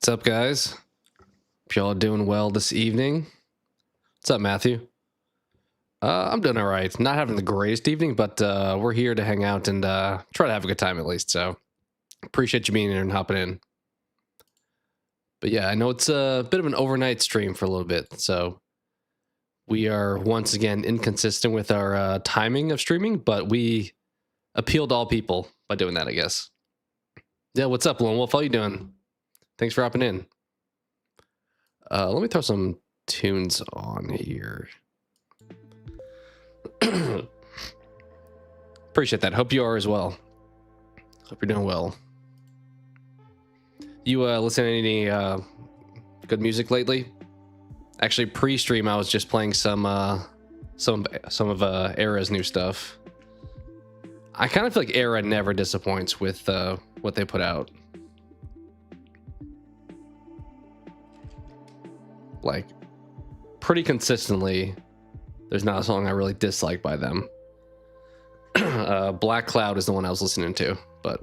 What's up, guys? Hope y'all doing well this evening. What's up, Matthew? I'm doing all right. Not having the greatest evening, but we're here to hang out and try to have a good time at least. So appreciate you being here and hopping in. But yeah, I know it's a bit of an overnight stream for a little bit. So we are once again inconsistent with our timing of streaming, but we appeal to all people by doing that, I guess. Yeah, what's up, Lone Wolf? How you doing? Thanks for hopping in. Let me throw some tunes on here. Appreciate that. Hope you are as well. Hope you're doing well. You listen to any good music lately? Actually, pre-stream I was just playing some of Era's new stuff. I kind of feel like Era never disappoints with what they put out. Like, pretty consistently, there's not a song I really dislike by them. Black Cloud is the one I was listening to, but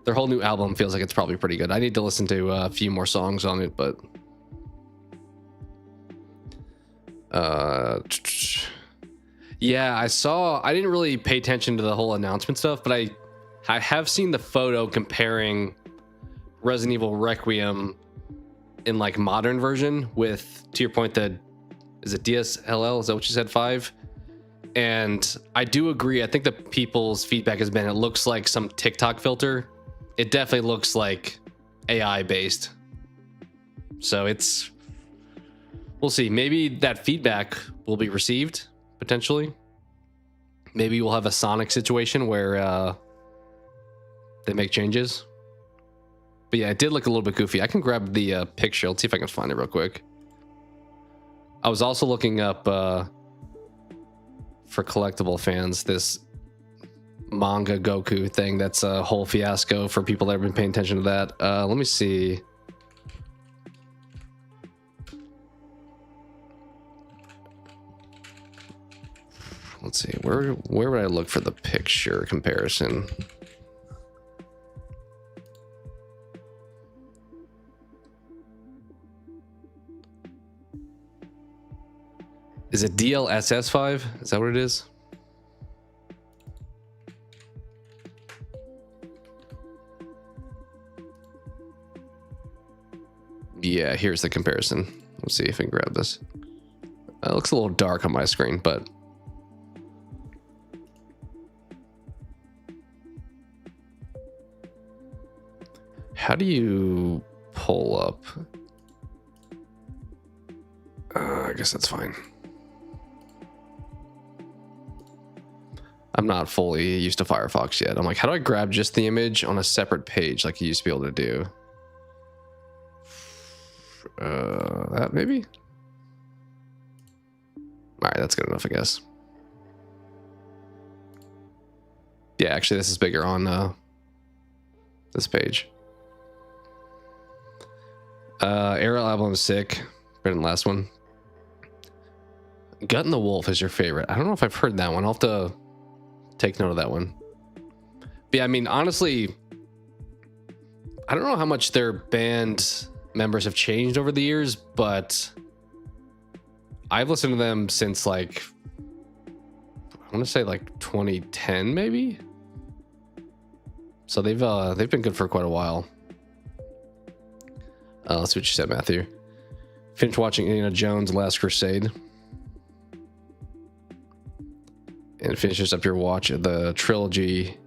their whole new album feels like it's probably pretty good. I need to listen to a few more songs on it, but yeah, I didn't really pay attention to the whole announcement stuff, but I have seen the photo comparing Resident Evil Requiem in like modern version with, to your point, is it DSLL? Is that what you said? 5? And I do agree. I think the people's feedback has been it looks like some TikTok filter. It definitely looks like AI based. So we'll see. Maybe that feedback will be received potentially. Maybe we'll have a Sonic situation where they make changes. But yeah, it did look a little bit goofy. I can grab the picture. Let's see if I can find it real quick. I was also looking up for collectible fans this manga Goku thing. That's a whole fiasco for people that have been paying attention to that. Let me see. Let's see. Where would I look for the picture comparison? Is it DLSS5? Is that what it is? Yeah, here's the comparison. Let's see if I can grab this. It looks a little dark on my screen, but how do you pull up? I guess that's fine. I'm not fully used to Firefox yet. I'm like, how do I grab just the image on a separate page like you used to be able to do? That maybe? All right, that's good enough, I guess. Yeah, actually, this is bigger on this page. Aerial album is sick. Better than the last one. Gut and the Wolf is your favorite. I don't know if I've heard that one. I'll have to take note of that one. But yeah, I mean, honestly, I don't know how much their band members have changed over the years, but I've listened to them since like, I want to say like 2010 maybe. So they've been good for quite a while. Let's see what you said, Matthew. Finished watching Indiana Jones Last Crusade. And finishes up your watch of the trilogy.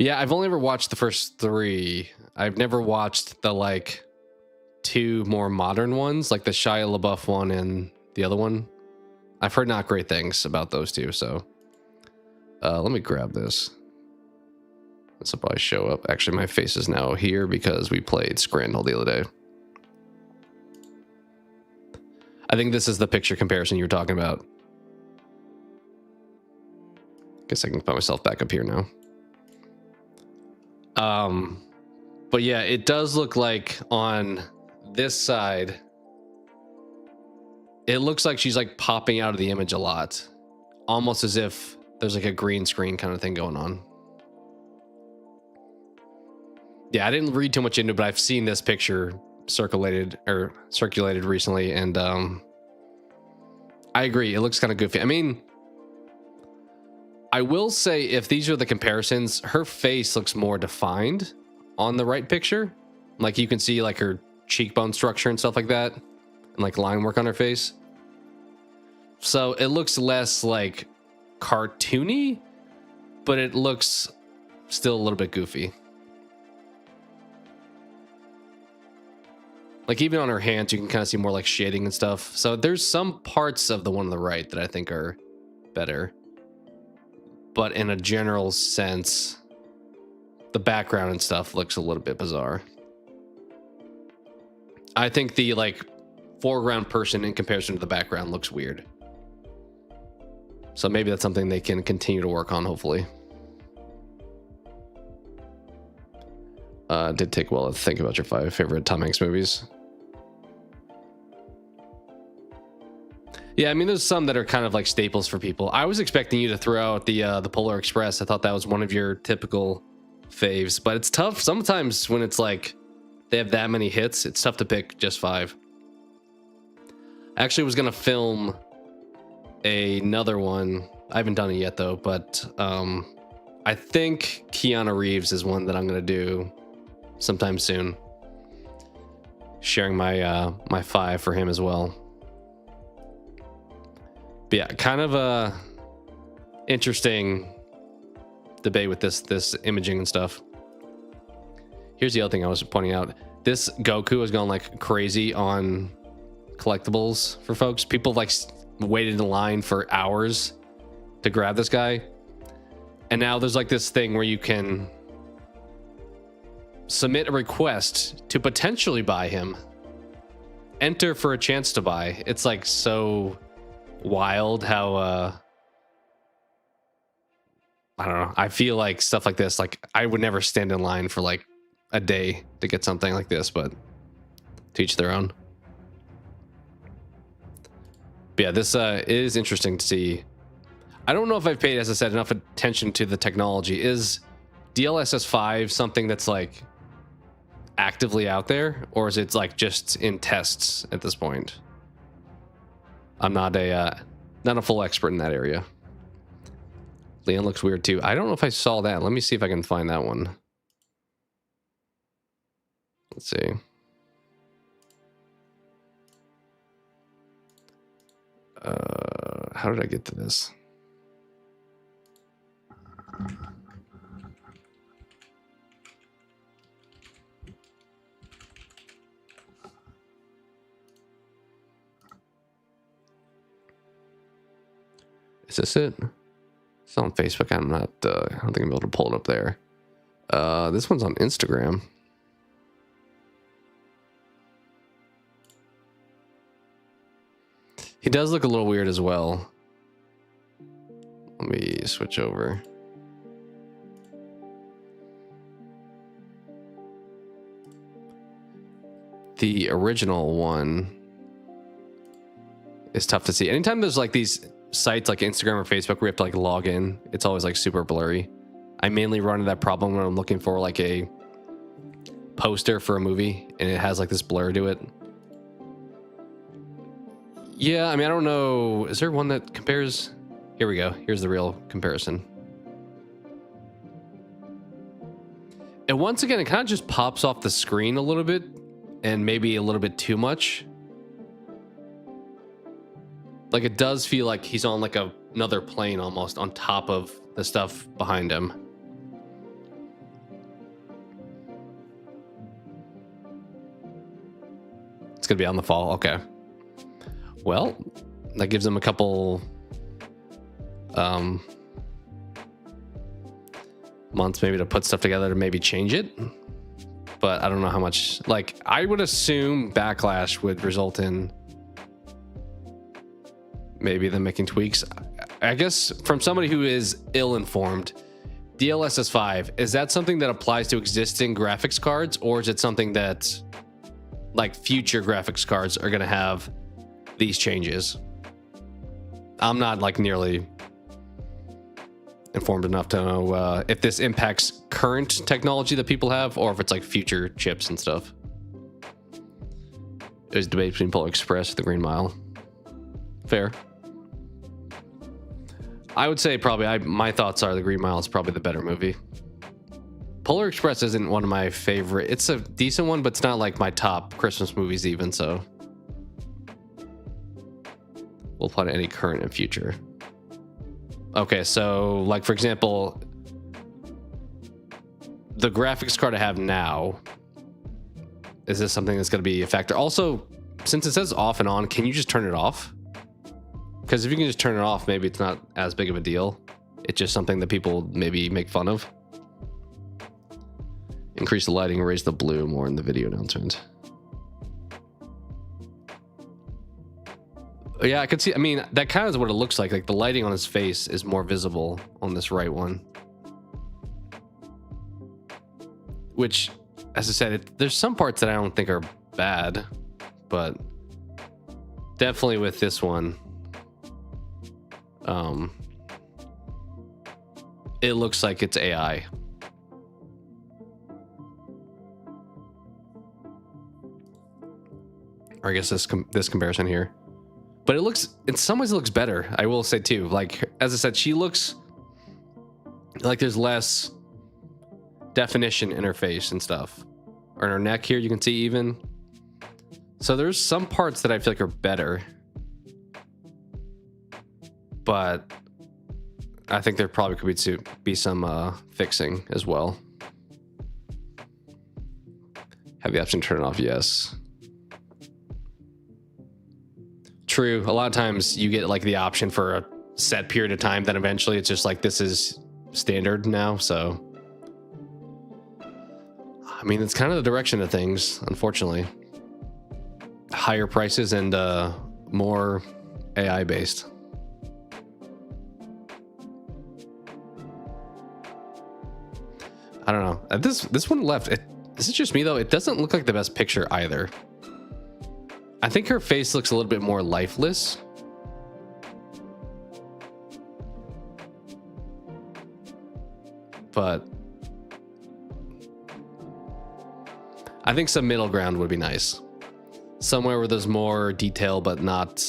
Yeah, I've only ever watched the first 3. I've never watched the like 2 more modern ones, like the Shia LaBeouf one and the other one. I've heard not great things about those 2, so let me grab this. This will probably show up. Actually, my face is now here because we played Scrandal the other day. I think this is the picture comparison you were talking about. Guess I can put myself back up here now. But yeah, it does look like on this side, it looks like she's like popping out of the image a lot. Almost as if there's like a green screen kind of thing going on. Yeah, I didn't read too much into it, but I've seen this picture circulated recently, and I agree. It looks kind of goofy. I mean, I will say if these are the comparisons, her face looks more defined on the right picture. Like you can see like her cheekbone structure and stuff like that, and like line work on her face. So it looks less like cartoony, but it looks still a little bit goofy. Like even on her hands, you can kind of see more like shading and stuff. So there's some parts of the one on the right that I think are better. But in a general sense, the background and stuff looks a little bit bizarre. I think the like foreground person in comparison to the background looks weird. So maybe that's something they can continue to work on, hopefully. Did take a while to think about your 5 favorite Tom Hanks movies. Yeah, I mean, there's some that are kind of like staples for people. I was expecting you to throw out the Polar Express. I thought that was one of your typical faves, but it's tough sometimes when it's like they have that many hits. It's tough to pick just 5. I actually was gonna film another one. I haven't done it yet though, but I think Keanu Reeves is one that I'm gonna do sometime soon. Sharing my my 5 for him as well. But yeah, kind of a interesting debate with this imaging and stuff. Here's the other thing I was pointing out. This Goku has gone like crazy on collectibles for folks. People like waited in line for hours to grab this guy. And now there's like this thing where you can submit a request to potentially buy him. Enter for a chance to buy. It's like so wild how I don't know. I feel like stuff like this, like I would never stand in line for like a day to get something like this, but to each their own. But yeah, this is interesting to see. I don't know if I've paid, as I said, enough attention to the technology. Is DLSS 5 something that's like actively out there, or is it like just in tests at this point? I'm not a full expert in that area. Leon looks weird too. I don't know if I saw that. Let me see if I can find that one. Let's see. How did I get to this? Is this it? It's on Facebook. I'm not, I don't think I'm able to pull it up there. This one's on Instagram. He does look a little weird as well. Let me switch over. The original one is tough to see. Anytime there's like these sites like Instagram or Facebook where you have to like log in, it's always like super blurry. I mainly run into that problem when I'm looking for like a poster for a movie and it has like this blur to it. Yeah, I mean, I don't know. Is there one that compares? Here we go. Here's the real comparison. And once again, it kind of just pops off the screen a little bit and maybe a little bit too much. Like it does feel like he's on like another plane almost on top of the stuff behind him. It's gonna be on the fall. Okay. Well, that gives him a couple months maybe to put stuff together to maybe change it. But I don't know how much. Like I would assume Backlash would result in maybe them making tweaks. I guess from somebody who is ill-informed, DLSS 5, is that something that applies to existing graphics cards, or is it something that like future graphics cards are going to have these changes? I'm not like nearly informed enough to know if this impacts current technology that people have or if it's like future chips and stuff. There's debate between Polar Express and the Green Mile. Fair. I would say probably my thoughts are the Green Mile is probably the better movie. Polar Express isn't one of my favorite. It's a decent one, but it's not like my top Christmas movies even, so we'll apply to any current and future. Okay, so like for example, the graphics card I have now, is this something that's going to be a factor? Also, since it says off and on, can you just turn it off? Because if you can just turn it off, maybe it's not as big of a deal. It's just something that people maybe make fun of. Increase the lighting, raise the blue more in the video announcement. Yeah, I could see. I mean, that kind of is what it looks like. Like the lighting on his face is more visible on this right one. Which, as I said, there's some parts that I don't think are bad, but definitely with this one, it looks like it's AI. Or I guess this comparison here. But it looks, in some ways it looks better, I will say too. Like, as I said, she looks like there's less definition in her face and stuff. Or in her neck here, you can see even. So there's some parts that I feel like are better. But I think there probably could be some fixing as well. Have the option to turn it off, yes. True. A lot of times you get like the option for a set period of time, then eventually it's just like this is standard now. So I mean, it's kind of the direction of things, unfortunately. Higher prices and more AI based. I don't know. This one left. Is it just me though? It doesn't look like the best picture either. I think her face looks a little bit more lifeless. But I think some middle ground would be nice. Somewhere where there's more detail, but not...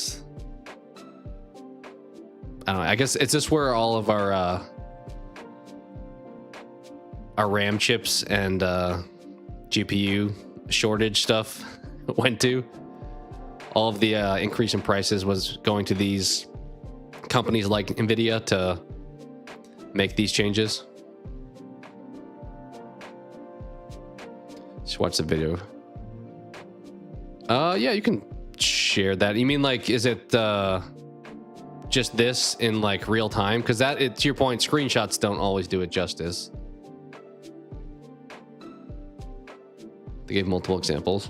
I don't know. I guess it's just where all of our RAM chips and GPU shortage stuff went to. All of the increase in prices was going to these companies like Nvidia to make these changes. Just watch the video. Yeah, you can share that. You mean like, is it just this in like real time? Because that, to your point, screenshots don't always do it justice. They gave multiple examples.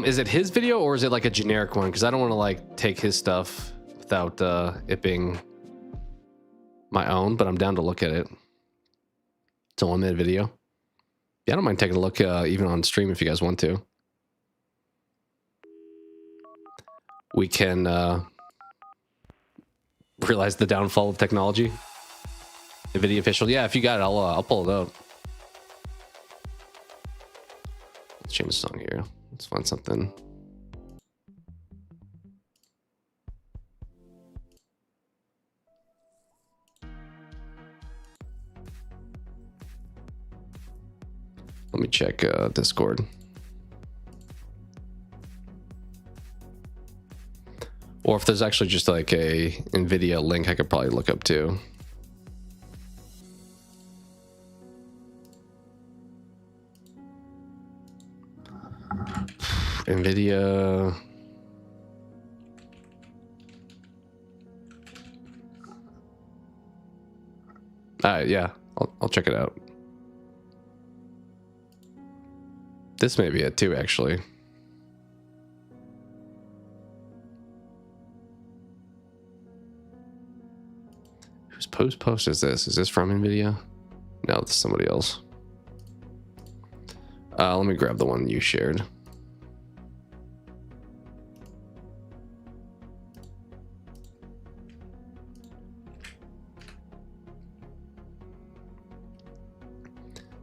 Is it his video or is it like a generic one? Because I don't want to like take his stuff without it being my own, but I'm down to look at it. It's a 1-minute video. Yeah, I don't mind taking a look even on stream if you guys want to. We can realize the downfall of technology. NVIDIA official. Yeah, if you got it, I'll pull it up. Let's change the song here. Let's find something. Let me check Discord. Or if there's actually just like a NVIDIA link I could probably look up too. NVIDIA. Yeah, I'll check it out. This may be it too, actually. Whose post is this? Is this from NVIDIA? No, this is somebody else. Let me grab the one you shared.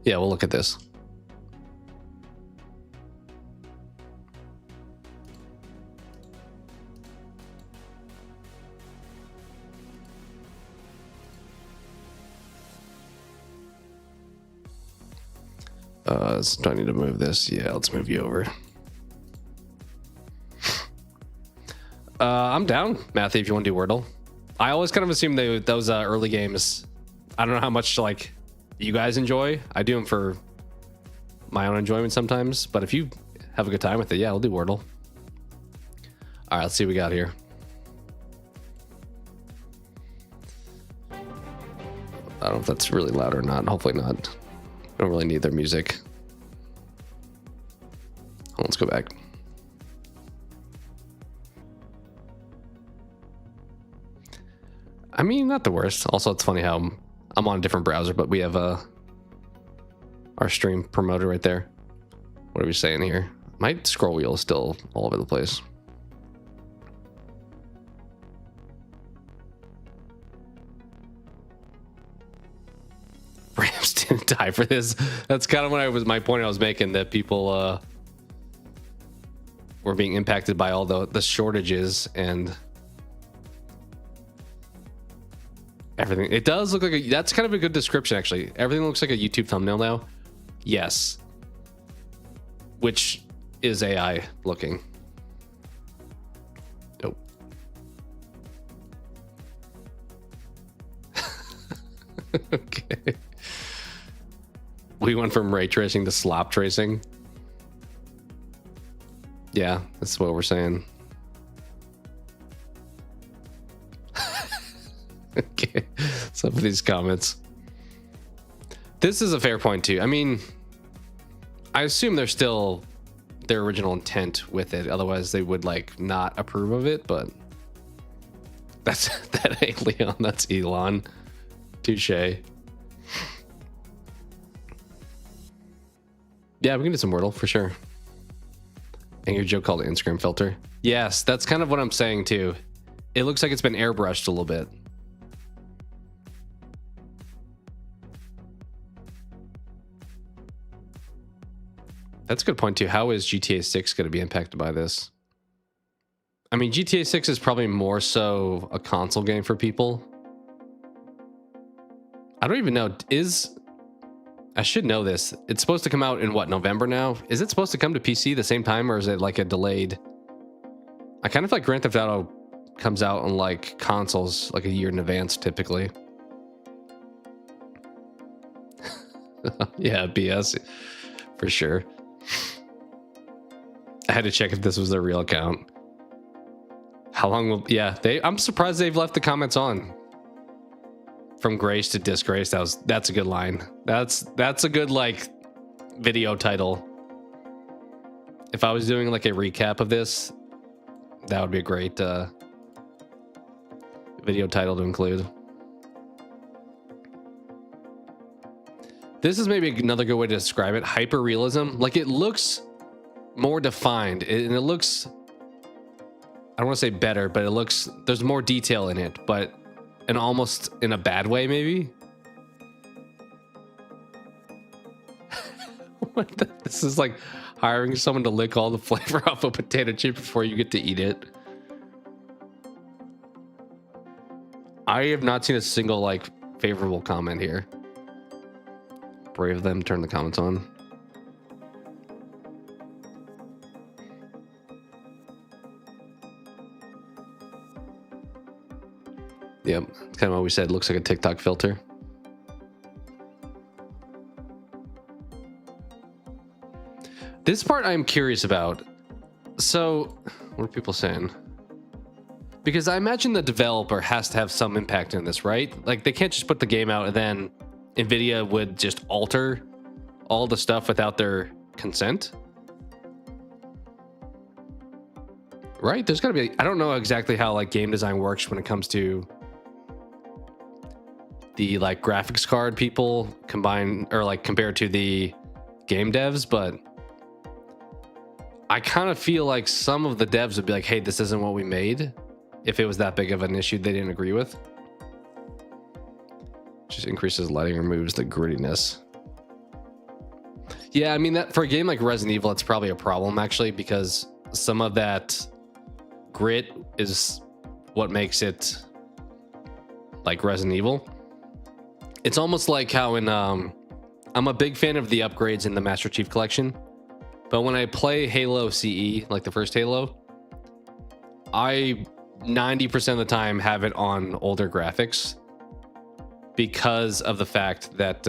Yeah, we'll look at this. Do I need to move this? Yeah, let's move you over. I'm down, Matthew, if you want to do Wordle. I always kind of assume those early games, I don't know how much like you guys enjoy. I do them for my own enjoyment sometimes, but if you have a good time with it, yeah, we'll do Wordle. All right, let's see what we got here. I don't know if that's really loud or not. Hopefully not. I don't really need their music. Let's go back. I mean, not the worst. Also, it's funny how I'm on a different browser, but we have our stream promoter right there. What are we saying here? My scroll wheel is still all over the place. Rams didn't die for this. That's kind of my point I was making, that people were being impacted by all the shortages and everything. It does look like that's kind of a good description, actually. Everything looks like a YouTube thumbnail now. Yes. Which is AI looking. Nope. Okay. We went from ray tracing to slop tracing. Yeah, that's what we're saying. Okay, some of these comments. This is a fair point too. I mean, I assume they're still their original intent with it. Otherwise, they would like not approve of it. But that ain't Leon. That's Elon. Touche. Yeah, we can do some Wordle for sure. And your joke called Instagram filter. Yes, that's kind of what I'm saying too. It looks like it's been airbrushed a little bit. That's a good point too. How is GTA 6 going to be impacted by this? I mean, GTA 6 is probably more so a console game for people. I don't even know. I should know this. It's supposed to come out in what, November now? Is it supposed to come to PC the same time, or is it like a delayed? I kind of feel like Grand Theft Auto comes out on like consoles like a year in advance typically. Yeah, BS for sure. I had to check if this was their real account. How long will? Yeah, I'm surprised they've left the comments on. From grace to disgrace. That's a good line. That's a good like video title. If I was doing like a recap of this, that would be a great video title to include. This is maybe another good way to describe it. Hyper realism. Like it looks more defined and it looks, I don't want to say better, but it looks, there's more detail in it, but and almost in a bad way, maybe. What this is like hiring someone to lick all the flavor off a potato chip before you get to eat it. I have not seen a single like favorable comment here. Brave of them, turn the comments on. Yep, it's kind of what we said. Looks like a TikTok filter. This part I'm curious about. So, what are people saying? Because I imagine the developer has to have some impact in this, right? Like they can't just put the game out and then NVIDIA would just alter all the stuff without their consent. Right? There's got to be, I don't know exactly how like game design works when it comes to the like graphics card people combined or like compared to the game devs, but I kind of feel like some of the devs would be like, hey, this isn't what we made, if it was that big of an issue they didn't agree with. Just increases lighting, removes the grittiness. Yeah, I mean, that for a game like Resident Evil, it's probably a problem actually, because some of that grit is what makes it like Resident Evil. It's almost like how in I'm a big fan of the upgrades in the Master Chief Collection, but when I play Halo CE, like the first Halo, I 90% of the time have it on older graphics because of the fact that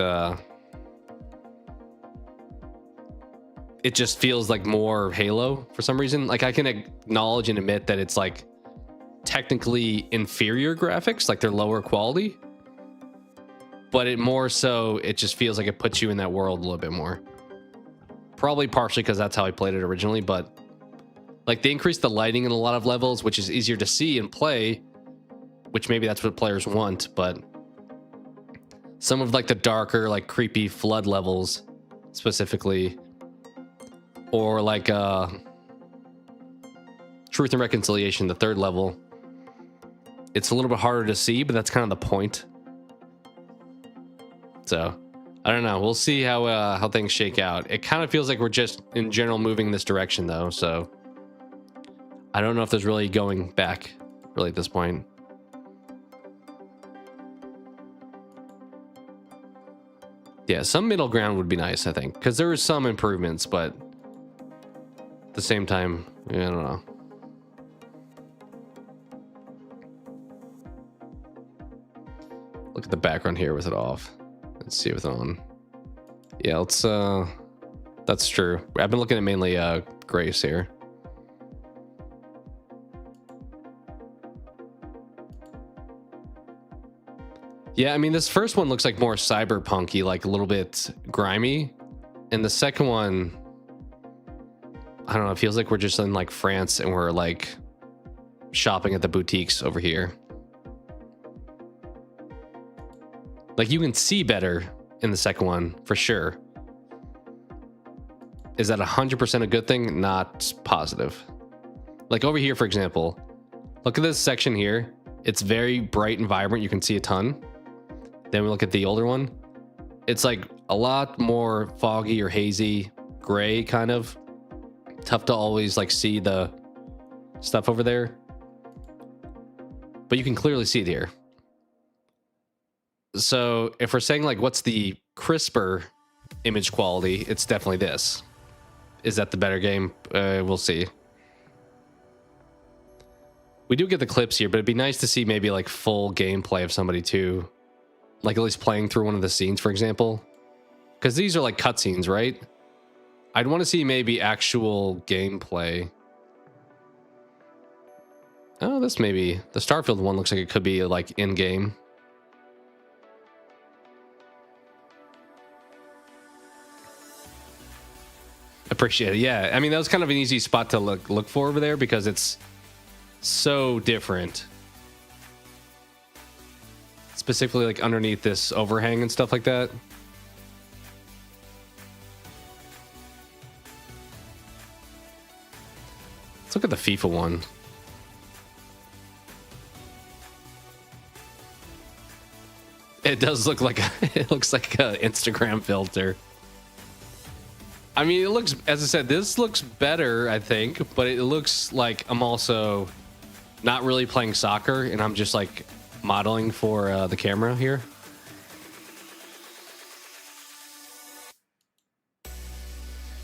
it just feels like more Halo for some reason. Like I can acknowledge and admit that it's like technically inferior graphics, like they're lower quality, but it more so, it just feels like it puts you in that world a little bit more. Probably partially because that's how I played it originally, but like they increased the lighting in a lot of levels, which is easier to see and play, which maybe that's what players want, but some of like the darker, like creepy flood levels specifically, or like Truth and Reconciliation, the third level, it's a little bit harder to see, but that's kind of the point. So I don't know, we'll see how things shake out. It kind of feels like we're just in general moving in this direction though, so I don't know if there's really going back really at this point. Yeah, some middle ground would be nice, I think, because there are some improvements, but at the same time, yeah, I don't know. Look at the background here with it off. Let's see with it on. Yeah, let's that's true. I've been looking at mainly Grace here. Yeah, I mean, this first one looks like more cyberpunky, like a little bit grimy. And the second one, I don't know, it feels like we're just in like France and we're like shopping at the boutiques over here. Like you can see better in the second one for sure. Is that 100% a good thing? Not positive. Like over here, for example, look at this section here. It's very bright and vibrant. You can see a ton. Then we look at the older one. It's like a lot more foggy or hazy, gray kind of. Tough to always like see the stuff over there. But you can clearly see it here. So if we're saying like what's the crisper image quality, it's definitely this. Is that the better game? We'll see. We do get the clips here, but it'd be nice to see maybe like full gameplay of somebody too. Like at least playing through one of the scenes, for example. Because these are like cutscenes, right? I'd want to see maybe actual gameplay. Oh, this maybe... The Starfield one looks like it could be like in-game. Appreciate it. Yeah, I mean, that was kind of an easy spot to look for over there because it's so different. Specifically like underneath this overhang and stuff like that. Let's look at the FIFA one. It does look like it looks like an Instagram filter. I mean, it looks, as I said, this looks better, I think, but it looks like I'm also not really playing soccer and I'm just like modeling for the camera here.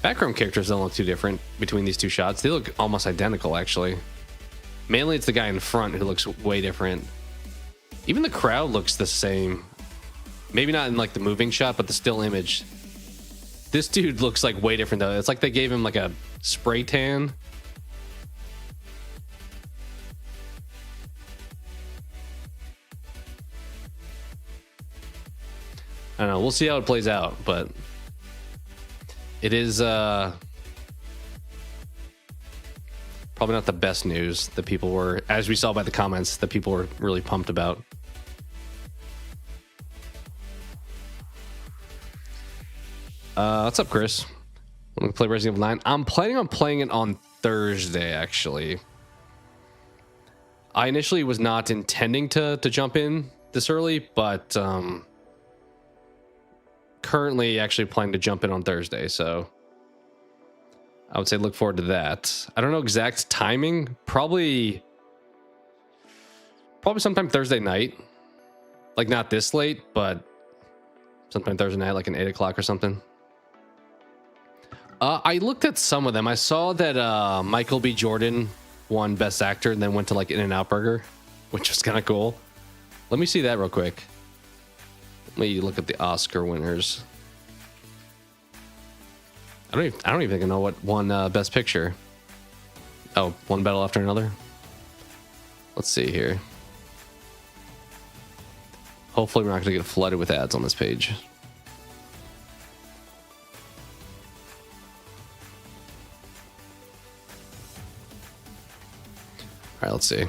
Background characters don't look too different between these two shots. They look almost identical, actually. Mainly it's the guy in front who looks way different. Even the crowd looks the same. Maybe not in like the moving shot, but the still image. This dude looks like way different though. It's like they gave him like a spray tan. I don't know. We'll see how it plays out, but it is probably not the best news that people were, as we saw by the comments, that people were really pumped about. What's up, Chris? Want to play Resident Evil 9? I'm planning on playing it on Thursday, actually. I initially was not intending to jump in this early, but currently actually planning to jump in on Thursday, so I would say look forward to that. I don't know exact timing. Probably sometime Thursday night. Like not this late, but sometime Thursday night, like an 8 o'clock or something. I looked at some of them. I saw that Michael B. Jordan won Best Actor and then went to like In-N-Out Burger, which was kind of cool. Let me see that real quick. Let me look at the Oscar winners. I don't even know what won Best Picture. Oh, one battle after another. Let's see here. Hopefully we're not going to get flooded with ads on this page. All right, let's see.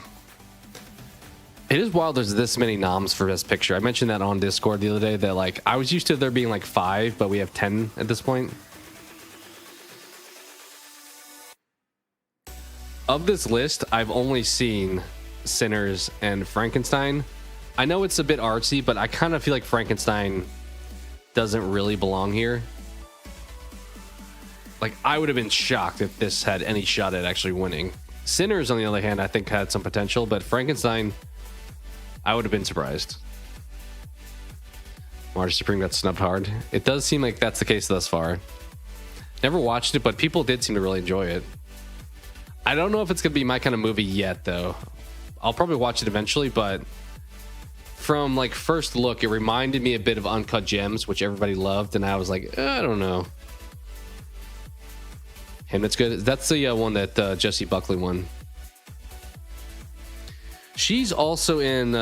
It is wild there's this many noms for Best Picture. I mentioned that on Discord the other day that like I was used to there being like 5, but we have 10 at this point. Of this list, I've only seen Sinners and Frankenstein. I know it's a bit artsy, but I kind of feel like Frankenstein doesn't really belong here. Like, I would have been shocked if this had any shot at actually winning. Sinners, on the other hand, I think had some potential, but Frankenstein, I would have been surprised. Marge Supreme got snubbed hard. It does seem like that's the case thus far. Never watched it, but people did seem to really enjoy it. I don't know if it's going to be my kind of movie yet, though. I'll probably watch it eventually, but from like first look, it reminded me a bit of Uncut Gems, which everybody loved, and I was like, I don't know. And it's good. That's the one that Jessie Buckley won. She's also in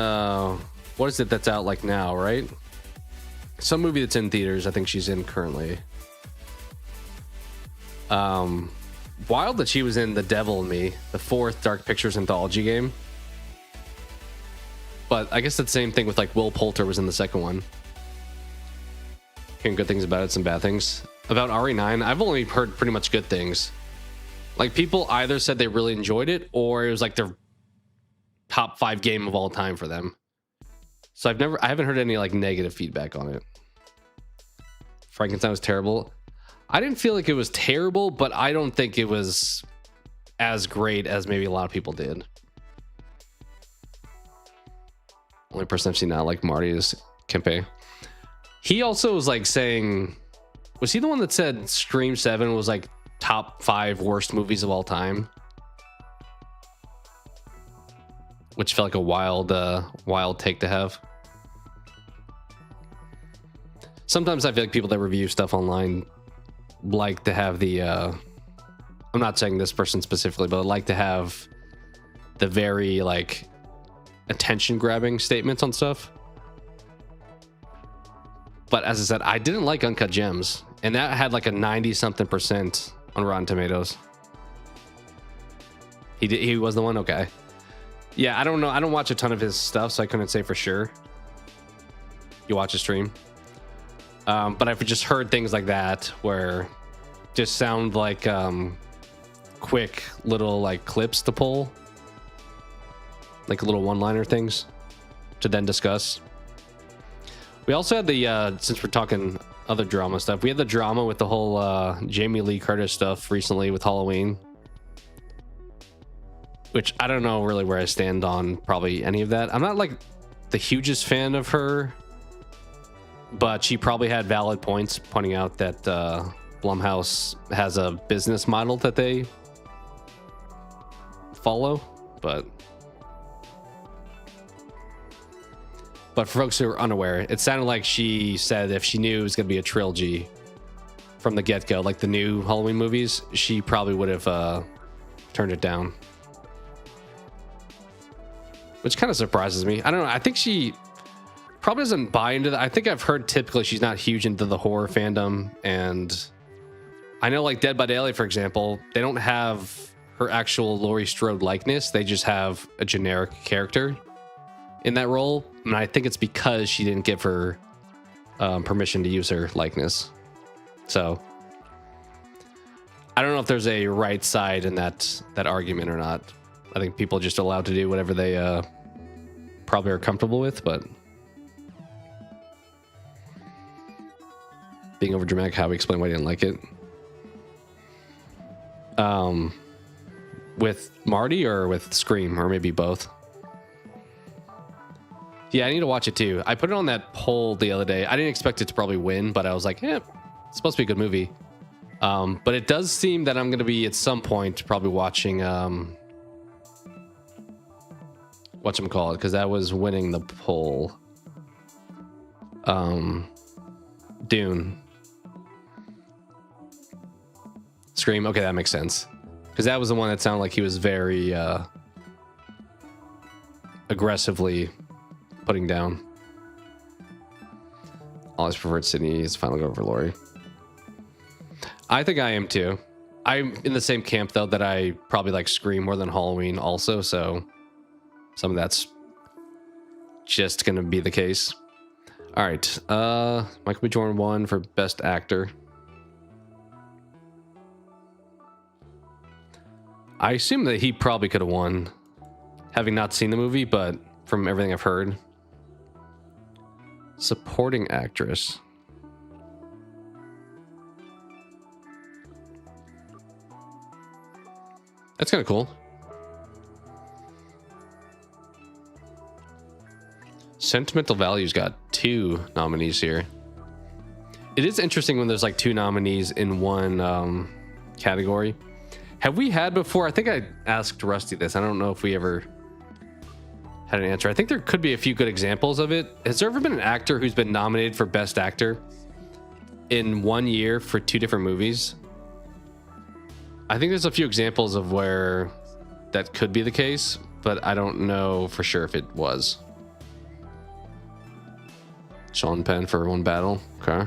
what is it that's out like now, right? Some movie that's in theaters. I think she's in currently. Wild that she was in The Devil in Me, the 4th Dark Pictures anthology game. But I guess that's the same thing with like Will Poulter was in the 2nd one. Hearing good things about it, some bad things. About RE9, I've only heard pretty much good things. Like people either said they really enjoyed it or it was like their top 5 game of all time for them. So I haven't heard any like negative feedback on it. Frankenstein was terrible. I didn't feel like it was terrible, but I don't think it was as great as maybe a lot of people did. Only person I've seen now like Marty is Kempe. He also was like saying, was he the one that said Scream 7 was like top 5 worst movies of all time? Which felt like a wild take to have. Sometimes I feel like people that review stuff online like to have the I'm not saying this person specifically, but like to have the very like attention grabbing statements on stuff. But as I said, I didn't like Uncut Gems, and that had like a 90-something% on Rotten Tomatoes. He was the one. Okay. Yeah, I don't know. I don't watch a ton of his stuff, so I couldn't say for sure. You watch a stream. But I've just heard things like that where just sound like quick little like clips to pull, like little one-liner things to then discuss. We also had the since we're talking other drama stuff, we had the drama with the whole Jamie Lee Curtis stuff recently with Halloween, which I don't know really where I stand on probably any of that. I'm not like the hugest fan of her, but she probably had valid points pointing out that Blumhouse has a business model that they follow. But for folks who are unaware, it sounded like she said if she knew it was going to be a trilogy from the get-go, like the new Halloween movies, she probably would have turned it down. Which kind of surprises me. I don't know. I think she probably doesn't buy into that. I think I've heard typically she's not huge into the horror fandom, and I know like Dead by Daylight, for example, they don't have her actual Laurie Strode likeness. They just have a generic character in that role, and I think it's because she didn't give her permission to use her likeness. So I don't know if there's a right side in that argument or not. I think people are just allowed to do whatever they probably are comfortable with, but being overdramatic. How we explain why I didn't like it. With Marty or with Scream, or maybe both. Yeah, I need to watch it too. I put it on that poll the other day. I didn't expect it to probably win, but I was like, it's supposed to be a good movie. But it does seem that I'm going to be at some point probably watching whatchamacallit, because that was winning the poll. Dune. Scream. Okay, that makes sense. Because that was the one that sounded like he was very aggressively putting down. Always preferred Sydney's Final Go over Lori. I think I am too. I'm in the same camp though that I probably like Scream more than Halloween also, so some of that's just gonna be the case. All right, Michael B. Jordan won for Best Actor. I assume that he probably could have won, having not seen the movie, but from everything I've heard. Supporting actress. That's kind of cool. Sentimental Values got 2 nominees here. It is interesting when there's like 2 nominees in one category. Have we had before? I think I asked Rusty this. I don't know if we ever had an answer. I think there could be a few good examples of it. Has there ever been an actor who's been nominated for Best Actor in 1 year for 2 different movies? I think there's a few examples of where that could be the case, but I don't know for sure if it was. Sean Penn for One Battle. Okay.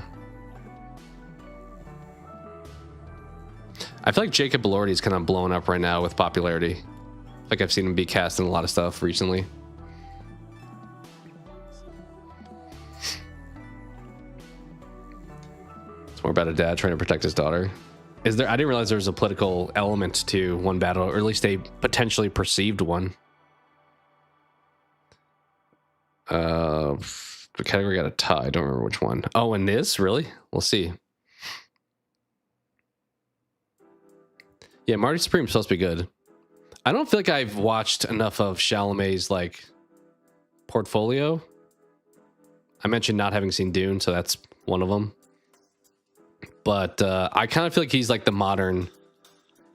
I feel like Jacob Elordi is kind of blowing up right now with popularity. Like I've seen him be cast in a lot of stuff recently. It's more about a dad trying to protect his daughter. I didn't realize there was a political element to One Battle, or at least a potentially perceived one. The category got a tie. I don't remember which one. Oh, and this? Really? We'll see. Yeah, Marty Supreme's supposed to be good. I don't feel like I've watched enough of Chalamet's like portfolio. I mentioned not having seen Dune, so that's one of them. But I kind of feel like he's like the modern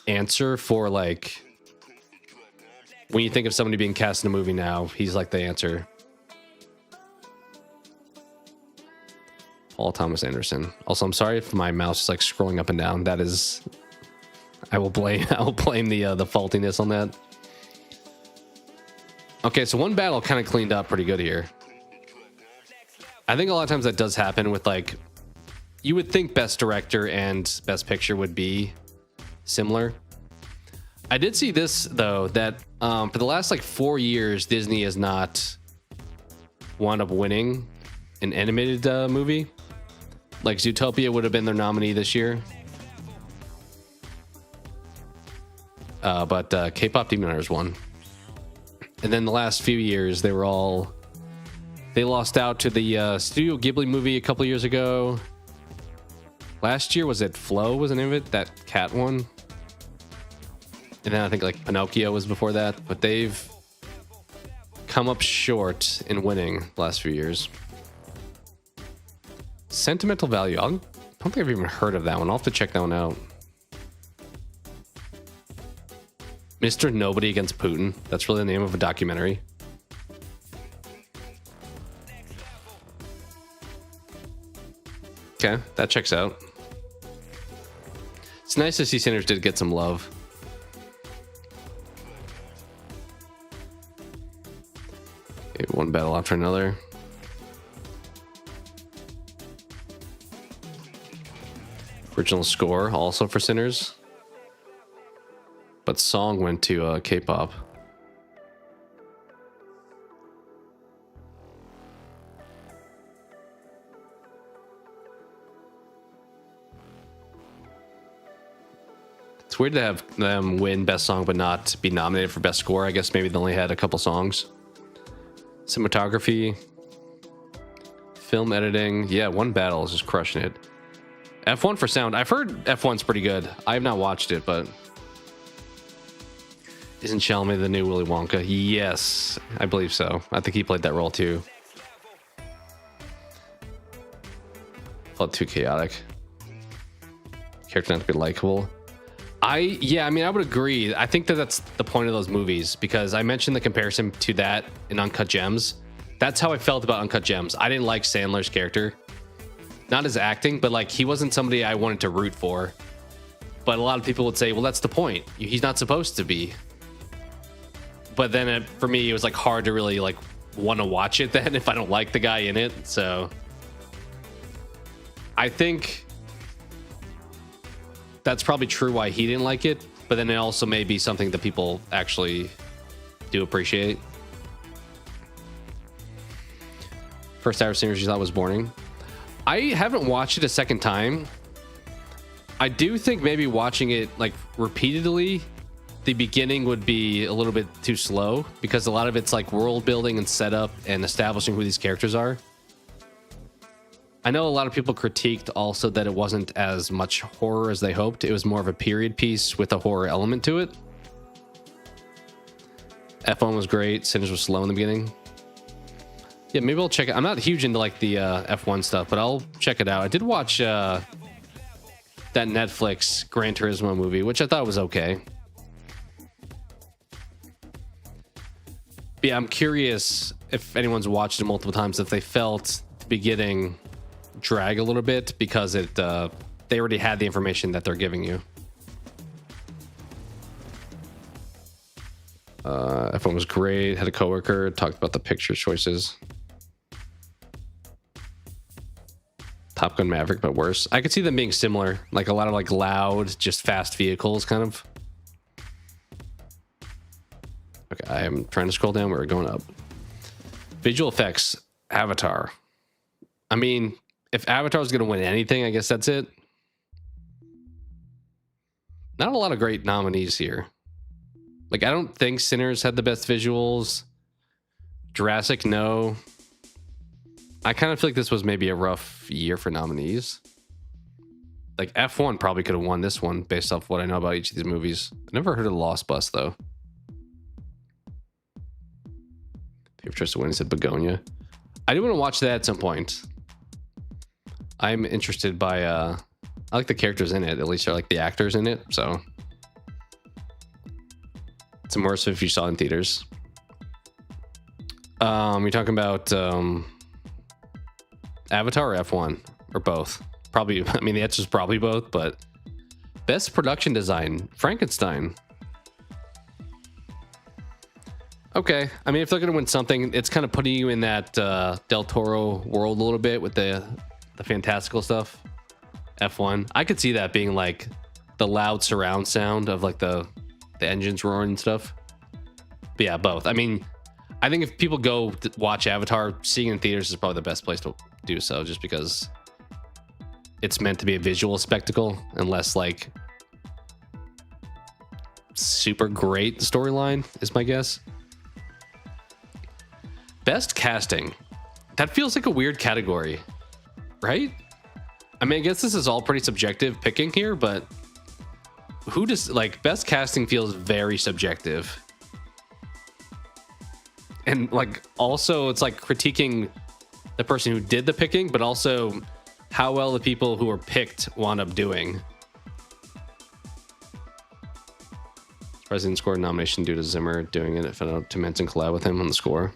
answer for like when you think of somebody being cast in a movie now, he's like the answer. Paul Thomas Anderson. Also, I'm sorry if my mouse is like scrolling up and down. That is, I will blame the faultiness on that. Okay, so One Battle kind of cleaned up pretty good here. I think a lot of times that does happen with like, you would think Best Director and Best Picture would be similar. I did see this though, that for the last like 4 years, Disney has not wound up winning an animated movie. Like Zootopia would have been their nominee this year. But K-Pop Demon Hunters won. And then the last few years, they lost out to the Studio Ghibli movie a couple years ago. Last year, was it Flow was the name of it? That cat one. And then I think like Pinocchio was before that. But they've come up short in winning the last few years. Sentimental Value. I don't think I've even heard of that one. I'll have to check that one out. Mr. Nobody Against Putin. That's really the name of a documentary. Okay, that checks out. It's nice to see Sinners did get some love. Okay, one battle after another. Original score also for Sinners. But song went to K-pop. It's weird to have them win Best Song but not be nominated for Best Score. I guess maybe they only had a couple songs. Cinematography. Film editing. Yeah, One Battle is just crushing it. F1 for sound. I've heard F1's pretty good. I have not watched it, but isn't Chalamet the new Willy Wonka? Yes, I believe so. I think he played that role too. Felt too chaotic. Character not to be likable. Yeah, I mean, I would agree. I think that that's the point of those movies, because I mentioned the comparison to that in Uncut Gems. That's how I felt about Uncut Gems. I didn't like Sandler's character. Not his acting, but like he wasn't somebody I wanted to root for. But a lot of people would say, well, that's the point. He's not supposed to be. But then for me, it was like hard to really like want to watch it then if I don't like the guy in it. So I think that's probably true why he didn't like it. But then it also may be something that people actually do appreciate. First hour series you thought was boring. I haven't watched it a second time. I do think maybe watching it like repeatedly, the beginning would be a little bit too slow, because a lot of it's like world building and setup and establishing who these characters are. I know a lot of people critiqued also that it wasn't as much horror as they hoped. It was more of a period piece with a horror element to it. F1 was great. Sinners was slow in the beginning. Yeah, maybe I'll check it. I'm not huge into like the F1 stuff, but I'll check it out. I did watch that Netflix Gran Turismo movie, which I thought was okay. But yeah, I'm curious if anyone's watched it multiple times, if they felt the beginning drag a little bit, because it they already had the information that they're giving you. F1 was great. Had a coworker talked about the picture choices. Top Gun Maverick, but worse. I could see them being similar, like a lot of like loud, just fast vehicles, kind of. Okay, I am trying to scroll down. We're going up. Visual effects, Avatar. I mean, if Avatar is going to win anything, I guess that's it. Not a lot of great nominees here. Like, I don't think Sinners had the best visuals. Jurassic, no. I kind of feel like this was maybe a rough year for nominees. Like, F1 probably could have won this one based off what I know about each of these movies. I never heard of Lost Bus, though. Favorite choice to win, said Begonia. I do want to watch that at some point. I'm interested by... I like the characters in it. At least I like the actors in it, so... It's immersive if you saw it in theaters. You're talking about Avatar or F1 or both? Probably. I mean, the answer is probably both. But best production design, Frankenstein. Okay, I mean, if they're gonna win something, it's kind of putting you in that Del Toro world a little bit with the fantastical stuff. F1, I could see that being like the loud surround sound of like the engines roaring and stuff. But yeah, both. I mean, I think if people go to watch Avatar, seeing it in theaters is probably the best place to do so, just because it's meant to be a visual spectacle and less like super great storyline, is my guess. Best casting. That feels like a weird category, right? I mean, I guess this is all pretty subjective picking here, but who does, like, best casting feels very subjective. And like, also it's like critiquing the person who did the picking, but also how well the people who were picked wound up doing. President scored a nomination due to Zimmer doing it. It found out to Manson collab with him on the score.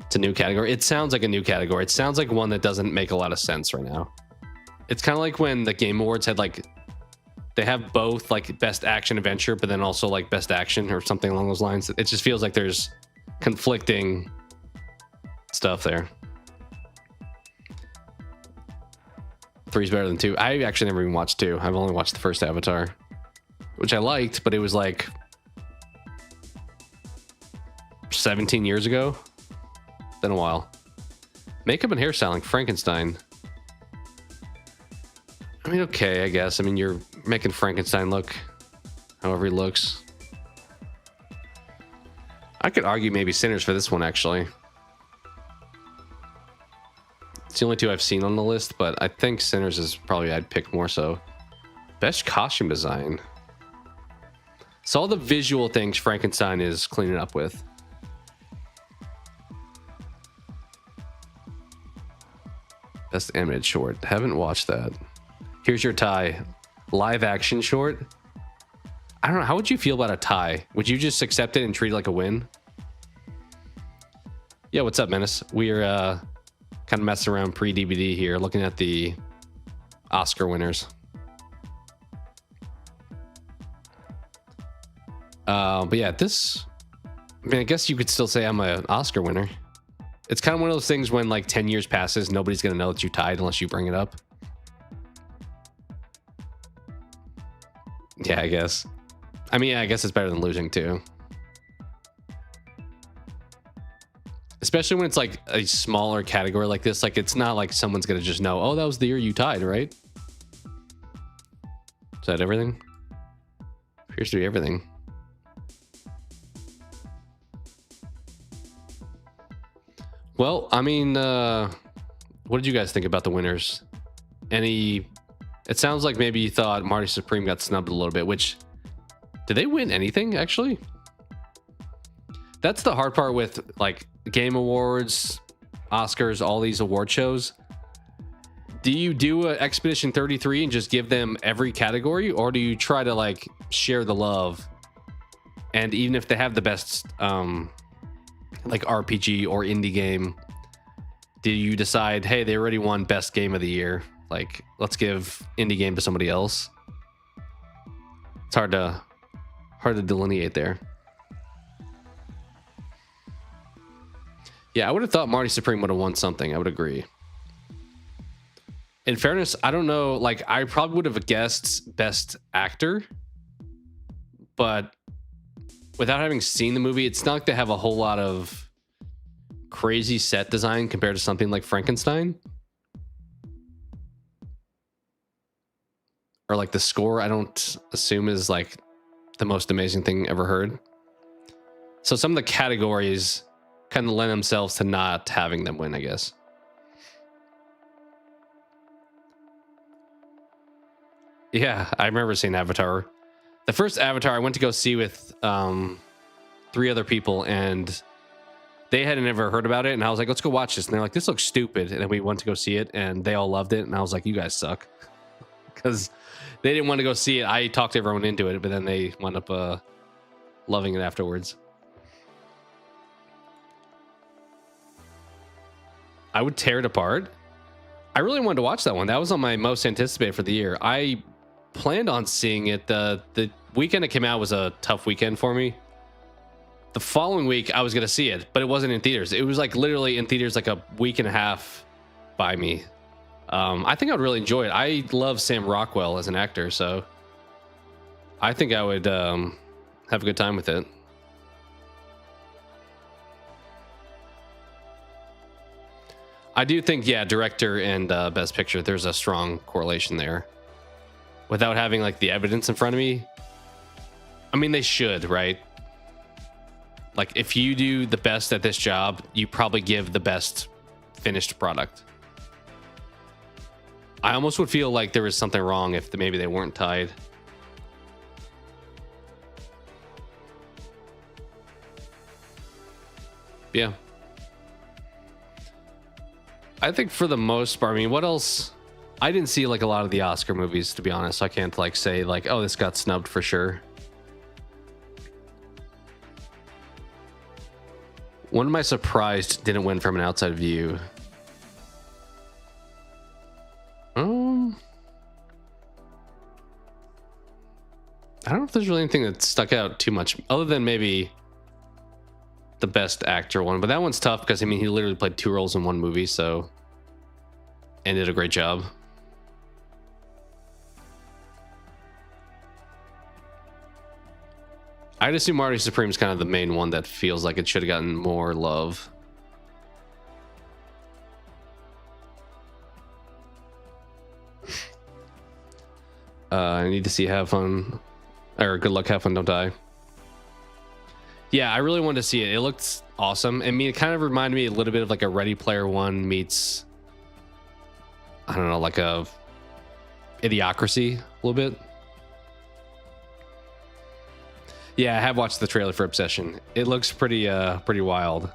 It's a new category. It sounds like a new category. It sounds like one that doesn't make a lot of sense right now. It's kind of like when the Game Awards had like, they have both like best action adventure, but then also like best action or something along those lines. It just feels like there's conflicting stuff there. 3's better than 2. I actually never even watched 2. I've only watched the first Avatar, which I liked, but it was like 17 years ago. Been a while. Makeup and hairstyling, Frankenstein. I mean, okay, I guess. I mean, you're making Frankenstein look however he looks. I could argue maybe Sinners for this one, actually. It's the only two I've seen on the list, but I think Sinners is probably I'd pick more so. Best costume design. So all the visual things Frankenstein is cleaning up with. Best animated short. Haven't watched that. Here's your tie. Live action short. I don't know. How would you feel about a tie? Would you just accept it and treat it like a win? Yeah, what's up, Menace? We're kind of messing around pre-DVD here, looking at the Oscar winners. But yeah, this... I mean, I guess you could still say I'm an Oscar winner. It's kind of one of those things when like 10 years passes, nobody's going to know that you tied unless you bring it up. Yeah, I guess. I mean, I guess it's better than losing too. Especially when it's like a smaller category like this. Like, it's not like someone's going to just know, oh, that was the year you tied, right? Is that everything? Appears to be everything. Well, I mean, what did you guys think about the winners? It sounds like maybe you thought Marty Supreme got snubbed a little bit, which, did they win anything, actually? That's the hard part with, like, Game Awards, Oscars, all these award shows. Do you do an Expedition 33 and just give them every category, or do you try to, like, share the love? And even if they have the best, like, RPG or indie game, do you decide, hey, they already won best game of the year, like, let's give indie game to somebody else? It's hard to delineate there. Yeah, I would have thought Marty Supreme would have won something. I would agree. In fairness, I don't know, like, I probably would have guessed best actor, but without having seen the movie, it's not like they have a whole lot of crazy set design compared to something like Frankenstein. Or like the score, I don't assume is like the most amazing thing ever heard. So some of the categories kind of lend themselves to not having them win, I guess. Yeah, I remember seeing Avatar. The first Avatar I went to go see with 3 other people, and they hadn't ever heard about it, and I was like, let's go watch this. And they're like, this looks stupid. And then we went to go see it, and they all loved it. And I was like, you guys suck. Because they didn't want to go see it. I talked everyone into it, but then they wound up loving it afterwards. I would tear it apart. I really wanted to watch that one. That was on my most anticipated for the year. I planned on seeing it. The weekend it came out was a tough weekend for me. The following week I was going to see it, but it wasn't in theaters. It was like literally in theaters like a week and a half by me. I think I would really enjoy it. I love Sam Rockwell as an actor, so I think I would have a good time with it. I do think, yeah, director and best picture, there's a strong correlation there. Without having like the evidence in front of me, I mean, they should, right? Like, if you do the best at this job, you probably give the best finished product. I almost would feel like there was something wrong if maybe they weren't tied. Yeah. I think for the most part, I mean, what else? I didn't see like a lot of the Oscar movies, to be honest. So I can't like say like, oh, this got snubbed for sure. One of my surprised didn't win from an outside view. I don't know if there's really anything that stuck out too much other than maybe the best actor one, but that one's tough because I mean he literally played 2 roles in one movie, so, and did a great job. I'd assume Marty Supreme's kind of the main one that feels like it should have gotten more love. I need to see Have Fun, or Good Luck, Have Fun, Don't Die. Yeah, I really wanted to see it. It looked awesome. I mean, it kind of reminded me a little bit of like a Ready Player One meets I don't know, like a Idiocracy a little bit. Yeah, I have watched the trailer for Obsession. It looks pretty wild.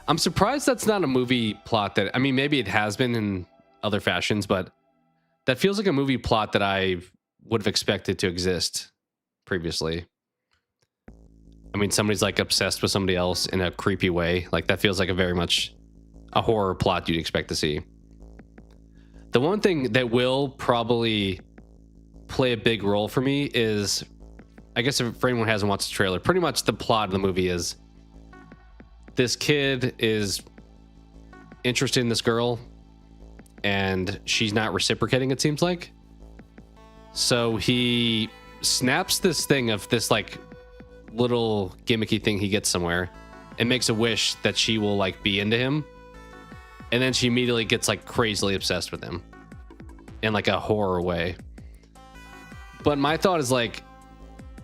I'm surprised that's not a movie plot that, I mean, maybe it has been in other fashions, but that feels like a movie plot that I would have expected to exist previously. I mean, somebody's like obsessed with somebody else in a creepy way. Like that feels like a very much a horror plot you'd expect to see. The one thing that will probably play a big role for me is, I guess if for anyone who hasn't watched the trailer, pretty much the plot of the movie is this kid is interested in this girl and she's not reciprocating, it seems like. So he snaps this thing of this like little gimmicky thing he gets somewhere and makes a wish that she will like be into him. And then she immediately gets like crazily obsessed with him in like a horror way. But my thought is like,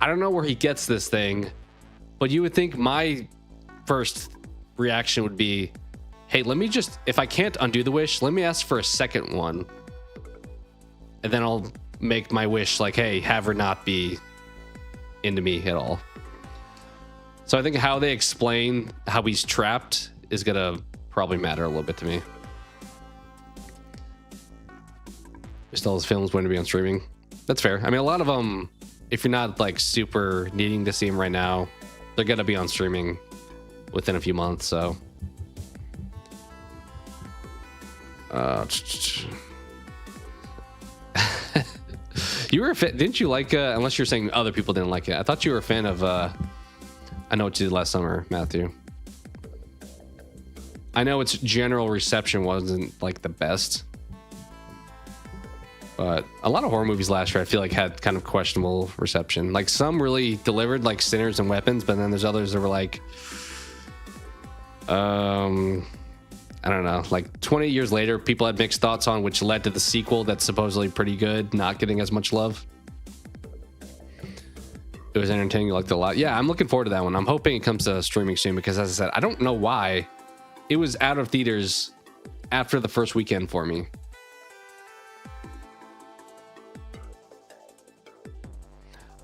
I don't know where he gets this thing, but you would think my first reaction would be, hey, let me just, if I can't undo the wish, let me ask for a second one. And then I'll make my wish like, hey, have her not be into me at all. So I think how they explain how he's trapped is gonna probably matter a little bit to me. Still, his film's going to be on streaming. That's fair. I mean, a lot of them, if you're not like super needing to see them right now, they're gonna be on streaming within a few months. So, you were a fan, didn't you like? Unless you're saying other people didn't like it, I thought you were a fan of. I Know What You Did Last Summer, Matthew. I know its general reception wasn't like the best, but a lot of horror movies last year I feel like had kind of questionable reception. Like some really delivered, like Sinners and Weapons, but then there's others that were like, I don't know, like 20 years later, people had mixed thoughts on, which led to the sequel that's supposedly pretty good, not getting as much love. It was entertaining, you liked it a lot. Yeah, I'm looking forward to that one. I'm hoping it comes to streaming soon because, as I said, I don't know why it was out of theaters after the first weekend for me.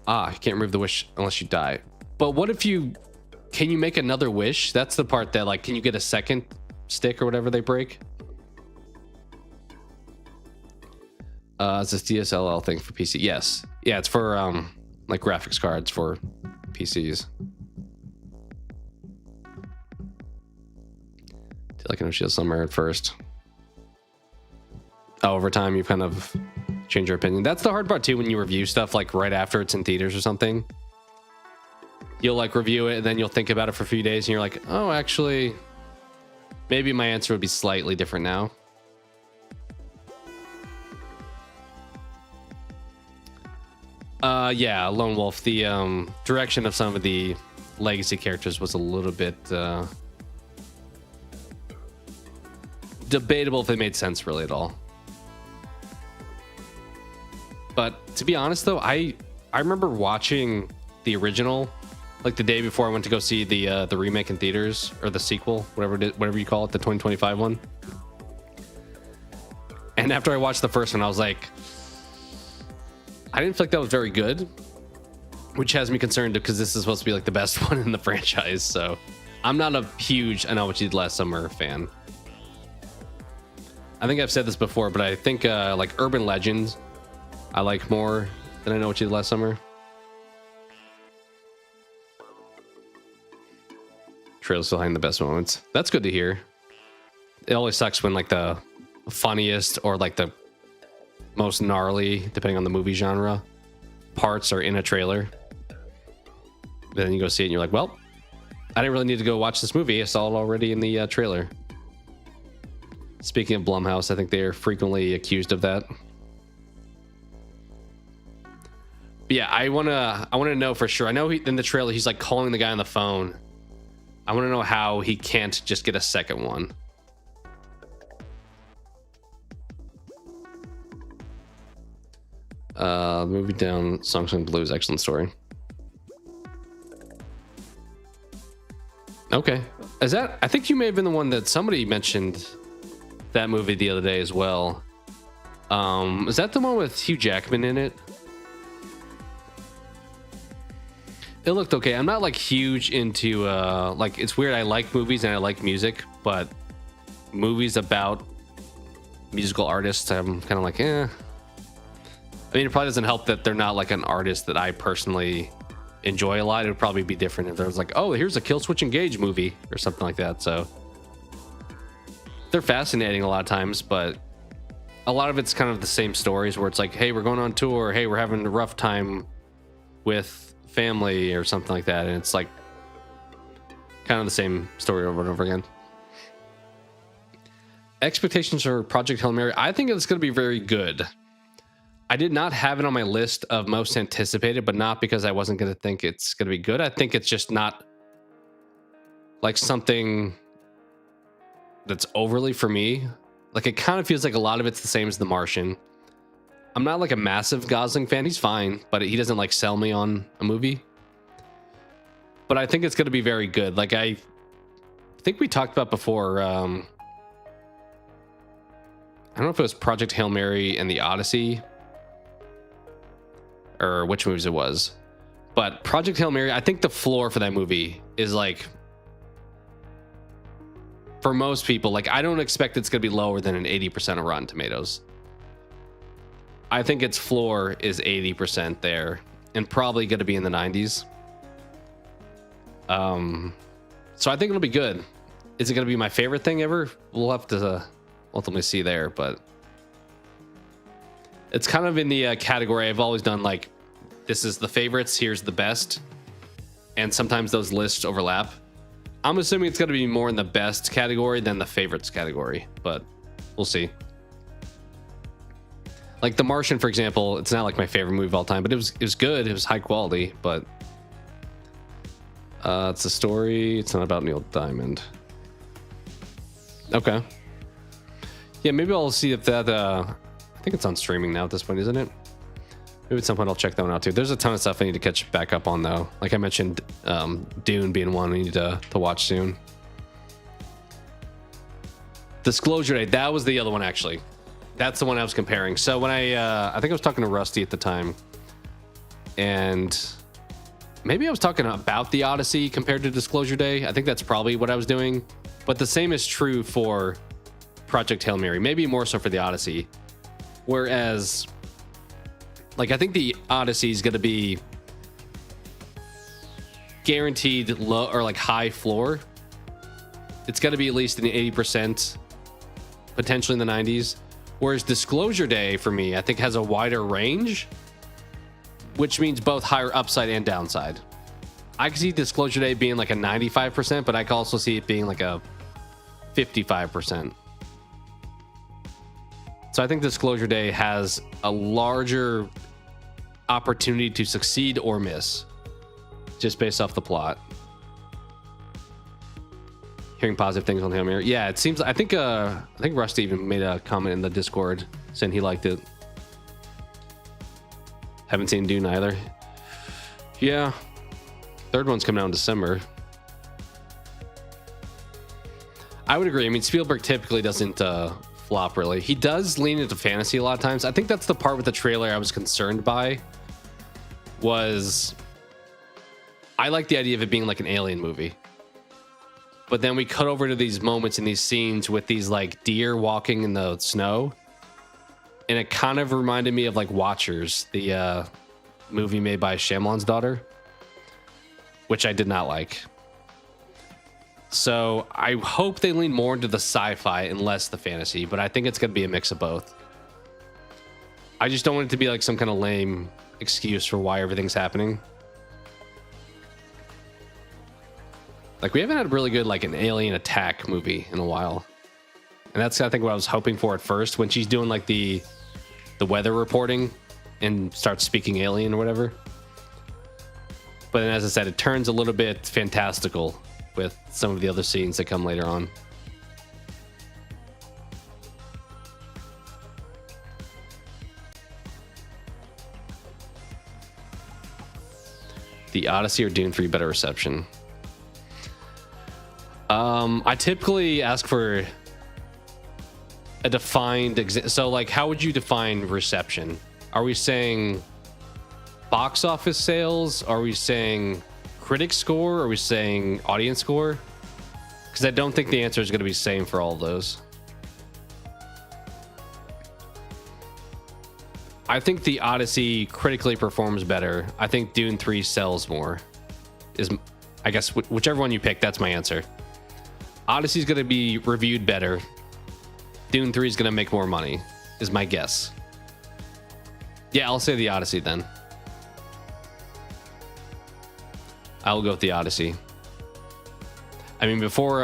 You can't remove the wish unless you die. But what if can you make another wish? That's the part that, like, can you get a second stick or whatever they break? It's this DSLL thing for PC. Yes. Yeah, it's for, like graphics cards for PCs. Like I know she has some merit at first. Over time, you've kind of changed your opinion. That's the hard part too when you review stuff like right after it's in theaters or something. You'll like review it and then you'll think about it for a few days and you're like, oh, actually, maybe my answer would be slightly different now. Yeah, Lone Wolf. The direction of some of the legacy characters was a little bit debatable if it made sense really at all. But to be honest though, I remember watching the original like the day before I went to go see the remake in theaters, or the sequel, whatever you call it, the 2025 one. And after I watched the first one, I was like, I didn't feel like that was very good, which has me concerned because this is supposed to be like the best one in the franchise. So I'm not a huge I Know What You Did Last Summer fan. I think I've said this before, but I think like Urban Legends I like more than I Know What You Did Last Summer. Trailer's behind the best moments. That's good to hear. It always sucks when like the funniest or like the most gnarly, depending on the movie genre, parts are in a trailer. Then you go see it and you're like, well, I didn't really need to go watch this movie. I saw it already in the trailer. Speaking of Blumhouse, I think they are frequently accused of that. But yeah, I wanna know for sure. I know in the trailer he's like calling the guy on the phone. I want to know how he can't just get a second one. Movie down, Songs and Blues, excellent story. Okay, I think you may have been the one that somebody mentioned that movie the other day as well. Is that the one with Hugh Jackman in it? It looked okay. I'm not like huge into like, it's weird. I like movies and I like music, but movies about musical artists, I'm kind of like, eh. I mean, it probably doesn't help that they're not like an artist that I personally enjoy a lot. It would probably be different if there was like, oh, here's a Kill Switch Engage movie or something like that. So they're fascinating a lot of times, but a lot of it's kind of the same stories where it's like, hey, we're going on tour. Hey, we're having a rough time with family or something like that. And it's like kind of the same story over and over again. Expectations for Project Hail Mary. I think it's going to be very good. I did not have it on my list of most anticipated, but not because I wasn't going to think it's going to be good. I think it's just not like something that's overly for me. Like, it kind of feels like a lot of it's the same as The Martian. I'm not like a massive Gosling fan. He's fine, but he doesn't like sell me on a movie. But I think it's going to be very good. Like, I think we talked about before. I don't know if it was Project Hail Mary and The Odyssey, or which movies it was. But Project Hail Mary, I think the floor for that movie is like, for most people, like, I don't expect it's going to be lower than an 80% of Rotten Tomatoes. I think its floor is 80% there and probably going to be in the 90s. So I think it'll be good. Is it going to be my favorite thing ever? We'll have to ultimately see there, but it's kind of in the category I've always done. Like, this is the favorites, here's the best. And sometimes those lists overlap. I'm assuming it's going to be more in the best category than the favorites category, but we'll see. Like The Martian, for example, it's not like my favorite movie of all time, but it was good. It was high quality, but it's a story. It's not about Neil Diamond. Okay. Yeah, maybe I'll see if that, I think it's on streaming now at this point, isn't it? Maybe at some point I'll check that one out too. There's a ton of stuff I need to catch back up on though. Like I mentioned, Dune being one I need to watch soon. Disclosure Day, that was the other one actually. That's the one I was comparing. So when I think I was talking to Rusty at the time, and maybe I was talking about the Odyssey compared to Disclosure Day. I think that's probably what I was doing. But the same is true for Project Hail Mary, maybe more so for the Odyssey. Whereas, like, I think the Odyssey is going to be guaranteed low or like high floor. It's going to be at least in the 80%, potentially in the 90s. Whereas Disclosure Day for me, I think has a wider range, which means both higher upside and downside. I can see Disclosure Day being like a 95%, but I can also see it being like a 55%. So I think Disclosure Day has a larger opportunity to succeed or miss, just based off the plot. Hearing positive things on Hail Mary. Yeah, it seems. I think Rusty even made a comment in the Discord saying he liked it. Haven't seen Dune either. Yeah, third one's coming out in December. I would agree. I mean, Spielberg typically doesn't flop really. He does lean into fantasy a lot of times. I think that's the part with the trailer I was concerned by. Was I like the idea of it being like an alien movie. But then we cut over to these moments in these scenes with these like deer walking in the snow. And it kind of reminded me of like Watchers, the movie made by Shyamalan's daughter, which I did not like. So I hope they lean more into the sci-fi and less the fantasy, but I think it's going to be a mix of both. I just don't want it to be like some kind of lame excuse for why everything's happening. Like, we haven't had a really good, like, an alien attack movie in a while. And that's, I think, what I was hoping for at first, when she's doing, like, the weather reporting and starts speaking alien or whatever. But then, as I said, it turns a little bit fantastical with some of the other scenes that come later on. The Odyssey or Dune for you better reception? I typically ask for a defined so like how would you define reception? Are we saying box office sales? Are we saying critic score? Are we saying audience score? Because I don't think the answer is going to be the same for all of those. I think the Odyssey critically performs better. I think Dune 3 sells more. Is, I guess, whichever one you pick, that's my answer. Odyssey's going to be reviewed better. Dune 3 is going to make more money, is my guess. Yeah, I'll say the Odyssey then. I'll go with the Odyssey. I mean, before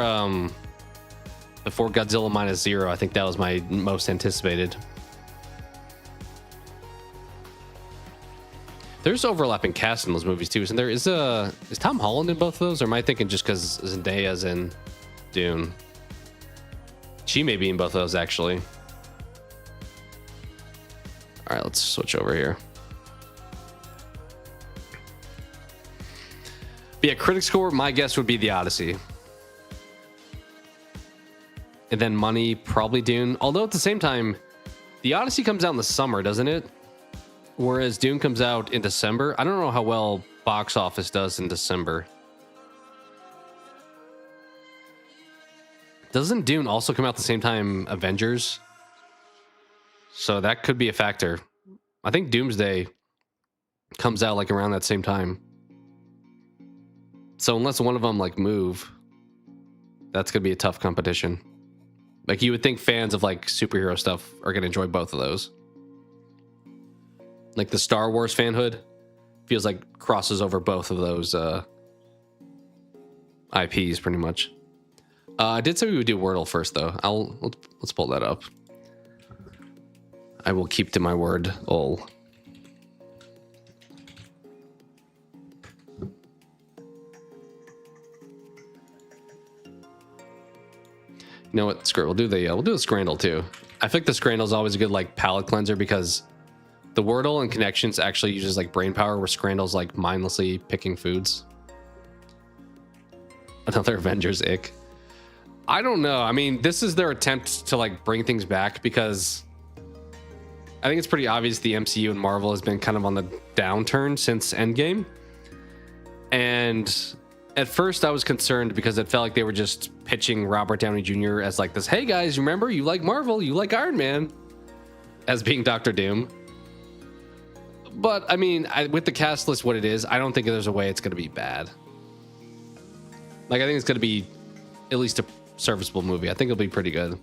Godzilla Minus Zero, I think that was my most anticipated. There's overlapping cast in those movies too, isn't there? Is Tom Holland in both of those, or am I thinking just because Zendaya's in Dune? She may be in both of those actually. All right, let's switch over here. But yeah, critic score, my guess would be the Odyssey. And then money, probably Dune. Although at the same time, the Odyssey comes out in the summer, doesn't it? Whereas Dune comes out in December. I don't know how well box office does in December. Doesn't Dune also come out the same time Avengers? So that could be a factor. I think Doomsday comes out like around that same time. So unless one of them like move, that's gonna be a tough competition. Like you would think fans of like superhero stuff are gonna enjoy both of those. Like the Star Wars fanhood feels like crosses over both of those IPs pretty much. I did say we would do Wordle first though. Let's pull that up. I will keep to my word. You know what? Screw it. We'll do the Scrandle too. I think the Scrandle is always a good like palate cleanser because the Wordle and Connections actually uses like brain power, where Scrandle's like mindlessly picking foods. Another Avengers ick. I don't know. I mean, this is their attempt to like bring things back because I think it's pretty obvious the MCU and Marvel has been kind of on the downturn since Endgame. And at first I was concerned because it felt like they were just pitching Robert Downey Jr. as like this, hey guys, remember you like Marvel, you like Iron Man, as being Doctor Doom. But I mean, with the cast list what it is, I don't think there's a way it's going to be bad. Like I think it's going to be at least a serviceable movie. I think it'll be pretty good.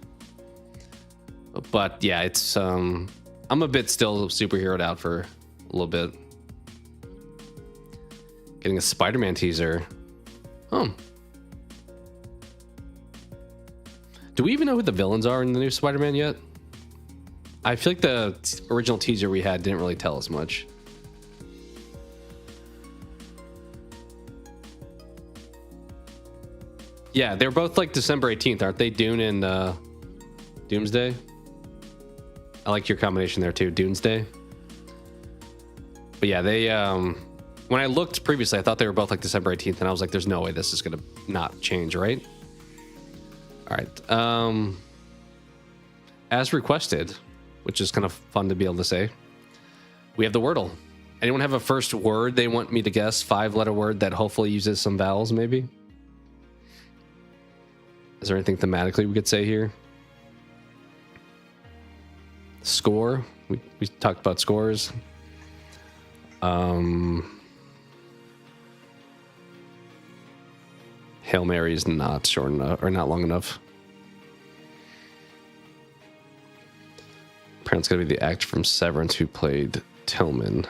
But yeah, it's I'm a bit still superheroed out for a little bit. Getting a Spider-Man teaser. Oh. Do we even know who the villains are in the new Spider-Man yet? I feel like the original teaser we had didn't really tell us much. Yeah, they're both like December 18th, aren't they? Dune and Doomsday. I like your combination there too, Doomsday. But yeah, they when I looked previously, I thought they were both like December 18th, and I was like, there's no way this is gonna not change, right? All right. As requested, which is kind of fun to be able to say, we have the Wordle. Anyone have a first word they want me to guess? 5-letter word that hopefully uses some vowels, maybe? Is there anything thematically we could say here? Score. We talked about scores. Hail Mary is not short enough, or not long enough. Apparently it's going to be the actor from Severance who played Tillman.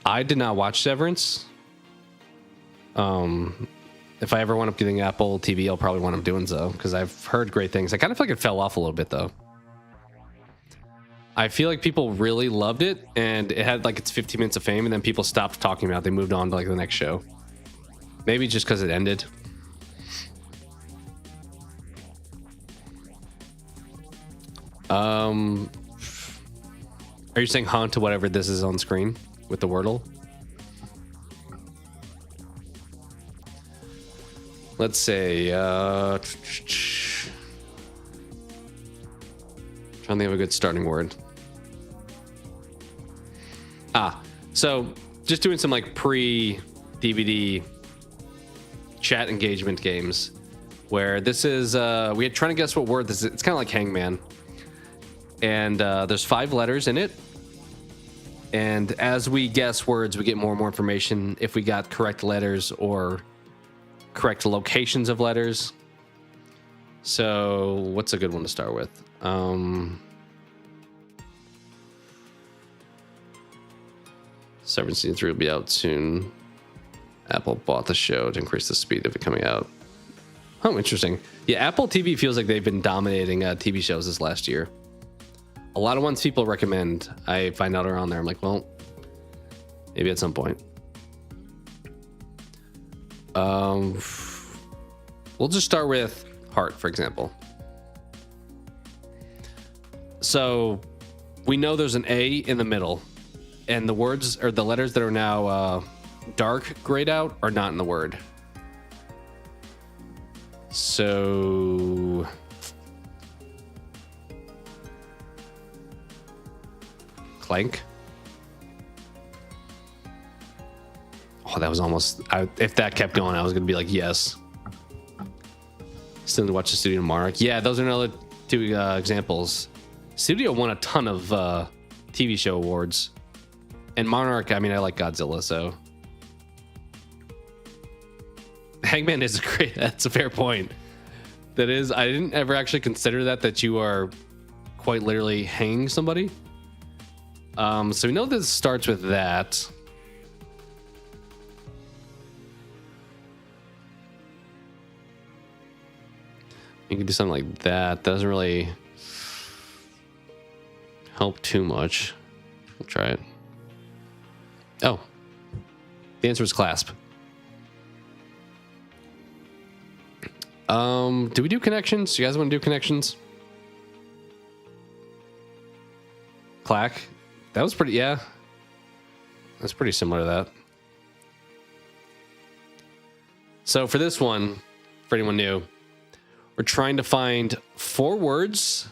I did not watch Severance. If I ever wind up getting Apple TV, I'll probably wind up doing so, because I've heard great things. I kind of feel like it fell off a little bit, though. I feel like people really loved it, and it had like its 15 minutes of fame, and then people stopped talking about it. They moved on to like the next show. Maybe just because it ended. Are you saying haunt to whatever this is on screen with the Wordle? Let's say Trying to think of a good starting word. So just doing some like pre-DVD chat engagement games where this is, we had trying to guess what word this is. It's kind of like Hangman. And there's 5 letters in it. And as we guess words, we get more and more information if we got correct letters or correct locations of letters. So what's a good one to start with? 7 Season 3 will be out soon. Apple bought the show to increase the speed of it coming out. Oh, interesting. Yeah, Apple TV feels like they've been dominating TV shows this last year. A lot of ones people recommend, I find out around there. I'm like, well, maybe at some point. We'll just start with Heart, for example. So we know there's an A in the middle, and the words or the letters that are now dark grayed out are not in the word. So clank. Oh, that was almost, if that kept going, I was gonna be like, yes. Still need to watch the Studio Monarch. Yeah, those are another 2 examples. Studio won a ton of TV show awards. And Monarch, I mean, I like Godzilla, so. Hangman is great. That's a fair point. That is, I didn't ever actually consider that you are quite literally hanging somebody. So we know this starts with that. You can do something like that. Doesn't really help too much. We'll try it. Oh, the answer is clasp. Do we do connections? Do you guys want to do connections? Clack. That was pretty, yeah. That's pretty similar to that. So for this one, for anyone new, we're trying to find 4 words.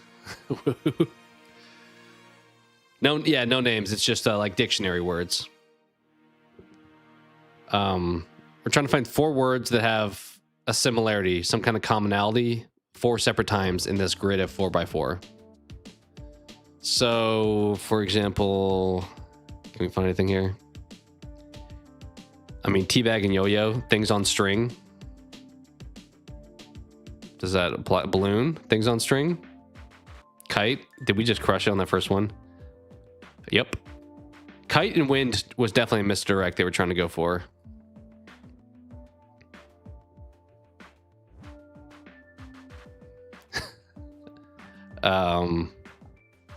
No names. It's just like dictionary words. We're trying to find 4 words that have a similarity, some kind of commonality, 4 separate times in this grid of 4x4. So, for example, can we find anything here? I mean, teabag and yo-yo, things on string. Does that apply? Balloon, things on string. Kite, did we just crush it on that first one? Yep. Kite and wind was definitely a misdirect they were trying to go for.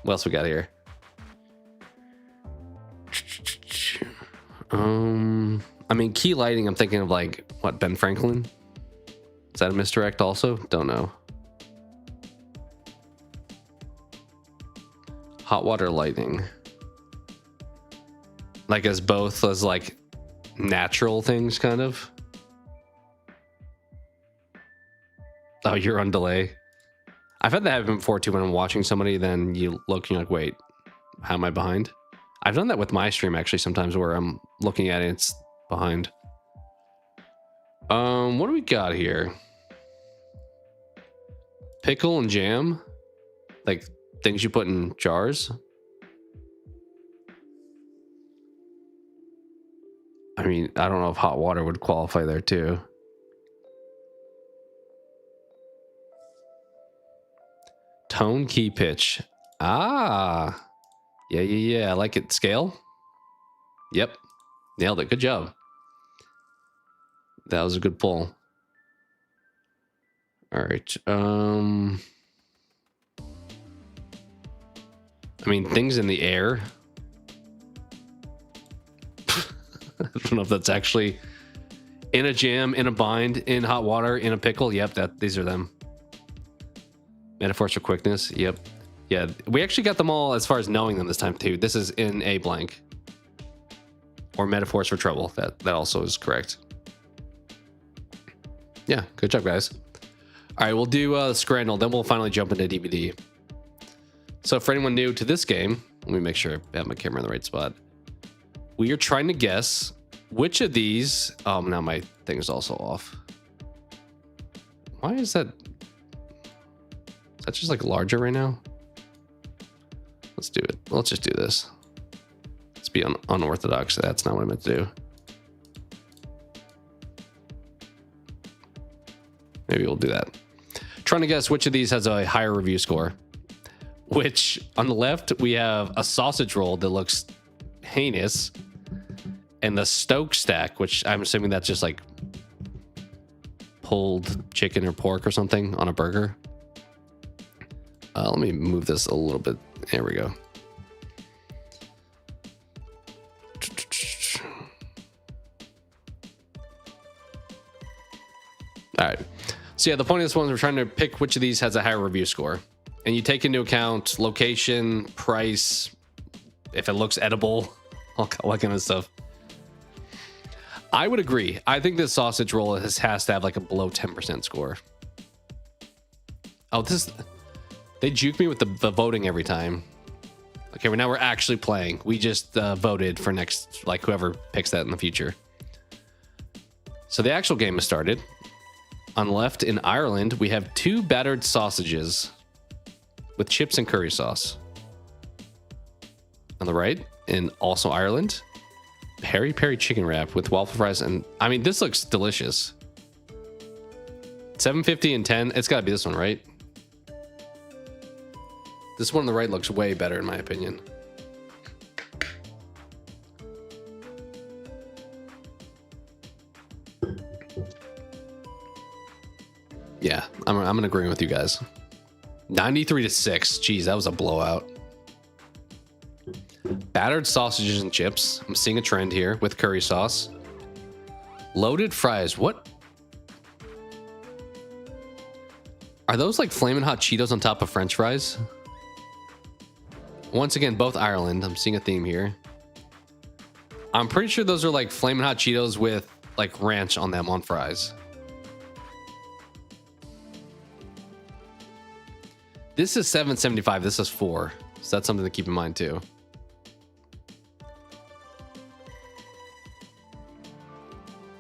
What else we got here? I mean, key lighting, I'm thinking of like, what, Ben Franklin? Is that a misdirect also? Don't know. Hot water lighting. Like as both as like natural things, kind of. Oh, you're on delay. I've had that happen before too when I'm watching somebody, then you look and you're like, wait, how am I behind? I've done that with my stream actually sometimes where I'm looking at it, it's behind. What do we got here? Pickle and jam? Like things you put in jars? I mean, I don't know if hot water would qualify there too. Tone, key, pitch. Ah. Yeah. I like it. Scale? Yep. Nailed it. Good job. That was a good pull. All right. I mean, things in the air. I don't know if that's actually in a jam, in a bind, in hot water, in a pickle. Yep, these are them. Metaphors for quickness. Yep. Yeah, we actually got them all as far as knowing them this time too. This is in a blank. Or metaphors for trouble. That also is correct. Yeah, good job, guys. All right, we'll do Scrandle, then we'll finally jump into DVD. So for anyone new to this game, let me make sure I have my camera in the right spot. We are trying to guess which of these. Oh, now my thing is also off. Why is that? Is that just like larger right now? Let's do it. Let's just do this. Let's be unorthodox. That's not what I meant to do. Maybe we'll do that. Trying to guess which of these has a higher review score. Which on the left, we have a sausage roll that looks heinous. And the Stoke stack, which I'm assuming that's just like pulled chicken or pork or something on a burger. Let me move this a little bit. There we go. All right. So yeah, the point of this one is we're trying to pick which of these has a higher review score. And you take into account location, price, if it looks edible, all that kind of stuff. I would agree. I think this sausage roll has to have like a below 10% score. Oh, they juke me with the voting every time. Okay, well now we're actually playing. We just voted for next, like whoever picks that in the future. So the actual game has started. On the left in Ireland, we have 2 battered sausages with chips and curry sauce. On the right, in also Ireland, peri peri chicken wrap with waffle fries. And I mean, this looks delicious. 750 and 10. It's got to be this one, right? This one on the right looks way better in my opinion. Yeah, I'm in agreement with you guys. 93-6. Jeez, that was a blowout. Battered sausages and chips. I'm seeing a trend here with curry sauce. Loaded fries. What? Are those like Flamin' Hot Cheetos on top of French fries? Once again, both Ireland. I'm seeing a theme here. I'm pretty sure those are like Flamin' Hot Cheetos with like ranch on them on fries. This is $7.75. This is $4. So that's something to keep in mind too.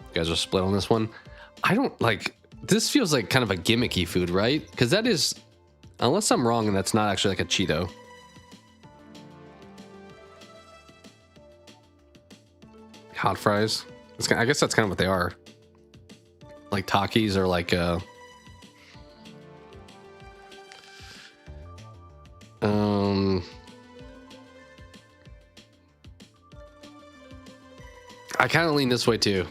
You guys are split on this one. I don't like, this feels like kind of a gimmicky food, right? Because that is, unless I'm wrong and that's not actually like a Cheeto. Hot fries. I guess that's kind of what they are. Like Takis or like I kind of lean this way too.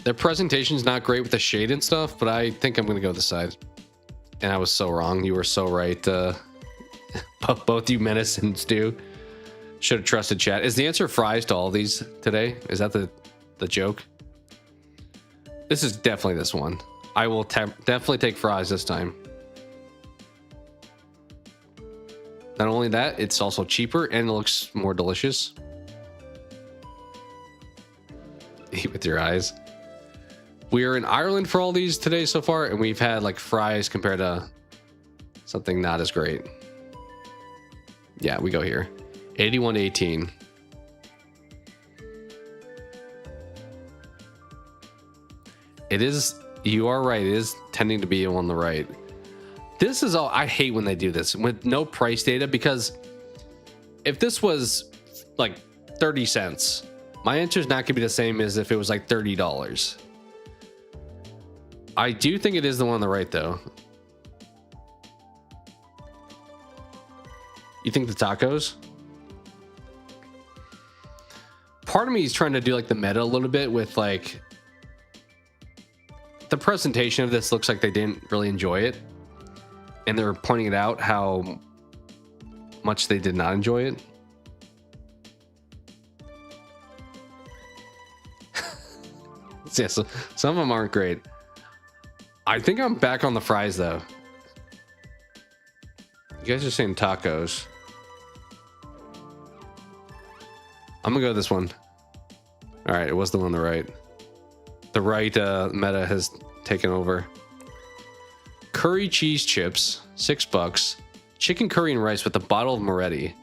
Their presentation's not great with the shade and stuff, but I think I'm gonna go this side. And I was so wrong. You were so right. Both you, Menace and Stu, should have trusted chat. Is the answer fries to all these today? Is that the joke? This is definitely this one. I will definitely take fries this time. Not only that, it's also cheaper and it looks more delicious. Eat with your eyes. We are in Ireland for all these today so far, and we've had like fries compared to something not as great. Yeah, we go here. 81-18. It is, you are right, it is tending to be on the right. This is all, I hate when they do this with no price data, because if this was like 30 cents, my answer is not going to be the same as if it was like $30. I do think it is the one on the right, though. You think the tacos? Part of me is trying to do like the meta a little bit with like the presentation of this looks like they didn't really enjoy it. And they're pointing it out how much they did not enjoy it. Yeah, so some of them aren't great. I think I'm back on the fries though. You guys are saying tacos. I'm gonna go with this one. All right, it was the one on the right. The right meta has taken over. Curry cheese chips, $6. Chicken curry and rice with a bottle of Moretti.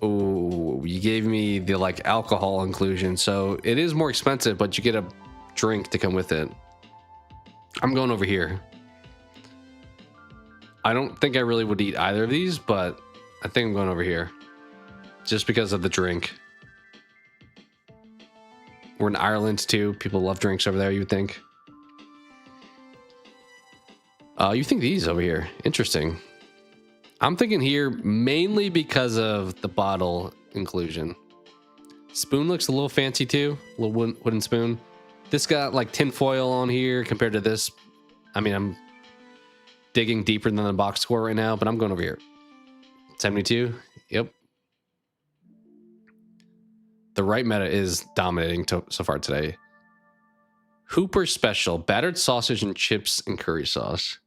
Oh, you gave me the like alcohol inclusion, so it is more expensive, but you get a drink to come with it. I'm going over here. I don't think I really would eat either of these, but I think I'm going over here just because of the drink. We're in Ireland too. People love drinks over there, you would think. You think these over here? Interesting. I'm thinking here mainly because of the bottle inclusion. Spoon looks a little fancy too. A little wooden spoon. This got like tin foil on here compared to this. I mean, I'm digging deeper than the box score right now, but I'm going over here. 72. Yep. The right meta is dominating so far today. Hooper Special. Battered sausage and chips and curry sauce.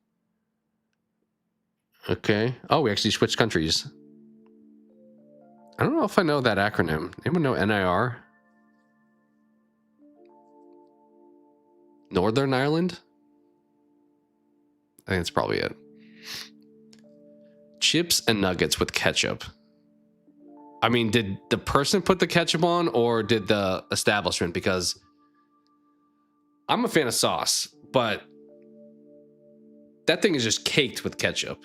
Okay. Oh, we actually switched countries. I don't know if I know that acronym. Anyone know NIR? Northern Ireland? I think that's probably it. Chips and nuggets with ketchup. I mean, did the person put the ketchup on or did the establishment? Because I'm a fan of sauce, but that thing is just caked with ketchup.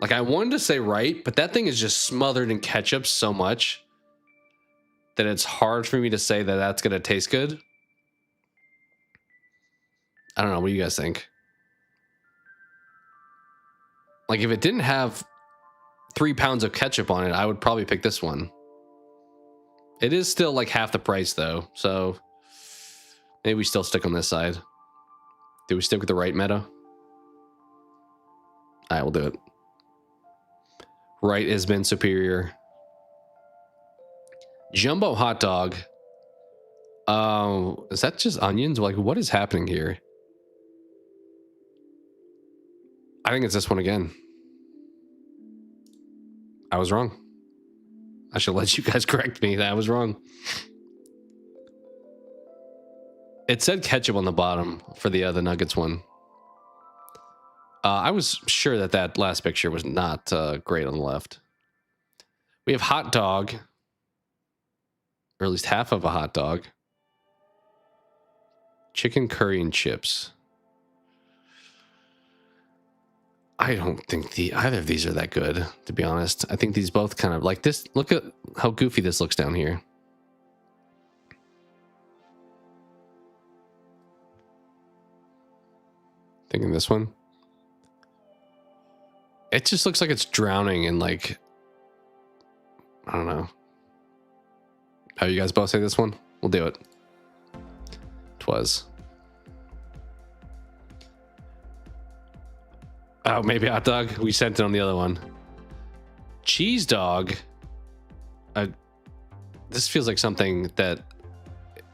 Like, I wanted to say right, but that thing is just smothered in ketchup so much that it's hard for me to say that that's going to taste good. I don't know. What do you guys think? Like, if it didn't have 3 pounds of ketchup on it, I would probably pick this one. It is still like half the price, though. So maybe we still stick on this side. Do we stick with the right meta? All right, we'll do it. Right has been superior. Jumbo hot dog. Is that just onions? Like, what is happening here? I think it's this one again. I was wrong. I should let you guys correct me. I was wrong. It said ketchup on the bottom for the nuggets one. I was sure that that last picture was not great on the left. We have hot dog, or at least half of a hot dog. Chicken curry and chips. I don't think either of these are that good, to be honest. I think these both kind of like this. Look at how goofy this looks down here. Thinking this one. It just looks like it's drowning in like, I don't know. How you guys both say this one? We'll do it. Twas. Oh, maybe hot dog. We sent it on the other one. Cheese dog. This feels like something that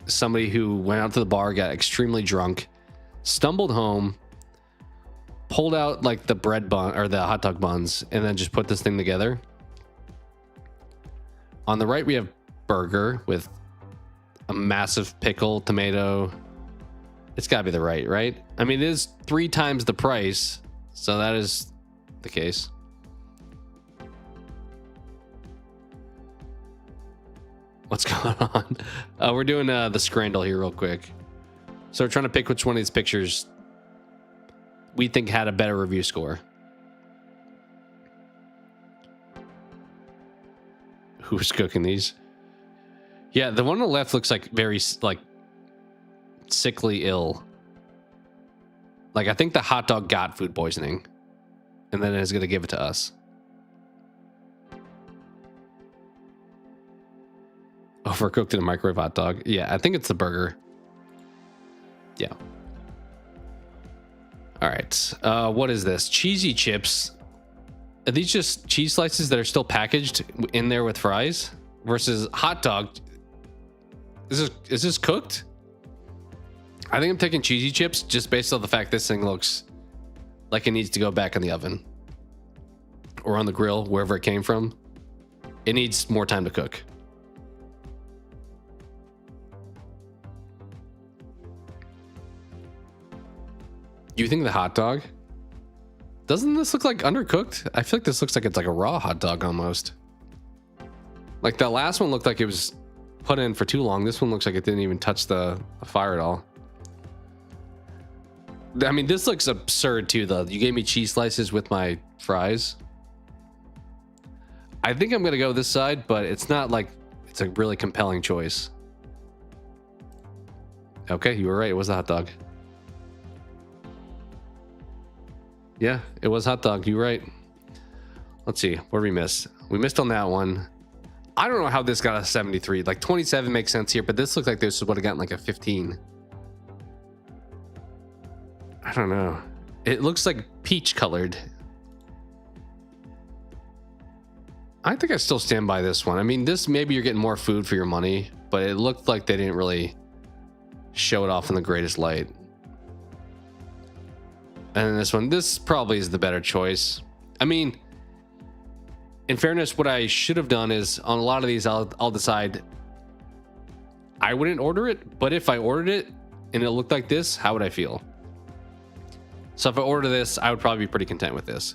somebody who went out to the bar, got extremely drunk, stumbled home, pulled out like the bread bun or the hot dog buns, and then just put this thing together. On the right, we have burger with a massive pickle, tomato. It's gotta be the right? I mean, it is 3 times the price, so that is the case. What's going on? We're doing the scrandle here real quick. So we're trying to pick which one of these pictures we think had a better review score. Who's cooking these? Yeah, the one on the left looks like very like sickly ill. Like, I think the hot dog got food poisoning and then is going to give it to us. Overcooked in a microwave hot dog. Yeah, I think it's the burger. Yeah. All right. What is this? Cheesy chips. Are these just cheese slices that are still packaged in there with fries? Versus hot dog. Is this cooked? I think I'm taking cheesy chips just based on the fact this thing looks like it needs to go back in the oven. Or on the grill, wherever it came from. It needs more time to cook. You think the hot dog? Doesn't this look like undercooked? I feel like this looks like it's like a raw hot dog almost. Like that last one looked like it was put in for too long. This one looks like it didn't even touch the fire at all. I mean, this looks absurd too, though. You gave me cheese slices with my fries. I think I'm gonna go this side, but it's not like it's a really compelling choice. Okay, you were right. It was a hot dog. Yeah, it was hot dog. You were right. Let's see. What did we miss? We missed on that one. I don't know how this got a 73. Like 27 makes sense here, but this looks like this would have gotten like a 15. I don't know. It looks like peach colored. I think I still stand by this one. I mean, this maybe you're getting more food for your money, but it looked like they didn't really show it off in the greatest light. And then this one, this probably is the better choice. I mean, in fairness, what I should have done is on a lot of these, I'll decide I wouldn't order it, but if I ordered it and it looked like this, how would I feel? So if I order this, I would probably be pretty content with this.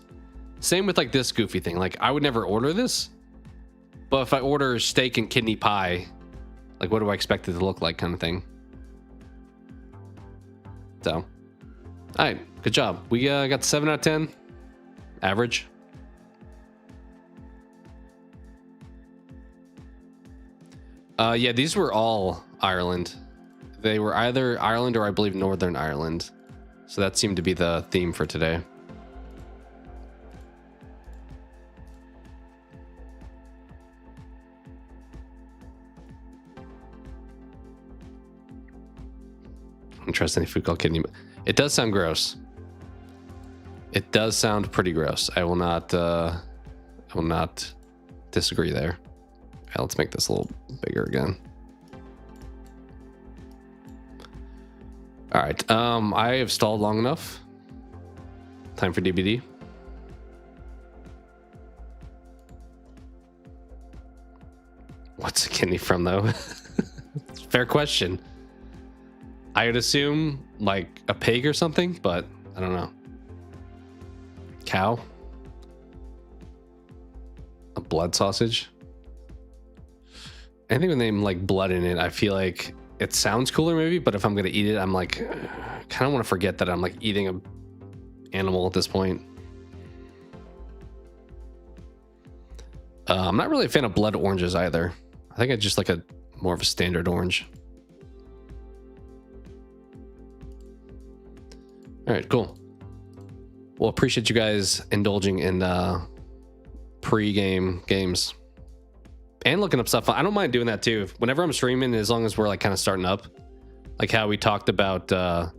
Same with like this goofy thing. Like I would never order this, but if I order steak and kidney pie, like what do I expect it to look like kind of thing. So, all right, good job. We got 7 out of 10, average. Yeah, these were all Ireland. They were either Ireland or I believe Northern Ireland. So that seemed to be the theme for today. Interesting food called kidney. It does sound gross. It does sound pretty gross. I will not disagree there. Okay, let's make this a little bigger again. All right, I have stalled long enough. Time for DBD. What's a kidney from, though? Fair question. I would assume like a pig or something, but I don't know. Cow? A blood sausage? Anything with name like blood in it, I feel like it sounds cooler maybe, but if I'm gonna eat it, I'm like, kind of want to forget that I'm like eating a animal at this point. I'm not really a fan of blood oranges either. I think I just like a more of a standard orange. All right, cool. Well, appreciate you guys indulging in pre-game games and looking up stuff. I don't mind doing that too. Whenever I'm streaming, as long as we're like kind of starting up, like how we talked about the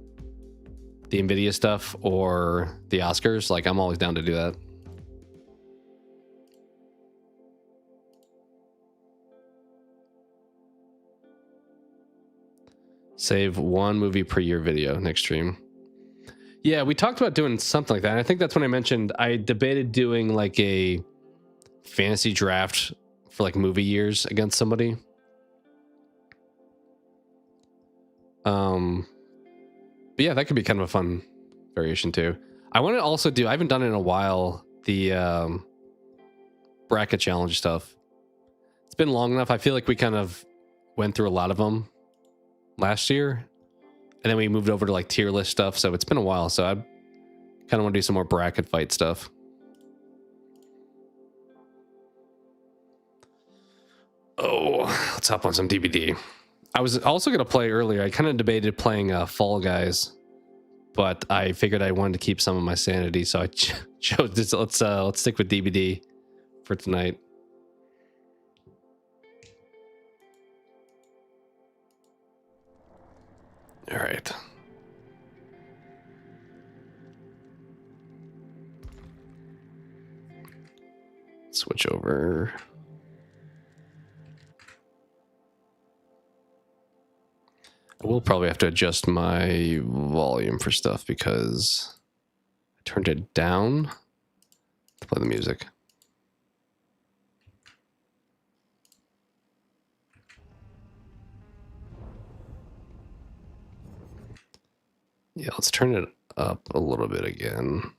Nvidia stuff or the Oscars, like I'm always down to do that. Save one movie per year video next stream. Yeah, we talked about doing something like that. And I think that's when I mentioned I debated doing like a fantasy draft for like movie years against somebody. But yeah, that could be kind of a fun variation too. I want to also do, I haven't done it in a while, the bracket challenge stuff. It's been long enough. I feel like we kind of went through a lot of them last year. And then we moved over to like tier list stuff. So it's been a while. So I kind of want to do some more bracket fight stuff. Oh, let's hop on some DBD. I was also going to play earlier. I kind of debated playing Fall Guys, but I figured I wanted to keep some of my sanity. So I chose this. Let's stick with DBD for tonight. All right. Switch over. I will probably have to adjust my volume for stuff because I turned it down to play the music. Yeah, let's turn it up a little bit again.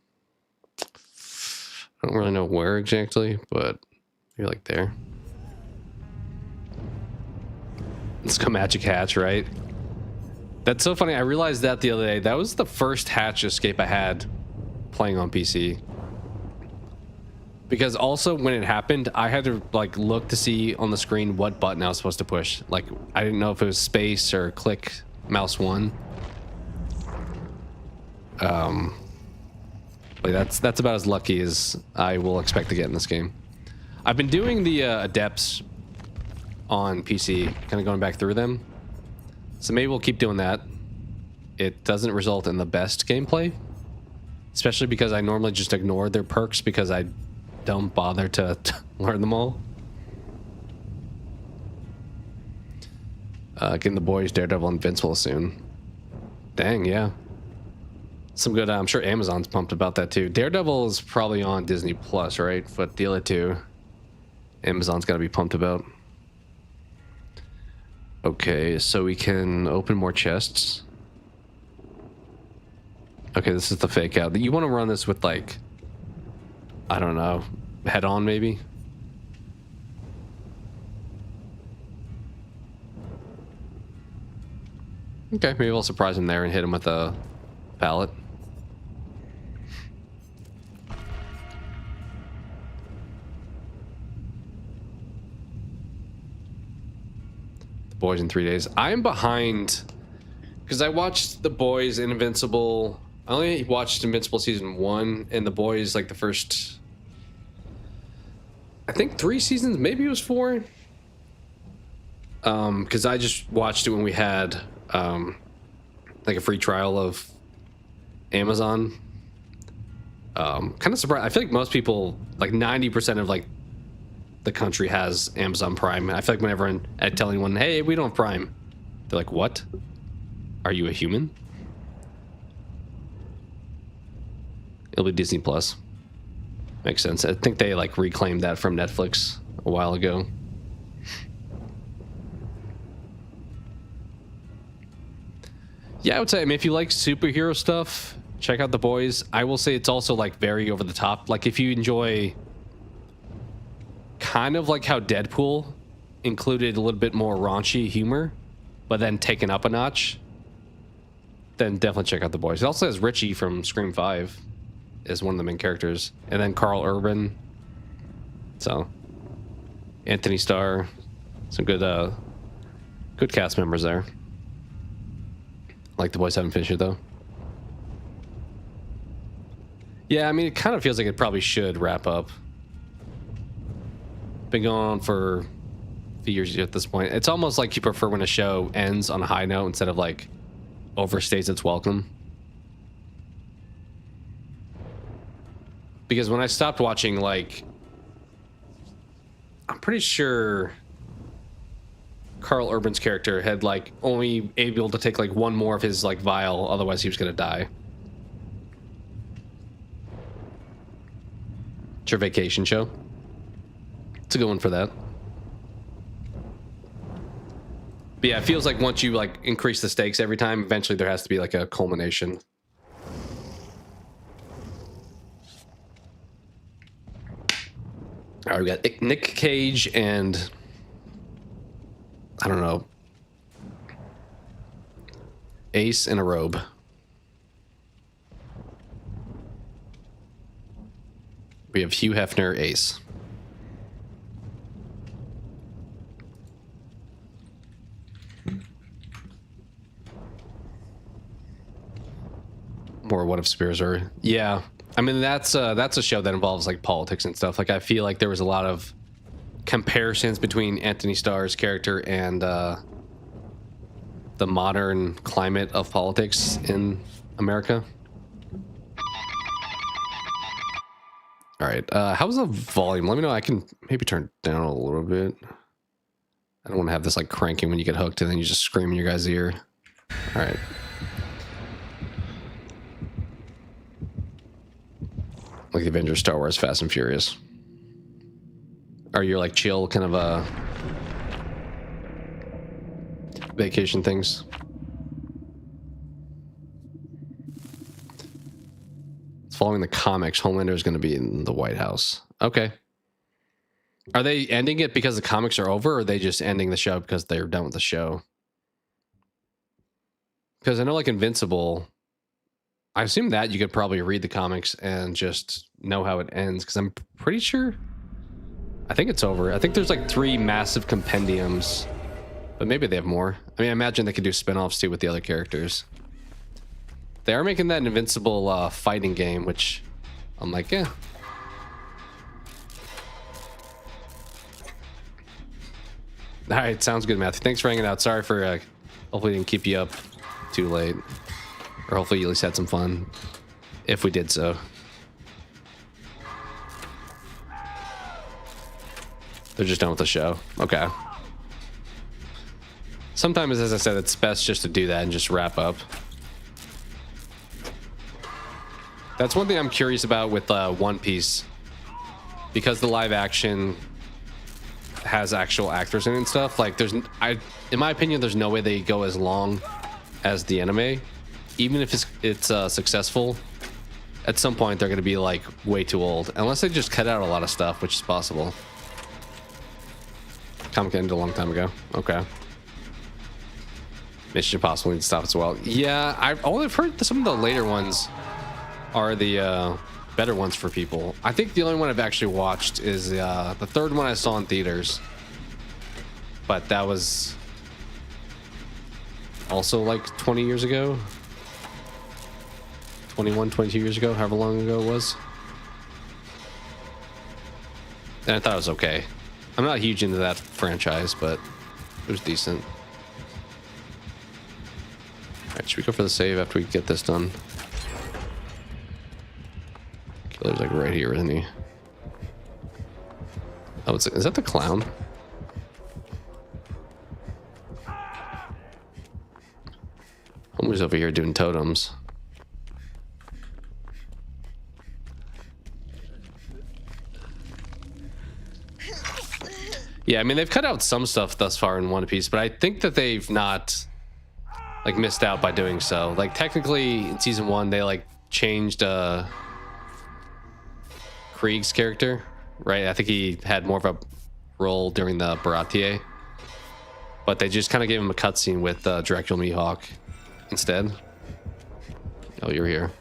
I don't really know where exactly, but maybe like there. Let's go magic hatch, right? That's so funny. I realized that the other day. That was the first hatch escape I had playing on PC. Because also when it happened, I had to like look to see on the screen what button I was supposed to push. Like I didn't know if it was space or click mouse 1. Like that's about as lucky as I will expect to get in this game. I've been doing the adepts on PC, kind of going back through them. So maybe we'll keep doing that. It doesn't result in the best gameplay, especially because I normally just ignore their perks because I don't bother to learn them all. Getting the boys Daredevil Invincible soon. Dang, yeah. Some good, I'm sure Amazon's pumped about that too. Daredevil is probably on Disney Plus, right? But the other two, Amazon's gotta be pumped about. Okay, so we can open more chests. Okay, this is the fake out. You want to run this with like, I don't know, head on maybe? Okay, maybe we'll surprise him there and hit him with a pallet. The Boys in 3 days. I'm behind because I watched The Boys and Invincible. I only watched Invincible season 1 and The Boys like the first, I think 3 seasons, maybe it was 4. Because I just watched it when we had like a free trial of Amazon. Kind of surprised. I feel like most people, like 90% of like the country has Amazon Prime. I feel like whenever I tell anyone, hey, we don't have Prime, they're like, what? Are you a human? It'll be Disney Plus. Makes sense. I think they like reclaimed that from Netflix a while ago. Yeah, I would say, I mean, if you like superhero stuff, check out The Boys. I will say it's also like very over the top. Like if you enjoy kind of like how Deadpool included a little bit more raunchy humor, but then taken up a notch, then definitely check out The Boys. It also has Richie from Scream 5 as one of the main characters, and then Carl Urban. So Anthony Starr, some good cast members there. Like The Boys haven't finished it though. Yeah, I mean, it kind of feels like it probably should wrap up. Been going on for a few years at this point. It's almost like you prefer when a show ends on a high note instead of like overstays its welcome. Because when I stopped watching, like, I'm pretty sure Carl Urban's character had like only able to take like one more of his like vial, otherwise he was gonna die. It's your vacation show. It's a good one for that. But yeah, it feels like once you like increase the stakes every time, eventually there has to be like a culmination. All right, we got Nick Cage and I don't know, Ace in a robe. We have Hugh Hefner, Ace. More What If Spears are. Yeah. I mean, that's a show that involves like politics and stuff. Like, I feel like there was a lot of comparisons between Anthony Starr's character and the modern climate of politics in America. All right, how's the volume? Let me know. I can maybe turn it down a little bit. I don't want to have this like cranking when you get hooked and then you just scream in your guy's ear. All right. Like the Avengers, Star Wars, Fast and Furious. Are you like chill kind of vacation things? Let's following the comics, Homelander is going to be in the White House. Okay. Are they ending it because the comics are over, or are they just ending the show because they're done with the show? Because I know, like, Invincible, I assume that you could probably read the comics and just know how it ends, because I'm pretty sure, I think it's over. I think there's like 3 massive compendiums, but maybe they have more. I mean, I imagine they could do spin-offs too with the other characters. They are making that Invincible fighting game, which I'm like, yeah. All right, sounds good, Matthew. Thanks for hanging out. Sorry for hopefully didn't keep you up too late, or hopefully you at least had some fun, if we did so. They're just done with the show. Okay. Sometimes, as I said, it's best just to do that and just wrap up. That's one thing I'm curious about with One Piece, because the live action has actual actors in it and stuff. Like, in my opinion, there's no way they go as long as the anime. Even if it's successful, at some point they're going to be like way too old, unless they just cut out a lot of stuff, which is possible. Comic ended a long time ago. Okay. Mission Impossible needs to stop as well. Yeah, I've heard some of the later ones are the better ones for people. I think the only one I've actually watched is the 3rd one I saw in theaters, but that was also like 20 years ago, 21, 22 years ago, however long ago it was. And I thought it was okay. I'm not huge into that franchise, but it was decent. All right, should we go for the save after we get this done? Killer's like right here, isn't he? Oh, is that the clown? Homie's over here doing totems. Yeah, I mean, they've cut out some stuff thus far in One Piece, but I think that they've not like missed out by doing so. Like, technically in season 1 they like changed Krieg's character, right? I think he had more of a role during the Baratie, but they just kind of gave him a cutscene with Dracula Mihawk instead. Oh, you're here.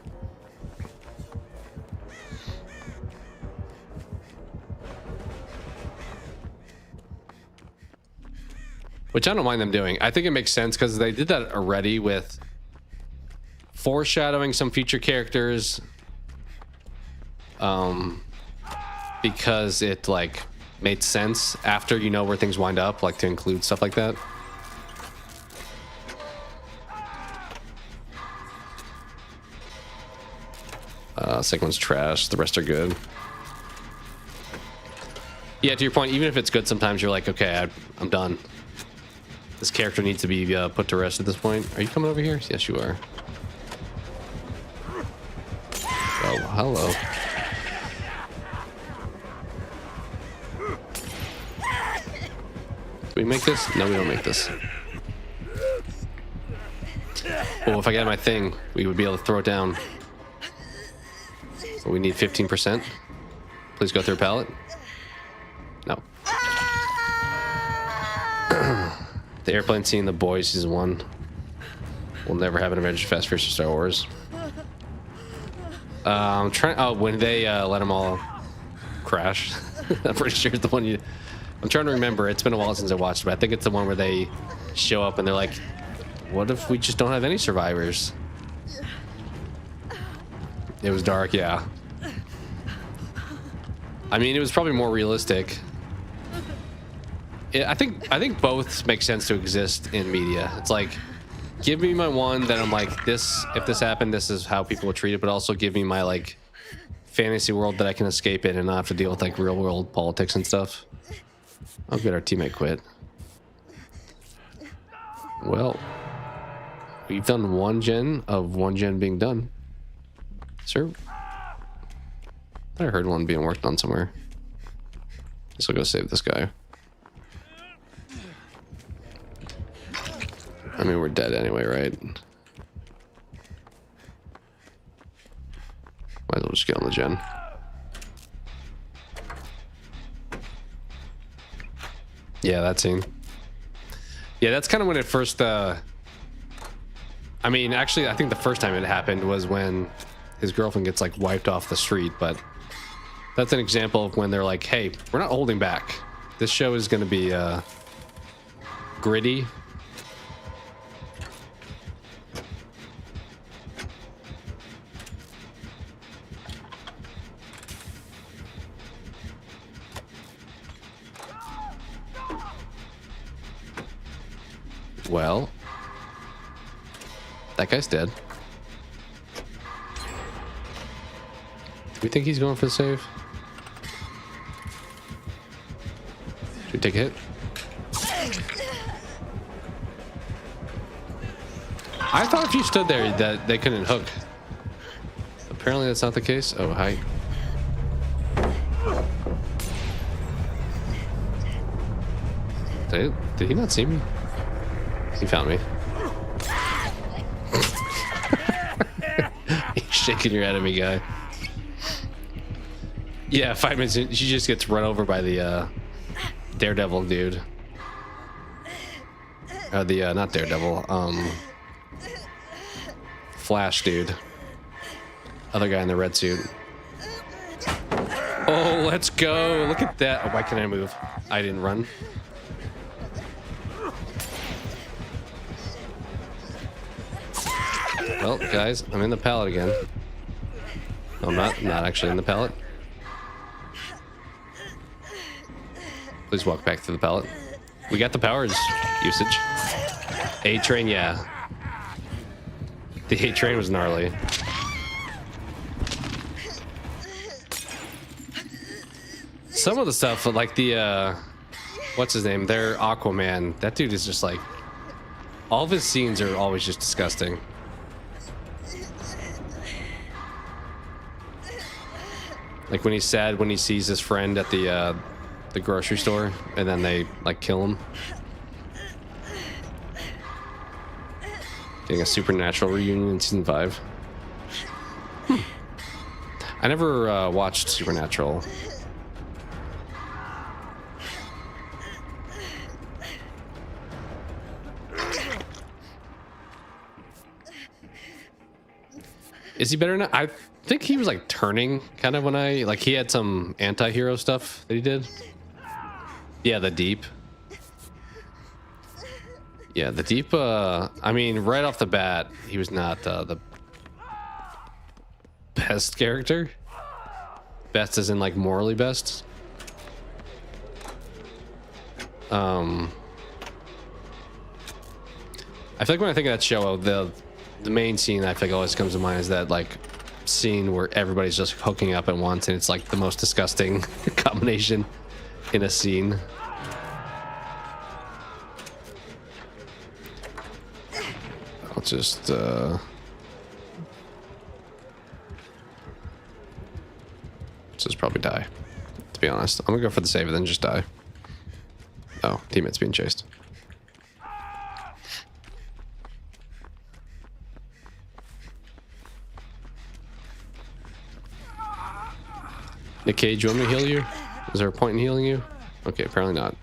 Which I don't mind them doing. I think it makes sense because they did that already with foreshadowing some future characters. Because it like made sense after you know where things wind up, like to include stuff like that. Second one's trash. The rest are good. Yeah, to your point, even if it's good, sometimes you're like, okay, I'm done. This character needs to be put to rest at this point. Are you coming over here? Yes, you are. Oh, hello. Do we make this? No, we don't make this. Oh, if I get my thing, we would be able to throw it down. So we need 15%. Please go through pallet. No. The airplane scene in The Boys season 1 will never have an Avengers Fast Furious Star Wars. I'm trying. Oh, when they let them all crash. I'm pretty sure it's the one you. I'm trying to remember. It's been a while since I watched it, but I think it's the one where they show up and they're like, "What if we just don't have any survivors?" It was dark, yeah. I mean, it was probably more realistic. I think both make sense to exist in media. It's like, give me my one that I'm like, this, if this happened, this is how people would treat it, but also give me my like fantasy world that I can escape in and not have to deal with like real world politics and stuff. Oh, good, our teammate quit. Well, we've done one gen of one gen being done. Sir, I heard one being worked on somewhere. Guess I'll go save this guy. I mean, we're dead anyway, right? Might as well just Just get on the gen. Yeah, that scene. Yeah, that's kind of when it first, I mean, actually, I think the first time it happened was when his girlfriend gets, like, wiped off the street, but that's an example of when they're like, hey, we're not holding back. This show is going to be, gritty. Well, that guy's dead. Do we think he's going for the save? Should we take a hit? I thought if you stood there that they couldn't hook. Apparently that's not the case. Oh, hi. Did he not see me? He found me. He's shaking your head at me, guy. Yeah, 5 minutes in, she just gets run over by the Daredevil dude. Not Daredevil, Flash dude. Other guy in the red suit. Oh, let's go. Look at that. Oh, why can't I move? I didn't run. Well, guys, I'm in the pallet again. No, I'm not actually in the pallet. Please walk back to the pallet. We got the powers usage. A train, yeah. The A train was gnarly. Some of the stuff, like the, what's his name? Their Aquaman. That dude is just like, all of his scenes are always just disgusting. Like when he's sad when he sees his friend at the grocery store and then they like kill him. Getting a Supernatural reunion in season 5. I never watched Supernatural. Is he better now? I think he was like turning kind of when he had some anti-hero stuff that he did. Yeah, the Deep. Yeah, the Deep, I mean, right off the bat, he was not the best character. Best as in like morally best. I feel like when I think of that show, the main scene I feel like always comes to mind is that like scene where everybody's just hooking up at once and it's like the most disgusting combination in a scene. I'll just probably die, to be honest. I'm gonna go for the save and then just die. Oh, teammate's being chased. Nick Cage, you want me to heal you? Is there a point in healing you? Okay, apparently not.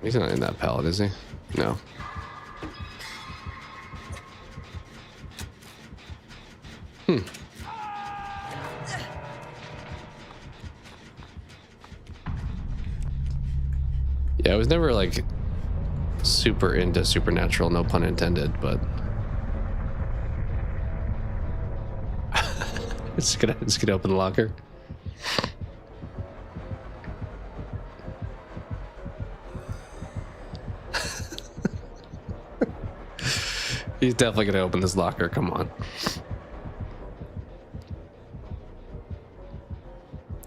He's not in that pallet, is he? No. Yeah, I was never like super into Supernatural, no pun intended, but it's gonna open the locker. He's definitely gonna open this locker, come on.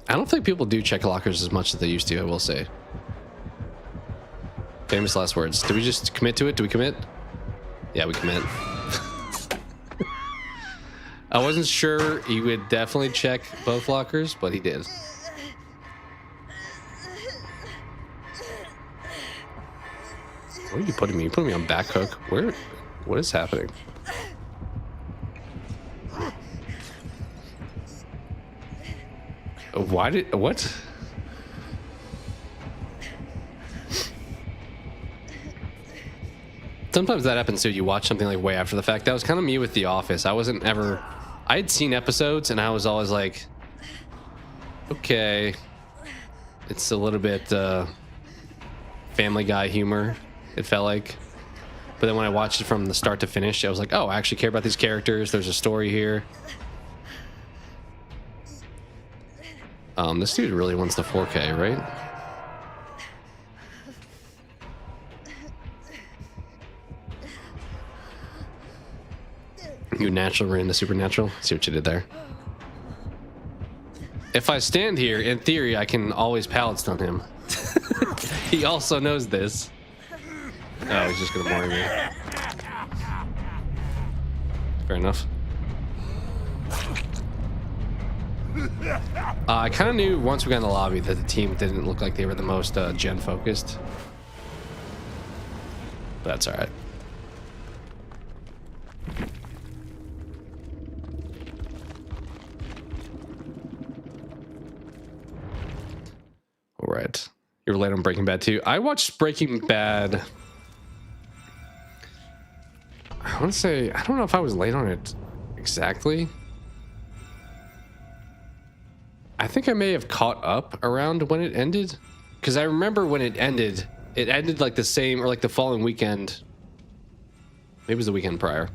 I don't think people do check lockers as much as they used to, I will say. Famous last words. Did we just commit to it? Do we commit? Yeah, we commit. I wasn't sure he would definitely check both lockers, but he did. Where are you putting me? You putting me on back hook? Where? What is happening? Why did... What? Sometimes that happens too. You watch something like way after the fact. That was kind of me with The Office. I wasn't ever... I had seen episodes and I was always like, okay, it's a little bit Family Guy humor, it felt like. But then when I watched it from the start to finish, I was like, oh, I actually care about these characters. There's a story here. This dude really wants the 4K, right? You natural ran into supernatural. See what you did there. If I stand here, in theory, I can always pallet stun him. He also knows this. Oh, he's just gonna morning me. Fair enough. I kind of knew once we got in the lobby that the team didn't look like they were the most gen focused. But that's all right. All right. You were late on Breaking Bad too. I watched Breaking Bad. I want to say, I don't know if I was late on it exactly. I think I may have caught up around when it ended, because I remember when it ended like the same or like the following weekend. Maybe it was the weekend prior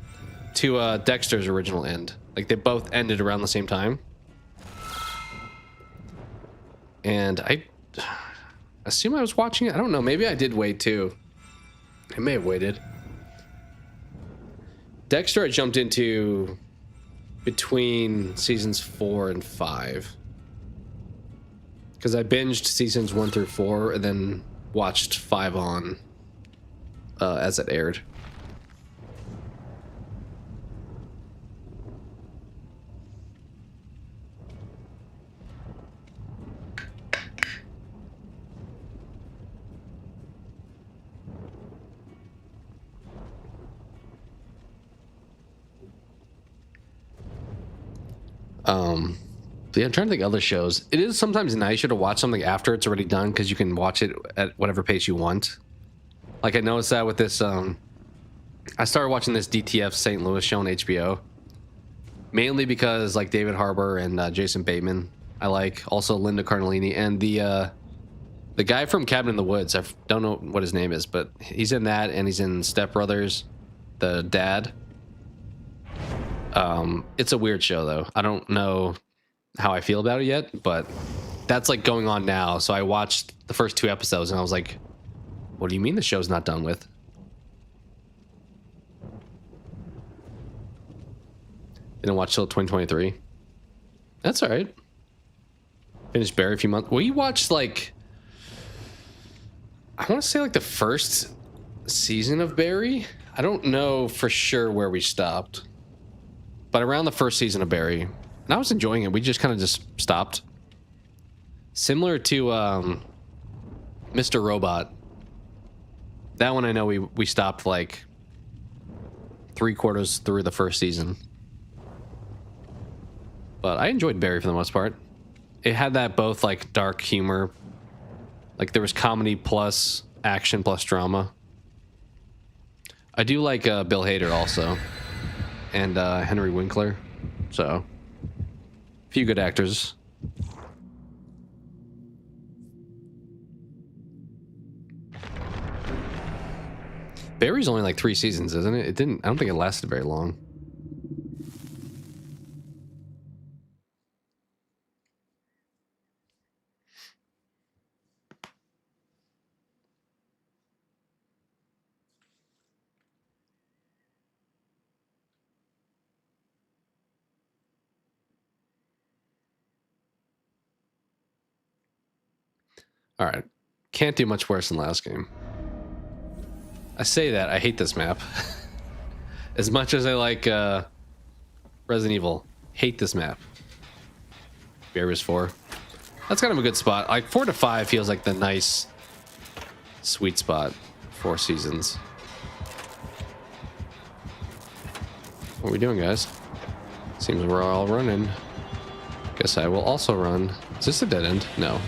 to Dexter's original end. Like they both ended around the same time. And I assume I was watching it. I don't know. Maybe I did wait too. I may have waited. Dexter I jumped into between seasons 4 and 5. Because I binged seasons 1 through 4 and then watched 5 on as it aired. Yeah, I'm trying to think of other shows. It is sometimes nicer to watch something after it's already done because you can watch it at whatever pace you want. Like I noticed that with this, I started watching this DTF St. Louis show on HBO. Mainly because like David Harbour and Jason Bateman, I like. Also Linda Cardellini and the guy from Cabin in the Woods. I don't know what his name is, but he's in that and he's in Step Brothers, the dad. It's a weird show though. I don't know how I feel about it yet, but that's like going on now. So I watched the first 2 episodes and I was like, what do you mean the show's not done with? Didn't watch till 2023. That's all right. Finished Barry a few months. We watched like, I want to say like the first season of Barry. I don't know for sure where we stopped, but around the first season of Barry. And I was enjoying it. We just kind of just stopped. Similar to Mr. Robot. That one I know we stopped like 3/4 through the first season. But I enjoyed Barry for the most part. It had that both like dark humor. Like there was comedy plus action plus drama. I do like Bill Hader also. And Henry Winkler. So, a few good actors. Barry's only like 3 seasons, isn't it? I don't think it lasted very long. All right. Can't do much worse than last game. I say that. I hate this map. As much as I like Resident Evil, hate this map. Barriers 4. That's kind of a good spot. Like 4 to 5 feels like the nice, sweet spot 4 seasons. What are we doing, guys? Seems we're all running. Guess I will also run. Is this a dead end? No.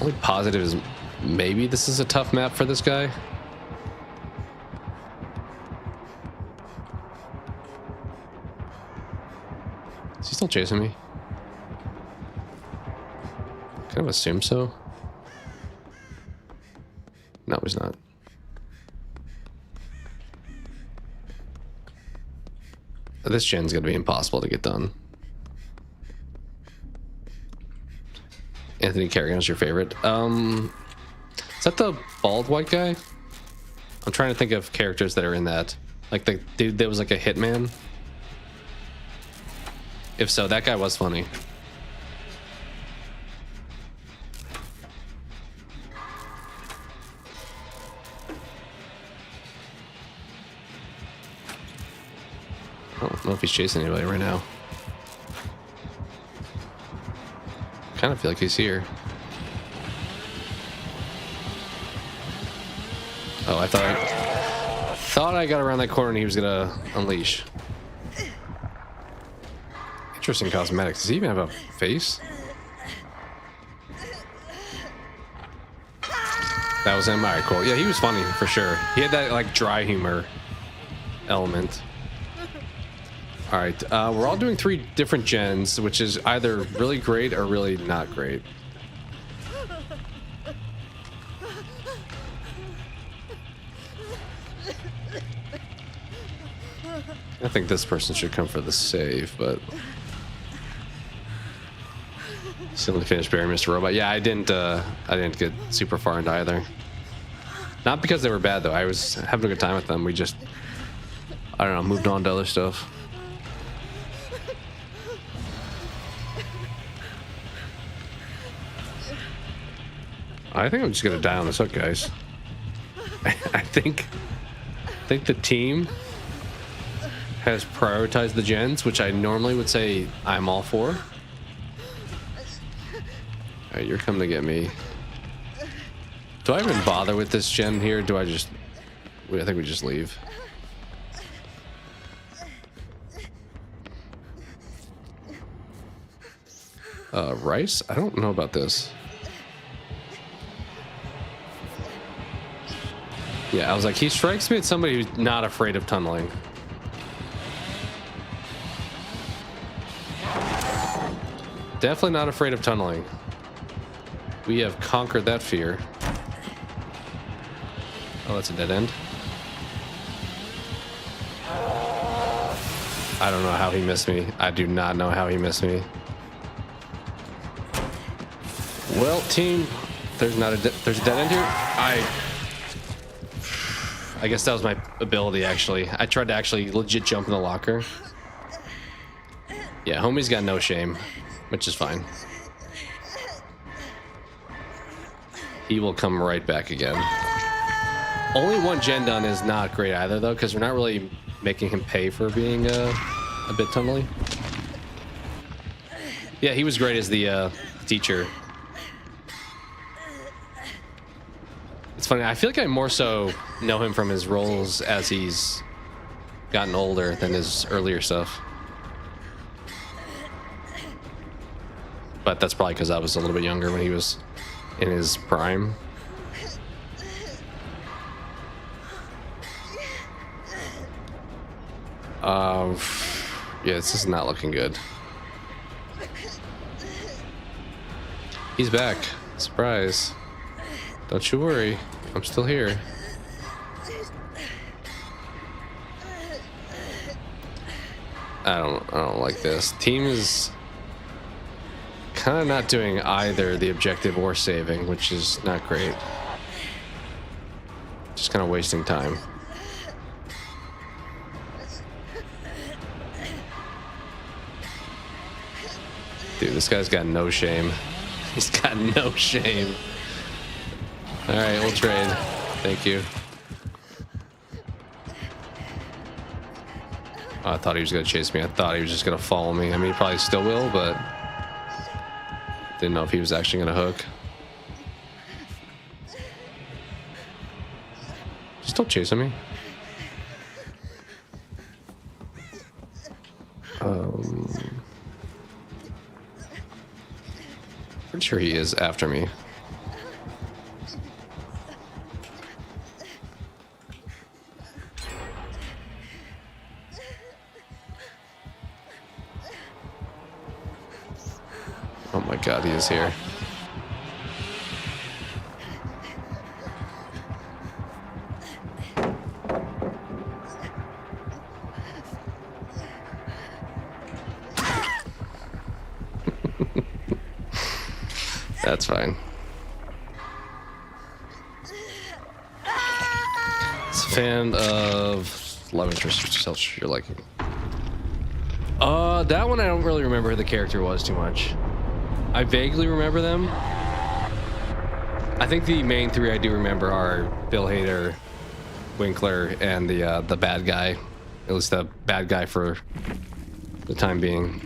Only positive is maybe this is a tough map for this guy. Is he still chasing me? Kind of assume so. No, he's not. This gen's gonna be impossible to get done. Anthony Carrigan's your favorite. Is that the bald white guy? I'm trying to think of characters that are in that. Like the dude that was like a hitman. If so, that guy was funny. I don't know if he's chasing anybody right now. Kind of feel like he's here. Oh, I thought I got around that corner and he was gonna unleash. Interesting cosmetics. Does he even have a face? That was him. All right, cool. Yeah, he was funny for sure. He had that like dry humor element. All right, we're all doing 3 different gens, which is either really great or really not great. I think this person should come for the save, but still to finish burying Mr. Robot. Yeah, I didn't get super far into either. Not because they were bad though. I was having a good time with them. We just, I don't know, moved on to other stuff. I think I'm just gonna die on this hook, guys. I think the team has prioritized the gens, which I normally would say I'm all for. All right, you're coming to get me. Do I even bother with this gen here? Do I just? I think we just leave. Rice? I don't know about this. Yeah, I was like, he strikes me as somebody who's not afraid of tunneling. Definitely not afraid of tunneling. We have conquered that fear. Oh, that's a dead end. I don't know how he missed me. I do not know how he missed me. Well, team, there's a dead end here. I guess that was my ability, actually. I tried to actually legit jump in the locker. Yeah, homie's got no shame, which is fine. He will come right back again. Only 1 gen done is not great either, though, because we're not really making him pay for being a bit tunnely. Yeah, he was great as the teacher. It's funny, I feel like I more so know him from his roles as he's gotten older than his earlier stuff. But that's probably because I was a little bit younger when he was in his prime. Yeah, this is not looking good. He's back. Surprise. Don't you worry. I'm still here. I don't like this. Team is kind of not doing either the objective or saving, which is not great. Just kind of wasting time. Dude, this guy's got no shame. He's got no shame. All right, we'll trade. Thank you. Oh, I thought he was gonna chase me. I thought he was just gonna follow me. I mean, he probably still will, but Didn't know if he was actually gonna hook. Still chasing me. Pretty sure he is after me. Oh my god, he is here. That's fine. It's a fan of love interest you're liking. That one I don't really remember who the character was too much. I vaguely remember them. I think the main three I do remember are Bill Hader, Winkler, and the bad guy. At least the bad guy for the time being.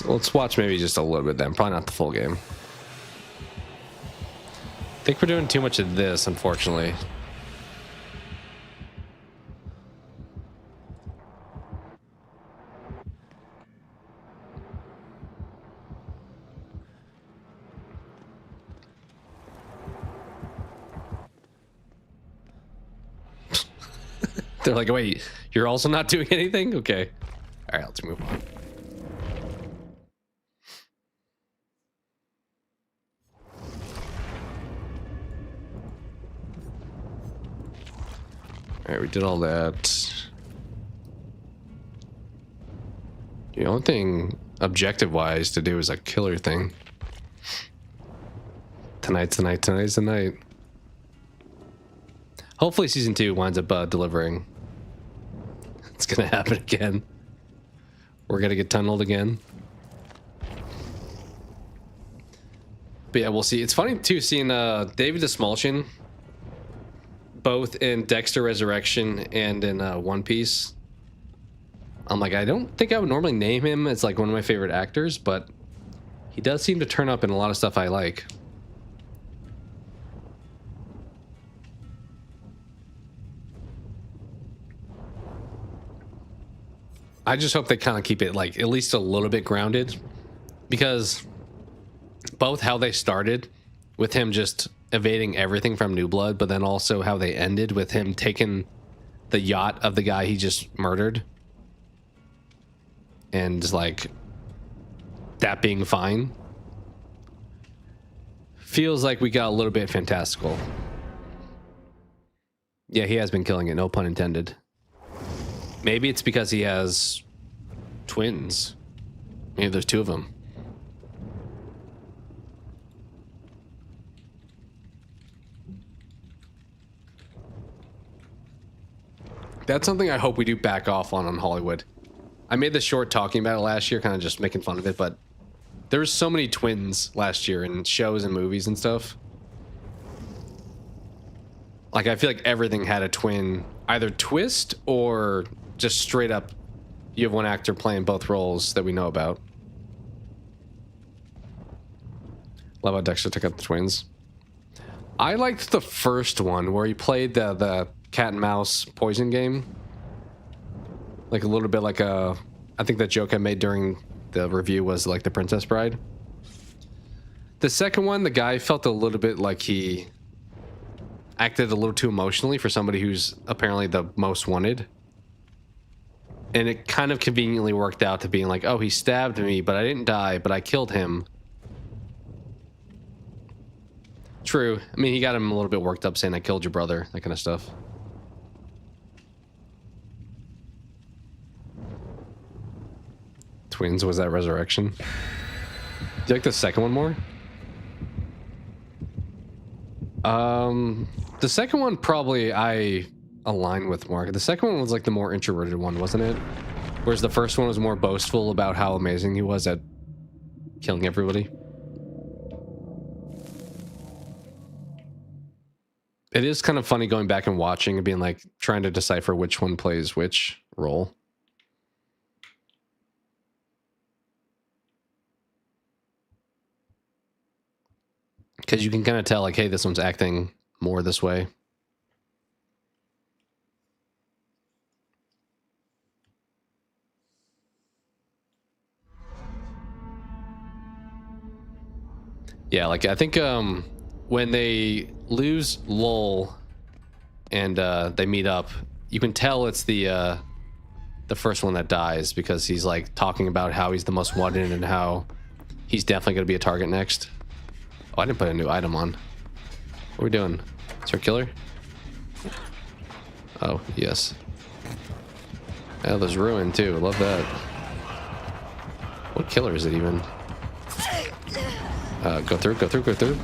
Let's watch maybe just a little bit then. Probably not the full game. I think we're doing too much of this, unfortunately. They're like, wait, you're also not doing anything? Okay. All right, let's move on. All right, we did all that. The only thing objective-wise to do is a killer thing. Tonight's the night. Hopefully season 2 winds up delivering. It's gonna happen again. We're gonna get tunneled again. But yeah, we'll see. It's funny too seeing David Dastmalchian both in Dexter Resurrection and in One Piece. I'm like, I don't think I would normally name him as like one of my favorite actors, but he does seem to turn up in a lot of stuff I like. I just hope they kind of keep it like at least a little bit grounded, because both how they started with him just evading everything from New Blood, but then also how they ended with him taking the yacht of the guy he just murdered and like that being fine, feels like we got a little bit fantastical. Yeah, he has been killing it, no pun intended. Maybe it's because he has twins. Maybe there's 2 of them. That's something I hope we do back off on Hollywood. I made the short talking about it last year, kind of just making fun of it, but there was so many twins last year in shows and movies and stuff. Like, I feel like everything had a twin, either twist or just straight up, you have one actor playing both roles that we know about. Love how Dexter took out the twins. I liked the first one where he played the cat and mouse poison game. Like a little bit like I think that joke I made during the review was like the Princess Bride. The second one, the guy felt a little bit like he acted a little too emotionally for somebody who's apparently the most wanted. And it kind of conveniently worked out to being like, oh, he stabbed me, but I didn't die, but I killed him. True. I mean, he got him a little bit worked up saying I killed your brother, that kind of stuff. Twins, was that Resurrection? Do you like the second one more? The second one probably I align with more. The second one was like the more introverted one, wasn't it? Whereas the first one was more boastful about how amazing he was at killing everybody. It is kind of funny going back and watching and being like trying to decipher which one plays which role. Because you can kind of tell like, hey, this one's acting more this way. Yeah, like I think when they lose Lowell and they meet up, you can tell it's the first one that dies because he's like talking about how he's the most wanted and how he's definitely going to be a target next. Oh, I didn't put a new item on. What are we doing? Is there a killer? Oh, yes. Oh, there's Ruin too. Love that. What killer is it even? Go through, go through, go through.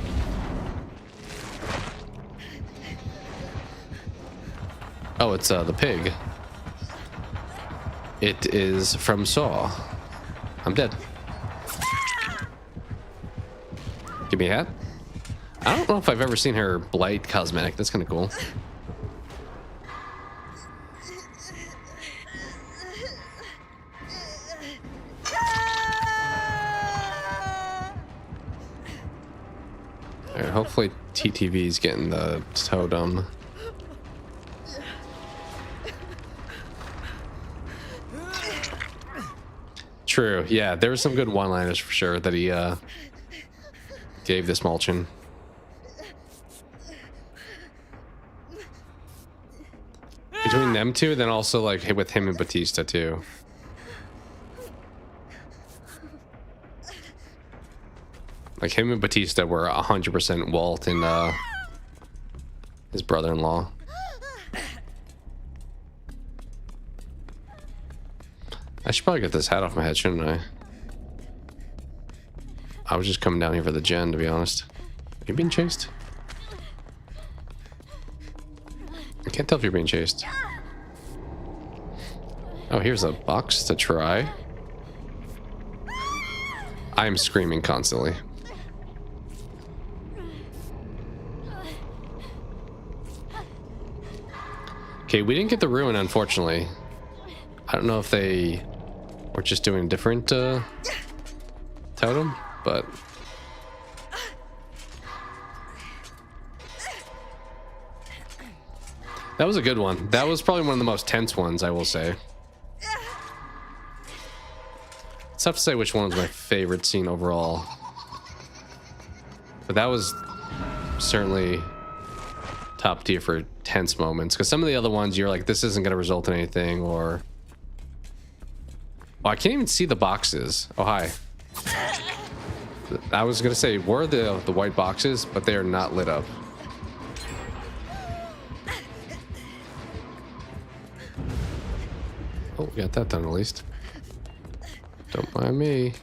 Oh, it's the pig. It is from Saw. I'm dead. Give me a hat. I don't know if I've ever seen her blight cosmetic. That's kind of cool. Alright, hopefully TTV's getting the totem. True. Yeah, there were some good one-liners for sure that he gave this Mulchin. Between them two, then also like with him and Batista too. Like him and Batista were 100% Walt and his brother-in-law. I should probably get this hat off my head, shouldn't I? I was just coming down here for the gen, to be honest. Are you being chased? I can't tell if you're being chased. Oh, here's a box to try. I am screaming constantly. Okay, we didn't get the Ruin, unfortunately. I don't know if they were just doing a different totem, but... That was a good one. That was probably one of the most tense ones, I will say. It's tough to say which one was my favorite scene overall. But that was certainly top tier for tense moments. Because some of the other ones, you're like, this isn't going to result in anything, or... Oh, I can't even see the boxes. Oh, hi. I was going to say, were the white boxes, but they are not lit up. Oh, we got that done at least. Don't mind me.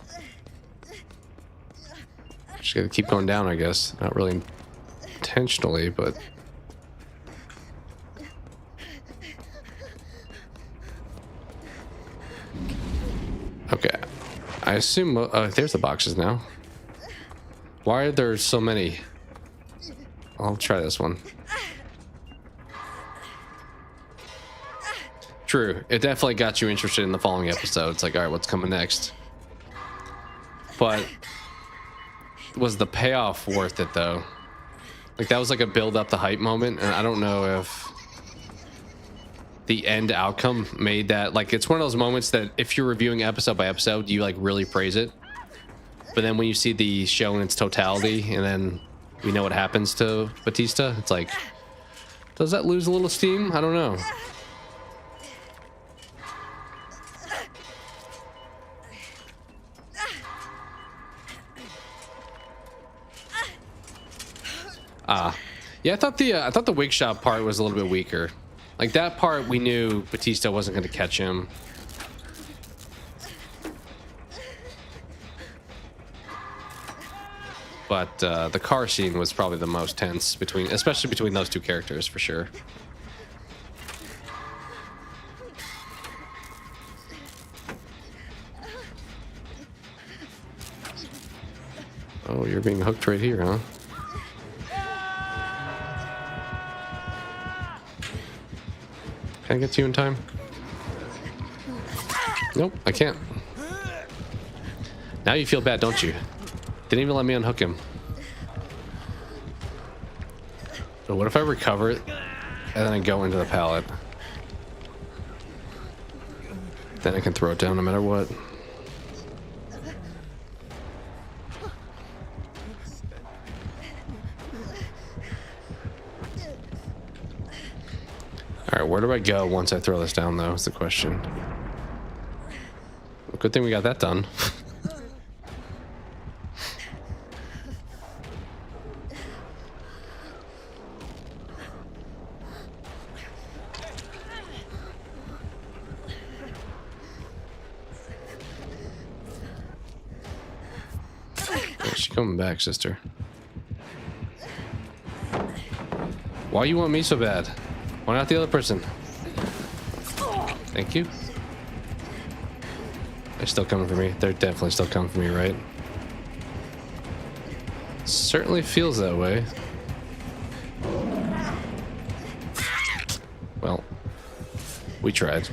Just gotta keep going down, I guess. Not really intentionally, but... Okay. I assume... there's the boxes now. Why are there so many? I'll try this one. True. It definitely got you interested in the following episode. It's like, all right, what's coming next? But was the payoff worth it, though? Like, that was like a build up the hype moment, and I don't know if the end outcome made that. Like, it's one of those moments that if you're reviewing episode by episode, you like really praise it. But then when you see the show in its totality, and then we know what happens to Batista, it's like, does that lose a little steam? I don't know. Yeah, I thought the wig shop part was a little bit weaker. Like, that part, we knew Batista wasn't going to catch him. But the car scene was probably the most tense especially between those two characters, for sure. Oh, you're being hooked right here, huh? Can I get to you in time? Nope, I can't. Now you feel bad, don't you? Didn't even let me unhook him. So what if I recover it and then I go into the pallet? Then I can throw it down no matter what. Alright, where do I go once I throw this down, though, is the question. Good thing we got that done. She's coming back, sister. Why you want me so bad? Why not the other person? Thank you. They're still coming for me. They're definitely still coming for me, right? Certainly feels that way. Well, we tried.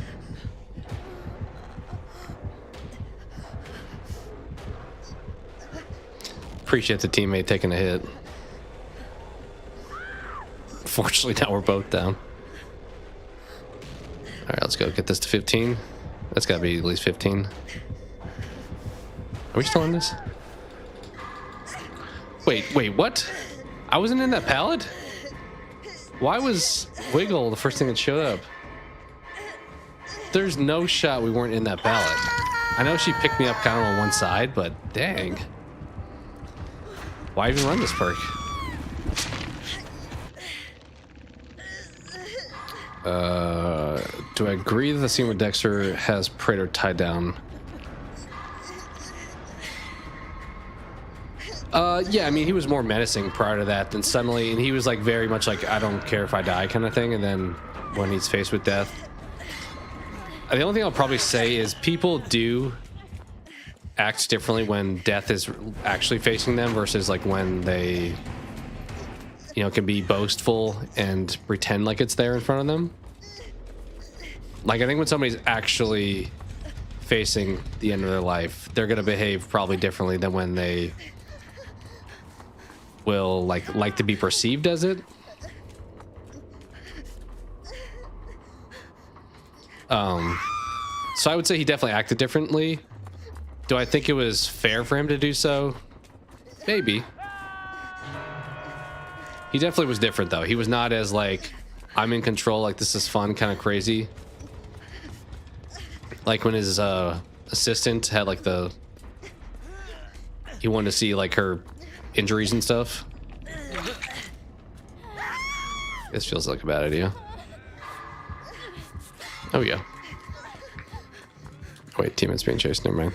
Appreciate the teammate taking a hit. Fortunately, now we're both down. Alright, let's go get this to 15. That's gotta be at least 15. Are we still in this? Wait, what? I wasn't in that pallet? Why was Wiggle the first thing that showed up? There's no shot we weren't in that pallet. I know she picked me up kind of on one side, but dang. Why even run this perk? Do I agree that the scene where Dexter has Praetor tied down? Yeah, I mean, he was more menacing prior to that, then suddenly, and he was like very much like, I don't care if I die kind of thing, and then when he's faced with death. The only thing I'll probably say is people do act differently when death is actually facing them versus like when they, you know, can be boastful and pretend like it's there in front of them. Like, I think when somebody's actually facing the end of their life, they're gonna behave probably differently than when they will like to be perceived as it. So I would say he definitely acted differently. Do I think it was fair for him to do so? Maybe. He definitely was different, though. He was not as, like, I'm in control, like, this is fun, kind of crazy. Like, when his assistant had, like, he wanted to see, like, her injuries and stuff. This feels like a bad idea. Oh, yeah. Wait, teammate's being chased, never mind.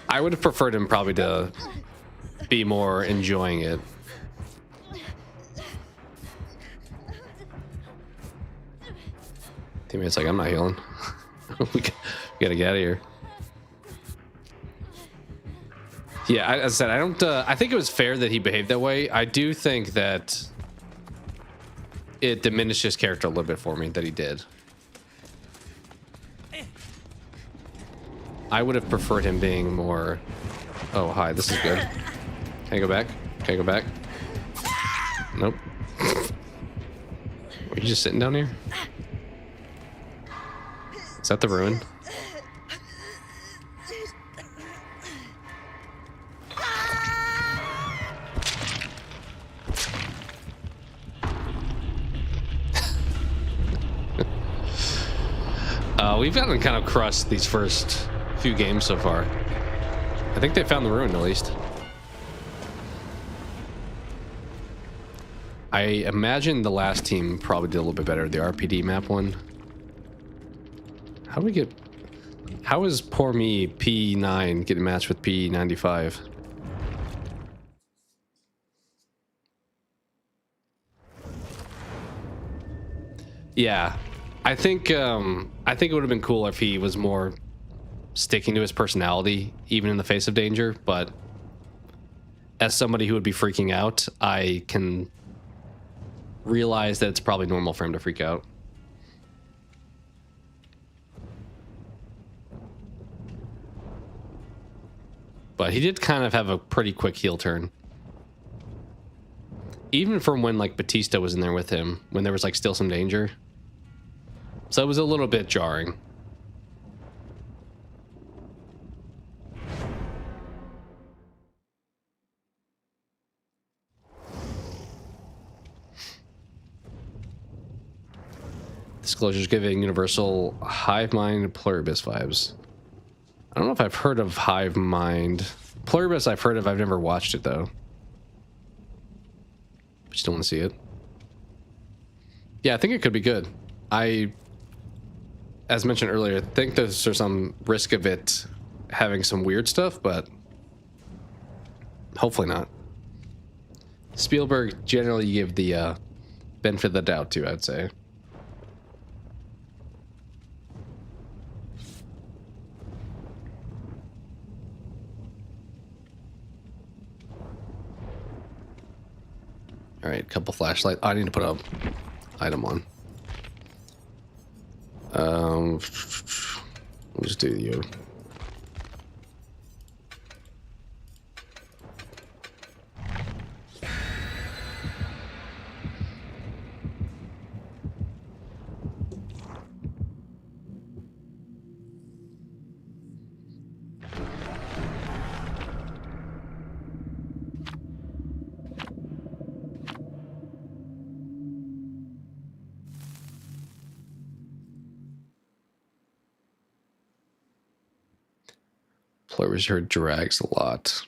I would have preferred him probably to be more enjoying it. Teammate's like, I'm not healing. we gotta get out of here. Yeah, as I said, I don't. I think it was fair that he behaved that way. I do think that it diminished his character a little bit for me that he did. I would have preferred him being more. Oh, hi, this is good. Can I go back? Can I go back? Nope. Were you just sitting down here? Is that the ruin? We've gotten kind of crushed these first few games so far. I think they found the ruin at least. I imagine the last team probably did a little bit better, the RPD map one. How do we get... How is poor me, P9, getting matched with P95? Yeah. I think it would have been cool if he was more sticking to his personality, even in the face of danger, but as somebody who would be freaking out, I can realize that it's probably normal for him to freak out. But he did kind of have a pretty quick heel turn. Even from when like Batista was in there with him, when there was like still some danger. So it was a little bit jarring. Disclosures giving Universal Hive Mind Pluribus vibes. I don't know if I've heard of Hive Mind. Pluribus I've heard of, I've never watched it though. Just don't want to see it. Yeah, I think it could be good. I, as mentioned earlier, think there's some risk of it having some weird stuff, but hopefully not. Spielberg generally give the benefit of the doubt to, I'd say. All right, couple flashlight. I need to put a item on. We'll just do you. Pluribus heard drags a lot.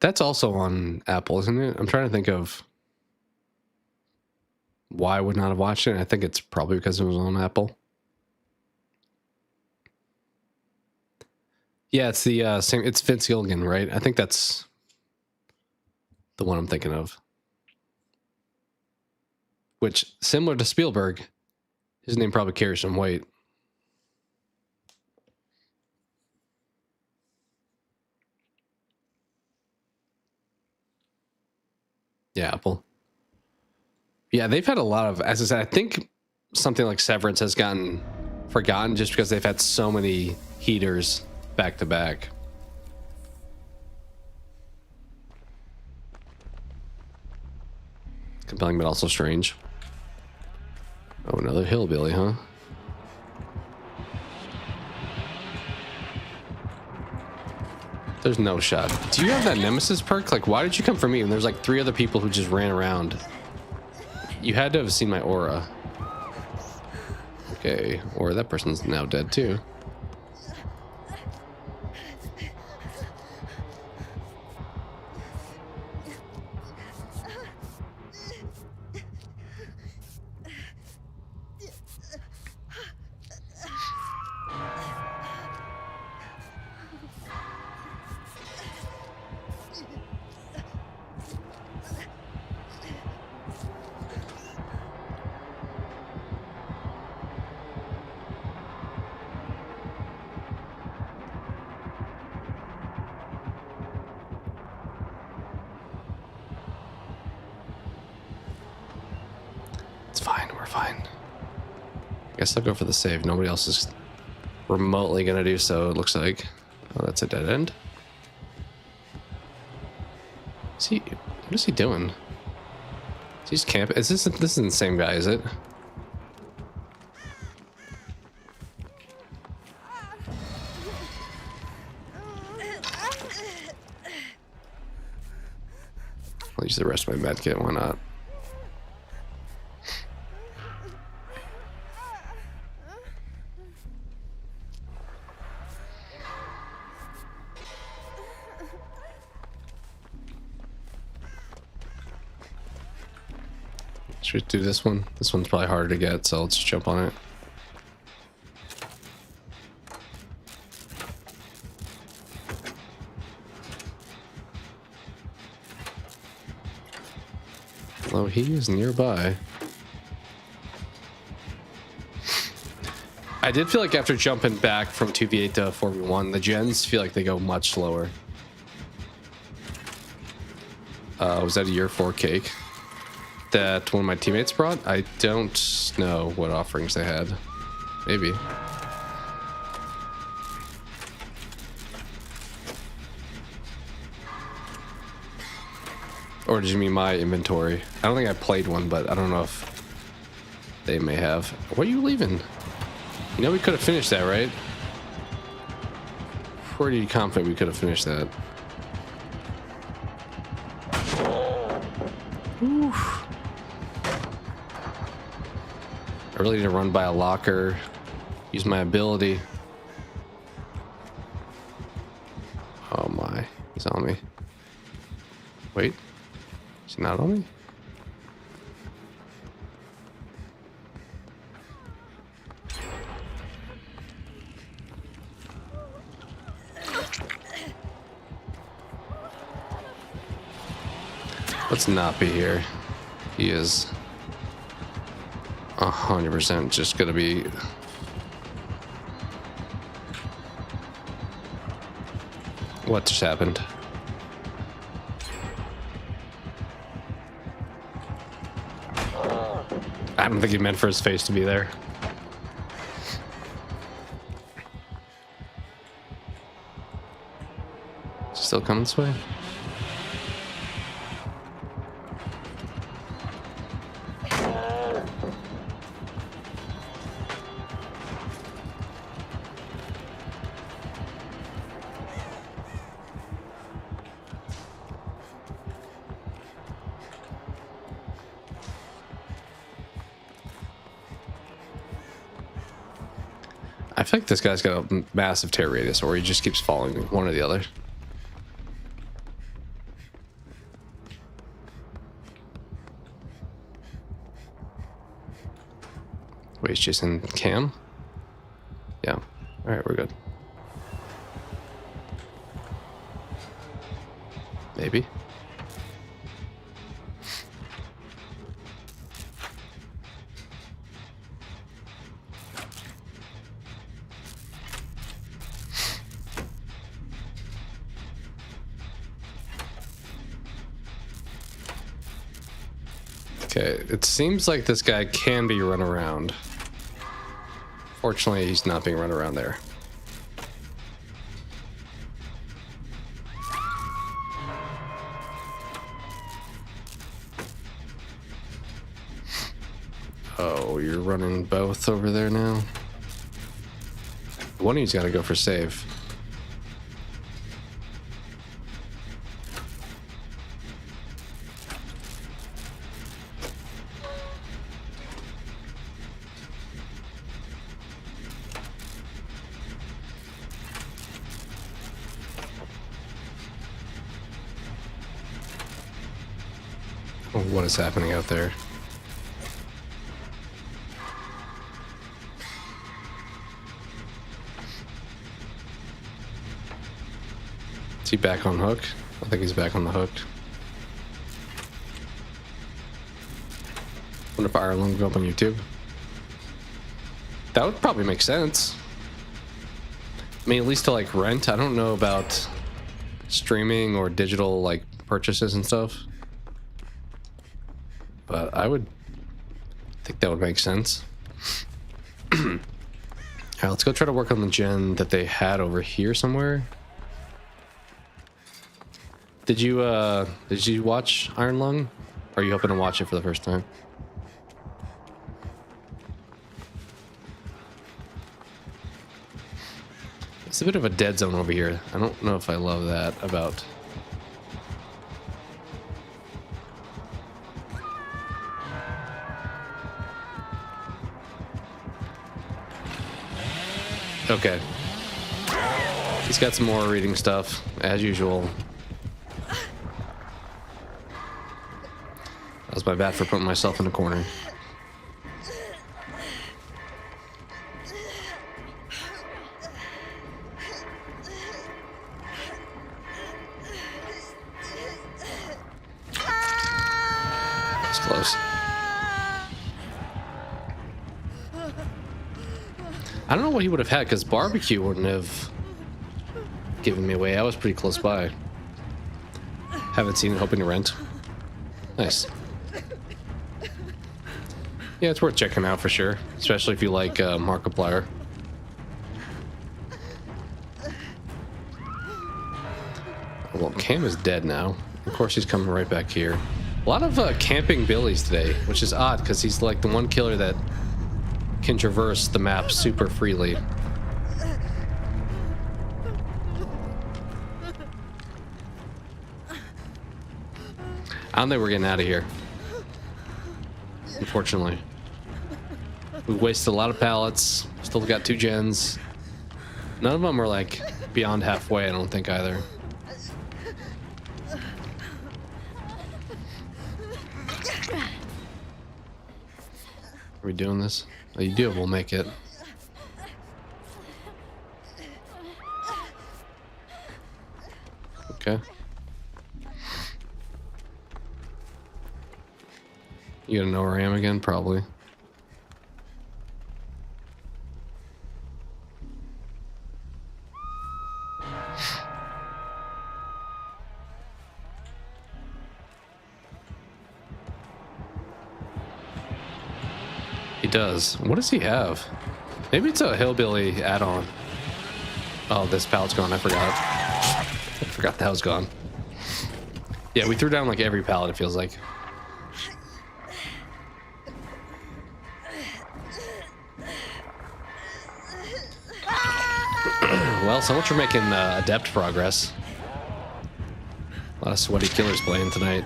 That's also on Apple, isn't it? I'm trying to think of why I would not have watched it. I think it's probably because it was on Apple. Yeah, it's the same. It's Vince Gilligan, right? I think that's the one I'm thinking of. Which, similar to Spielberg, his name probably carries some weight. Yeah, Apple. Yeah, they've had a lot of, as I said, I think something like Severance has gotten forgotten just because they've had so many heaters back to back. Compelling, but also strange. Oh, another hillbilly, huh? There's no shot. Do you have that Nemesis perk? Like, why did you come for me? And there's like 3 other people who just ran around. You had to have seen my aura. Okay, or that person's now dead too. I'll go for the save. Nobody else is remotely gonna do so, it looks like. Oh, that's a dead end. What is he doing? Is he just camping? This isn't the same guy, is it? I'll use the rest of my med kit, why not? Should we do this one? This one's probably harder to get, so let's jump on it. Oh, he is nearby. I did feel like after jumping back from 2v8 to 4v1, the gens feel like they go much slower. Was that a year 4 cake that one of my teammates brought? I don't know what offerings they had. Maybe. Or did you mean my inventory? I don't think I played one, but I don't know if they may have. Where are you leaving? You know we could have finished that, right? Pretty confident we could have finished that. Whew. I really need to run by a locker, use my ability. Oh my, he's on me. Wait, is he not on me? Let's not be here. He is 100% just gonna be. What just happened? I don't think he meant for his face to be there. Still coming this way? I feel like this guy's got a massive tear radius, or he just keeps following me, one or the other. Wait, he's chasing Cam? Yeah. Alright, we're good. Maybe. Okay, it seems like this guy can be run around. Fortunately, he's not being run around there. Oh, you're running both over there now? One of you's got to go for save. What is happening out there? Is he back on hook? I think he's back on the hook. Wonder if Ireland will go up on YouTube. That would probably make sense. I mean, at least to like rent. I don't know about streaming or digital like purchases and stuff. But I would think that would make sense. Alright, let's go try to work on the gen that they had over here somewhere. Did you watch Iron Lung? Or are you hoping to watch it for the first time? It's a bit of a dead zone over here. I don't know if I love that about. Okay. He's got some more reading stuff, as usual. That was my bad for putting myself in a corner. That's close. I don't know what he would have had, because barbecue wouldn't have given me away. I was pretty close by. Haven't seen it, hoping to rent. Nice. Yeah, it's worth checking out for sure, especially if you like Markiplier. Well, Cam is dead now. Of course, he's coming right back here. A lot of camping Billies today, which is odd because he's like the one killer that can traverse the map super freely. I don't think we're getting out of here. Unfortunately. We wasted a lot of pallets. Still got 2 gens. None of them are like beyond halfway, I don't think either. Are we doing this? Oh, you do it, we'll make it. Okay. You gonna know where I am again? Probably. He does. What does he have? Maybe it's a hillbilly add-on. Oh, this pallet's gone. I forgot that was gone. Yeah, we threw down like every pallet, it feels like. Well, so much for making adept progress. A lot of sweaty killers playing tonight.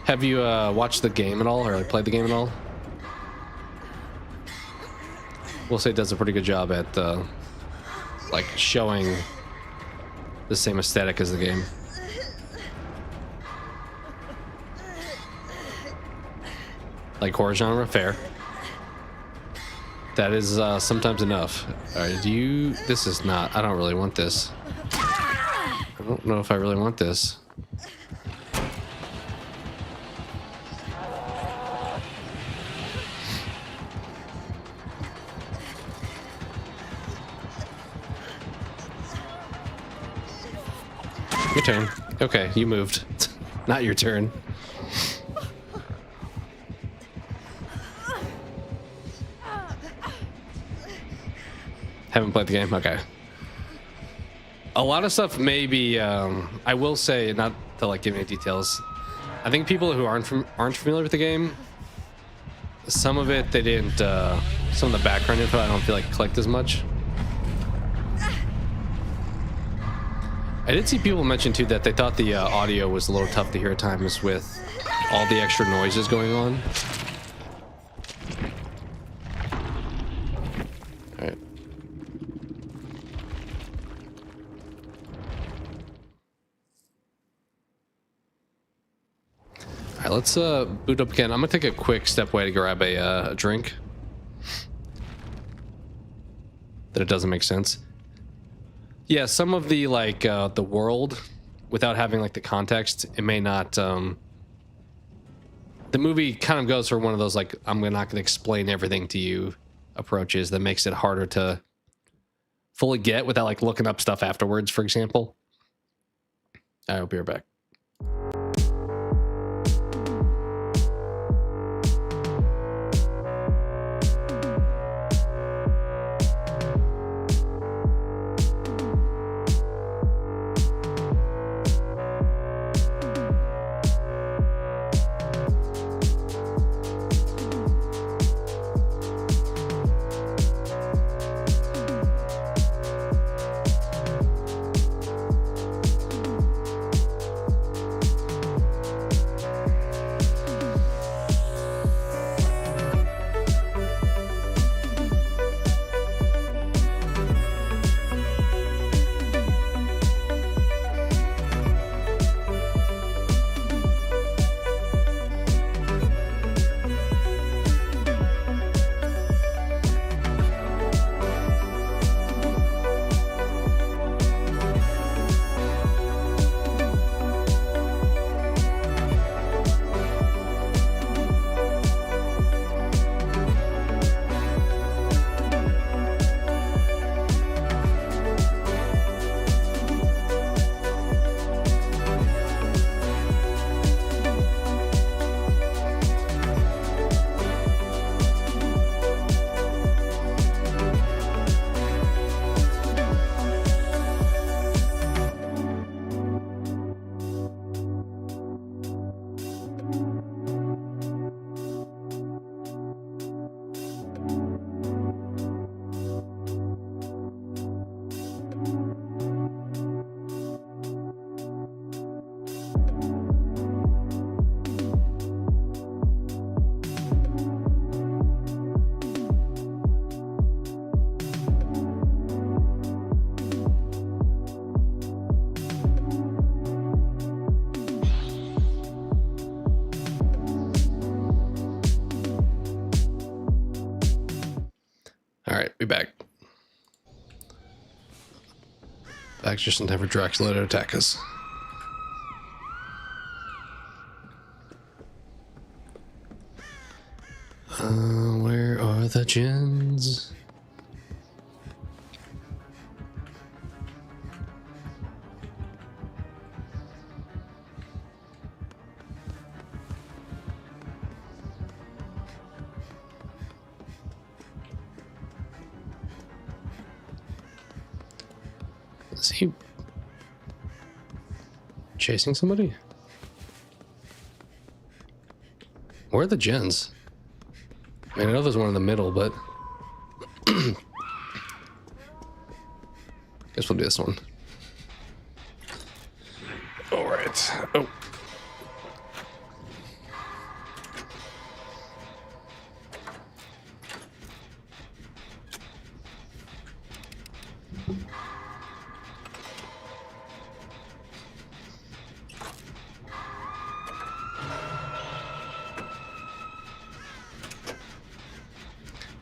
Have you watched the game at all, or played the game at all? We'll say it does a pretty good job at like showing the same aesthetic as the game. Like horror genre, fair. That is sometimes enough. All right, this is not, I don't really want this. I don't know if I really want this. Your turn. Okay, you moved. Not your turn. Haven't played the game? Okay. A lot of stuff maybe, I will say, not to like give any details, I think people who aren't familiar with the game, some of it they didn't, some of the background info I don't feel like clicked as much. I did see people mention too that they thought the audio was a little tough to hear at times with all the extra noises going on. All right. All right, let's boot up again. I'm gonna take a quick step away to grab a drink. That it doesn't make sense. Yeah, some of the like the world, without having like the context, it may not. The movie kind of goes for one of those like I'm not going to explain everything to you approaches that makes it harder to fully get without like looking up stuff afterwards, for example. I'll be right back. Be back. Back just in time for Dracula to attack us. Where are the gens? Is he chasing somebody? Where are the gens? I mean, I know there's one in the middle, but guess we'll do this one. All right. Oh.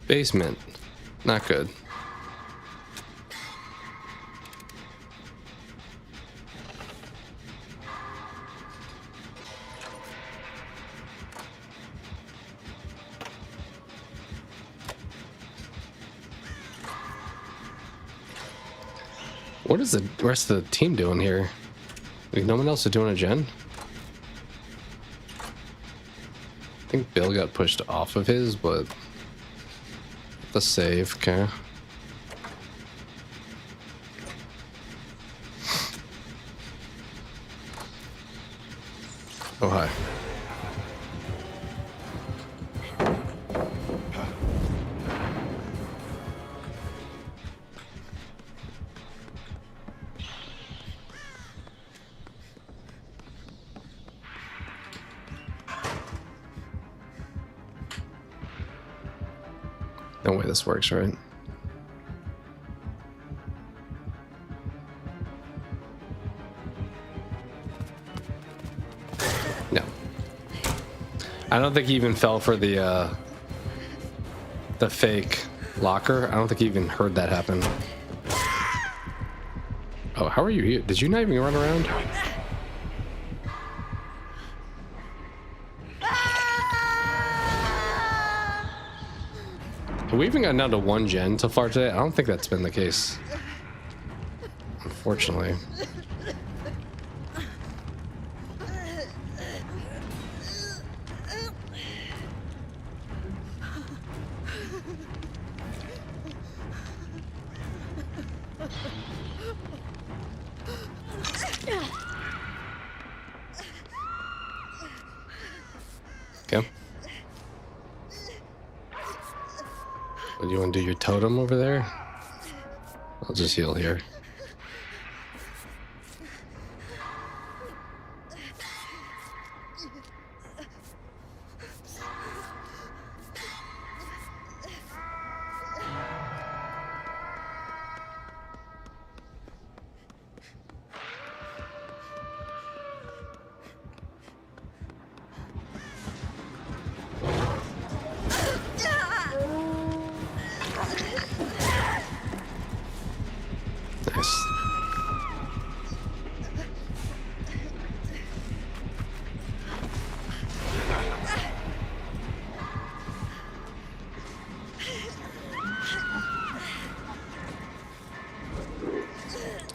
Basement. Not good. What is the rest of the team doing here? Like, no one else is doing a gen? I think Bill got pushed off of his, but the save, okay. Oh, hi. No way this works, right? No. I don't think he even fell for the fake locker. I don't think he even heard that happen. Oh, how are you here? Did you not even run around? Have we even gotten down to one gen so far today? I don't think that's been the case. Unfortunately. Okay. Do you want to do your totem over there? I'll just heal here. Nice.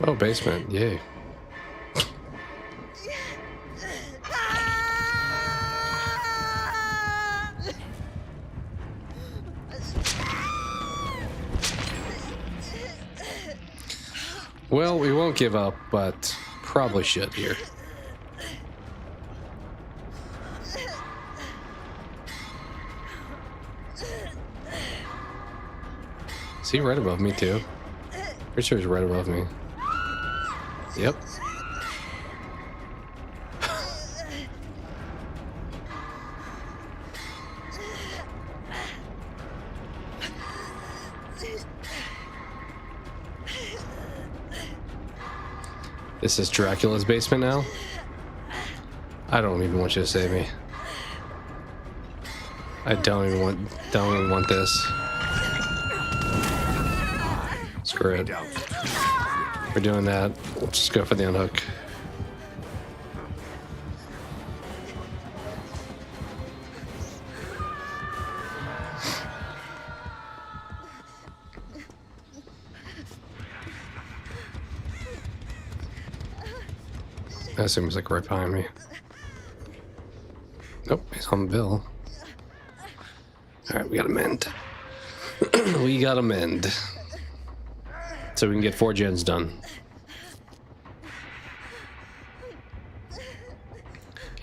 Oh, basement. Yay. Well, we won't give up, but probably should here. Is he right above me too? Pretty sure he's right above me. Yep. This is Dracula's basement now? I don't even want you to save me. I don't even want this. Screw it. We're doing that. We'll just go for the unhook. I assume he's like right behind me. Nope, he's on the bill. Alright, we gotta mend. We gotta mend. So we can get 4 gens done.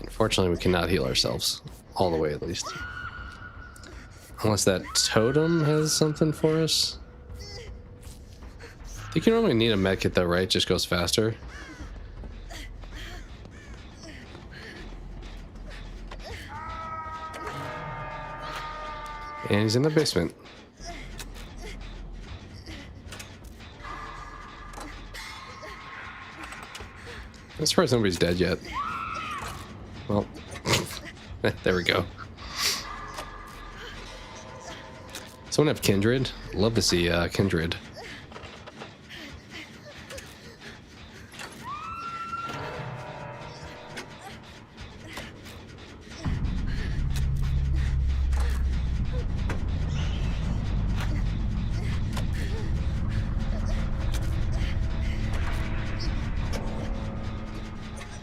Unfortunately, we cannot heal ourselves. All the way, at least. Unless that totem has something for us. I think you normally need a medkit though, right? It just goes faster. And he's in the basement. I'm surprised nobody's dead yet. Well, there we go. Someone have Kindred? Love to see Kindred.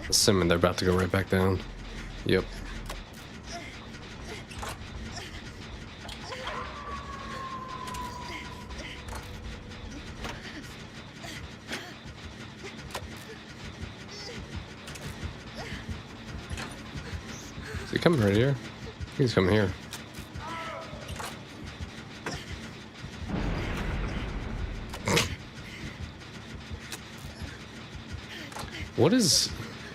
Assuming they're about to go right back down. Yep. Is he coming right here? I think he's coming here. What is...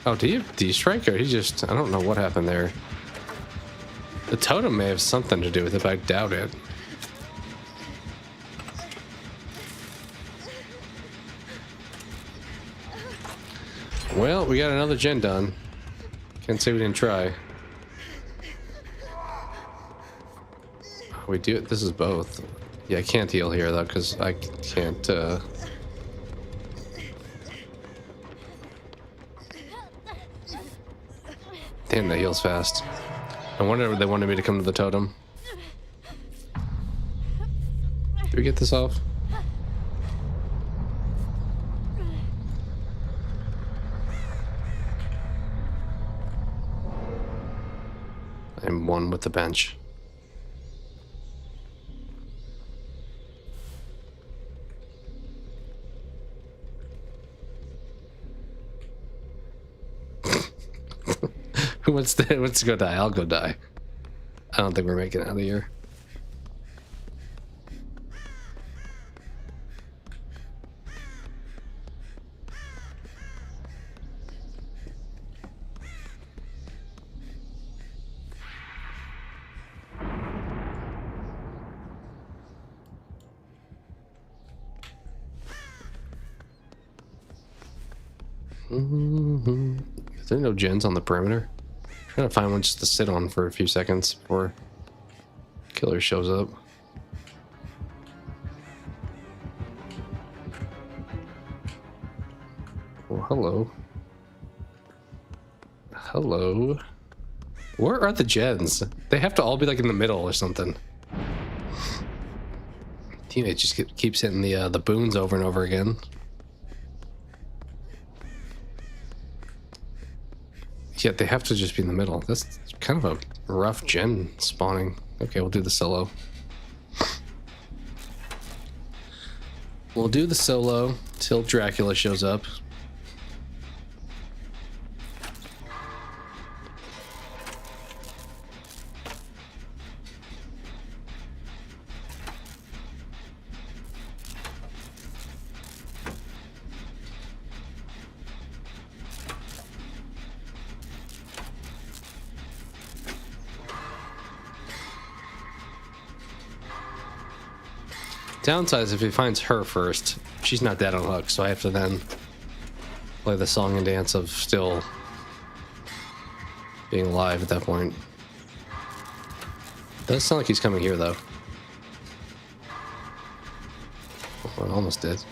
Oh, do you have D-Strike, or he just... I don't know what happened there. The totem may have something to do with it, but I doubt it. Well, we got another gen done. Can't say we didn't try. We do it. This is both. Yeah, I can't heal here, though, because I can't... Damn, that heals fast. I wonder if they wanted me to come to the totem. Do we get this off? I'm one with the bench. Who wants to go die? I'll go die. I don't think we're making it out of here. Is there no gens on the perimeter? I'm trying to find one just to sit on for a few seconds before killer shows up. Well, hello. Hello. Where are the gens? They have to all be like in the middle or something. Teammate just keeps hitting the boons over and over again. Yeah, they have to just be in the middle. That's kind of a rough gen spawning. Okay, we'll do the solo. We'll do the solo till Dracula shows up. Downside is if he finds her first, she's not dead on hook, so I have to then play the song and dance of still being alive at that point. Does sound like he's coming here though. Well, it almost did.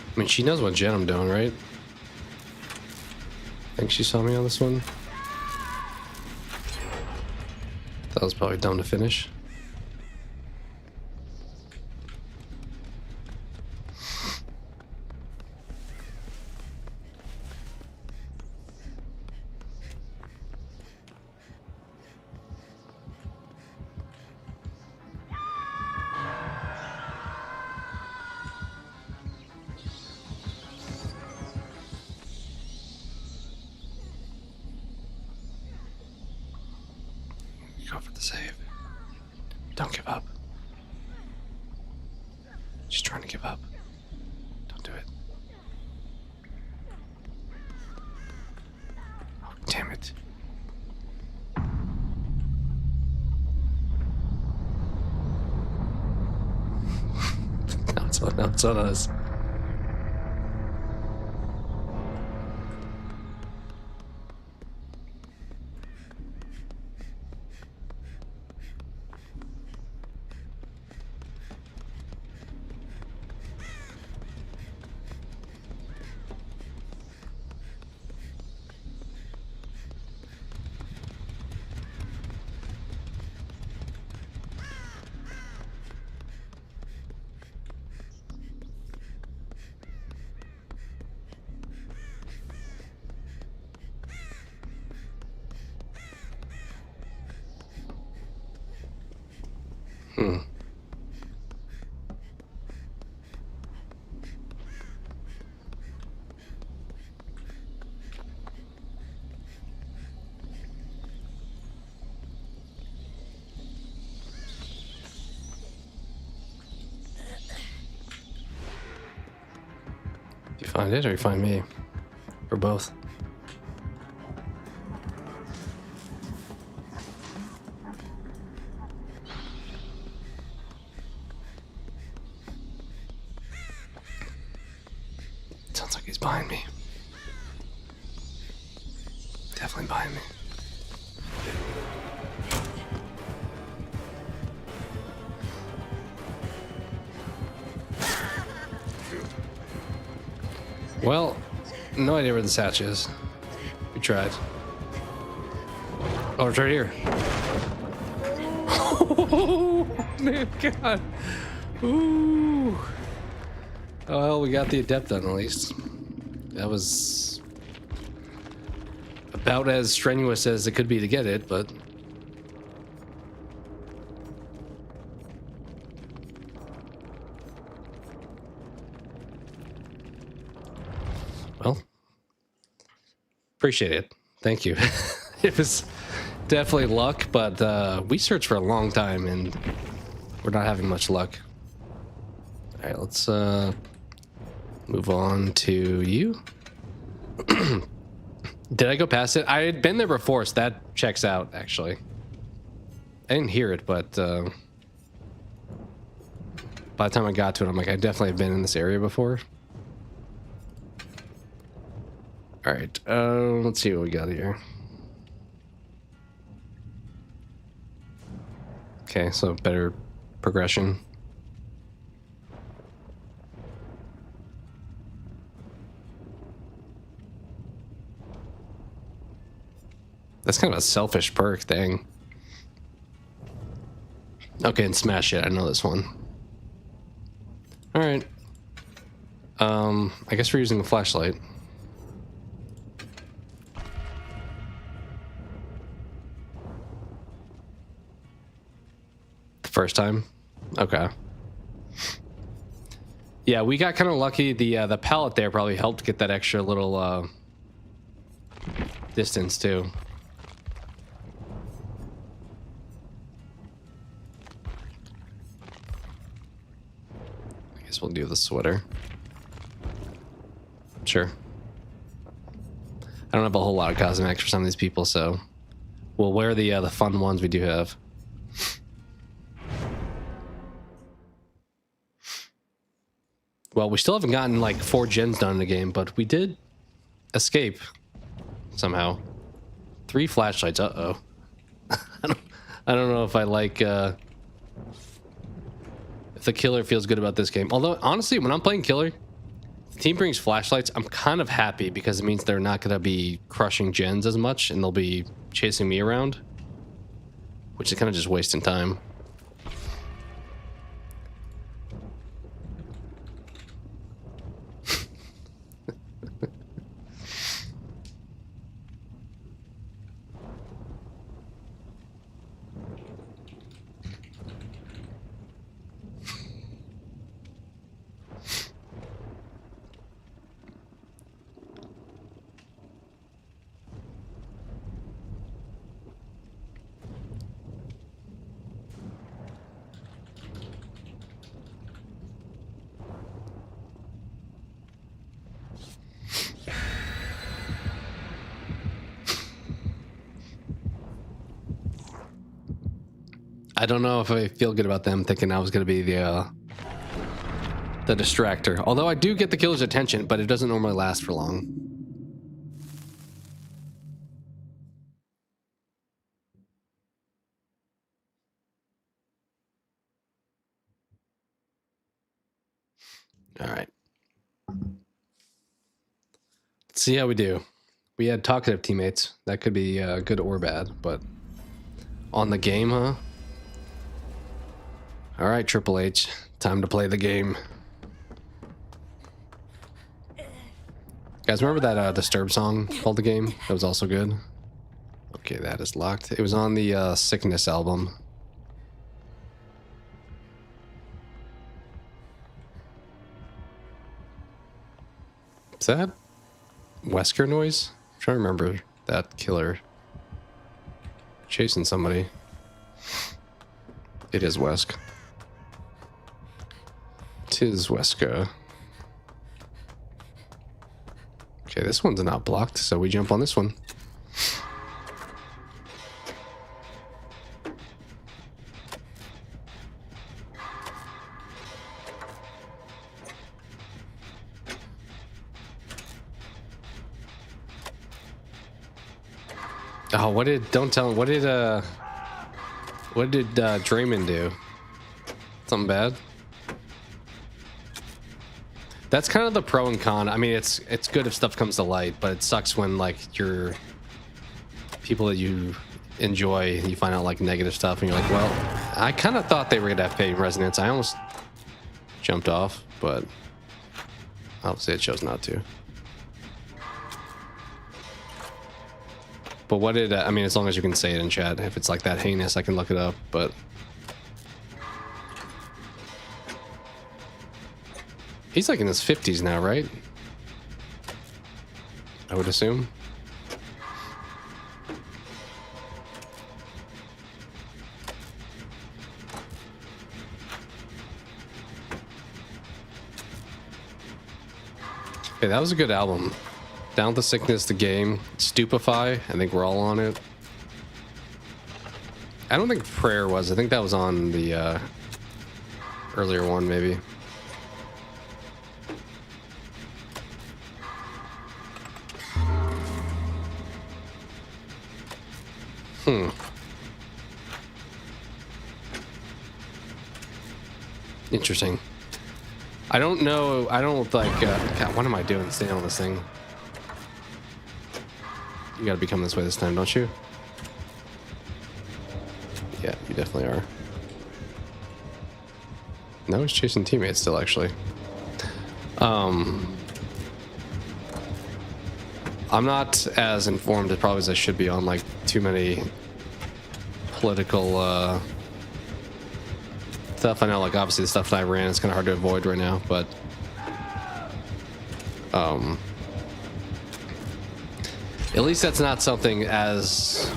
I mean, she knows what gen I'm doing, right? I think she saw me on this one. That was probably dumb to finish. Go for the save. Don't give up. She's trying to give up. Don't do it. Oh, damn it. Now it's on us. Hmm. You find it or you find me? Or both? Sounds like he's behind me. Definitely behind me. Well, no idea where this hatch is. We tried. Oh, it's right here. Oh, man, God. Ooh. Oh, well, we got the adept done at least. That was about as strenuous as it could be to get it, but... Well, appreciate it. Thank you. It was definitely luck, but we searched for a long time and we're not having much luck. All right, let's move on to you. Did I go past it? I had been there before, so that checks out, actually. I didn't hear it, but by the time I got to it, I'm like, I definitely have been in this area before. All right, let's see what we got here. Okay, so better progression. That's kind of a selfish perk thing. Okay, and smash it. I know this one. All right. I guess we're using the flashlight. The first time? Okay. Yeah, we got kind of lucky. The pallet there probably helped get that extra little distance too. I guess we'll do the sweater. Sure. I don't have a whole lot of cosmetics for some of these people, so we'll wear the fun ones we do have. Well, we still haven't gotten like 4 gens done in the game, but we did escape somehow. 3 flashlights. Uh-oh. I don't know if I like if the killer feels good about this game. Although honestly, when I'm playing killer, the team brings flashlights, I'm kind of happy because it means they're not going to be crushing gens as much and they'll be chasing me around, which is kind of just wasting time. I don't know if I feel good about them thinking I was going to be the distractor. Although I do get the killer's attention, but it doesn't normally last for long. All right. Let's see how we do. We had talkative teammates. That could be good or bad, but on the game, huh? All right, Triple H, time to play the game. Guys, remember that Disturbed song called The Game? That was also good. Okay, that is locked. It was on the Sickness album. Is that Wesker noise? I'm trying to remember that killer chasing somebody. It is Wesk. Tis Wesker. Okay, this one's not blocked, so we jump on this one. Oh, what did Draymond do? Something bad? That's kind of the pro and con. I mean, it's good if stuff comes to light, but it sucks when like your people that you enjoy, you find out like negative stuff and you're like, well, I kind of thought they were gonna have paid resonance. I almost jumped off, but obviously it chose not to. But what did I mean, as long as you can say it in chat, if it's like that heinous, I can look it up, but he's like in his 50s now, right? I would assume. Hey, that was a good album. Down with the Sickness, The Game, Stupefy. I think we're all on it. I don't think Prayer was. I think that was on the earlier one, maybe. Interesting. I don't know. I don't like. God, what am I doing? Staying on this thing. You gotta be coming this way this time, don't you? Yeah, you definitely are. No, he's chasing teammates still, actually. I'm not as informed as probably as I should be on like too many political stuff. I know, like obviously the stuff that I ran is kind of hard to avoid right now, but at least that's not something as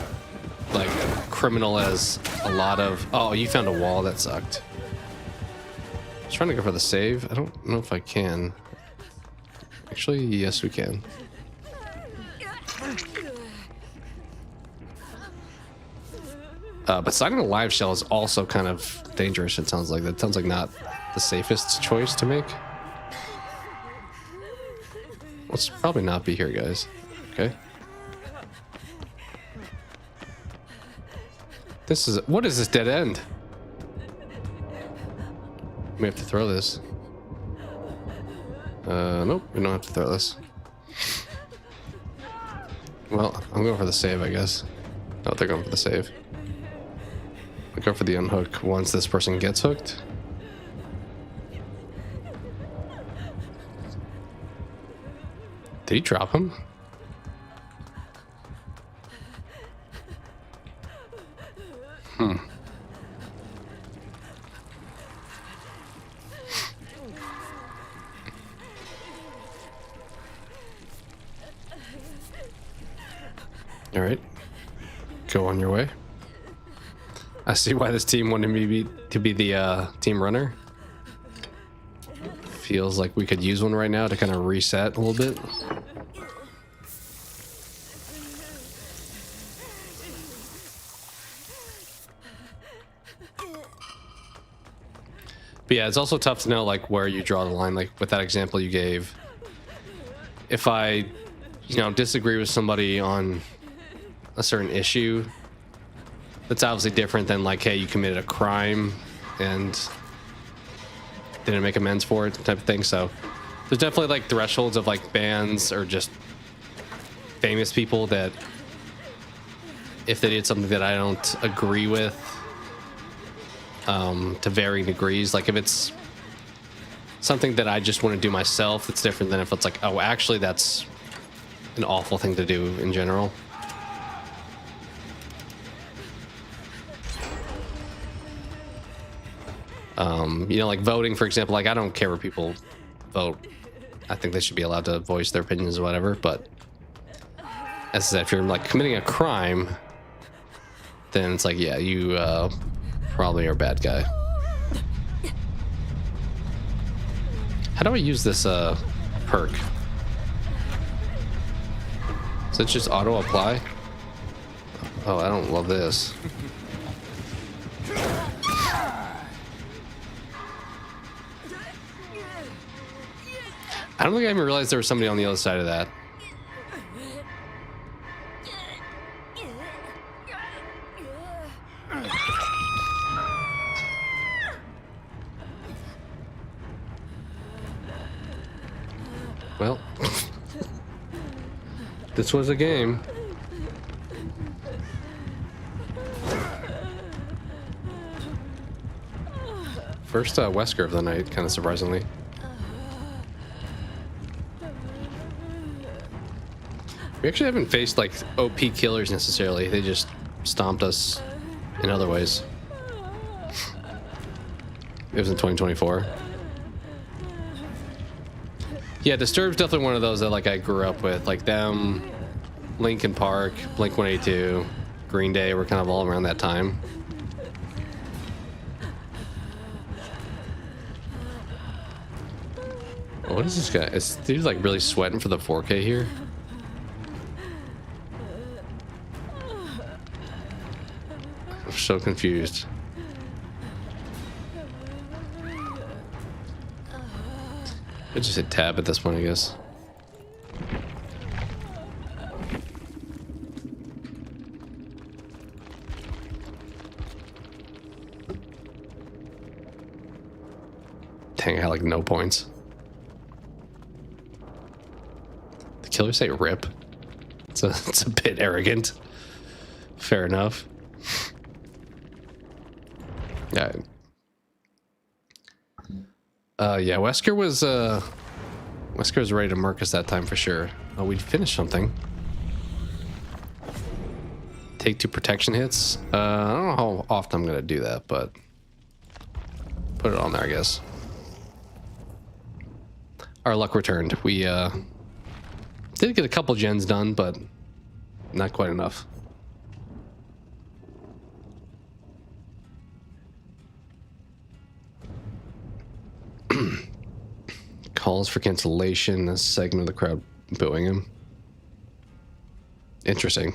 like criminal as a lot of. Oh, you found a wall. That sucked. I was trying to go for the save. I don't know if I can. Actually, yes, we can. But signing a live shell is also kind of dangerous, it sounds like. That sounds like not the safest choice to make. Let's probably not be here, guys. Okay. This is... What is this dead end? We have to throw this. Nope, we don't have to throw this. Well, I'm going for the save, I guess. No, they're going for the save. I go for the unhook once this person gets hooked. Did he drop him? All right, go on your way. I see why this team wanted me to be the team runner. Feels like we could use one right now to kind of reset a little bit. But yeah, it's also tough to know like where you draw the line. Like with that example you gave, if I, disagree with somebody on a certain issue, that's obviously different than like, hey, you committed a crime and didn't make amends for it type of thing. So there's definitely like thresholds of like bands or just famous people that if they did something that I don't agree with, to varying degrees, like if it's something that I just want to do myself, it's different than if it's like, oh, actually that's an awful thing to do in general. Like voting, for example, like I don't care where people vote. I think they should be allowed to voice their opinions or whatever, but as I said, if you're like committing a crime, then it's like, yeah, you probably are a bad guy. How do I use this perk? Does it just auto apply? Oh, I don't love this. I don't think I even realized there was somebody on the other side of that. Well, this was a game. First Wesker of the night, kind of surprisingly. We actually haven't faced like OP killers necessarily. They just stomped us in other ways. It was in 2024. Yeah, Disturbed's definitely one of those that like I grew up with. Like them, Linkin Park, Blink-182, Green Day were kind of all around that time. Oh, what is this guy? Is this dude like really sweating for the 4K here? I'm so confused. I just hit tab at this point, I guess. Dang, I had like no points. The killer say rip. It's a bit arrogant. Fair enough. Yeah. Yeah, Wesker was ready to murk us that time for sure. Oh, we finished something. Take 2 protection hits. I don't know how often I'm gonna do that, but put it on there, I guess. Our luck returned. We did get a couple gens done, but not quite enough. calls for cancellation. A segment of the crowd booing him. Interesting.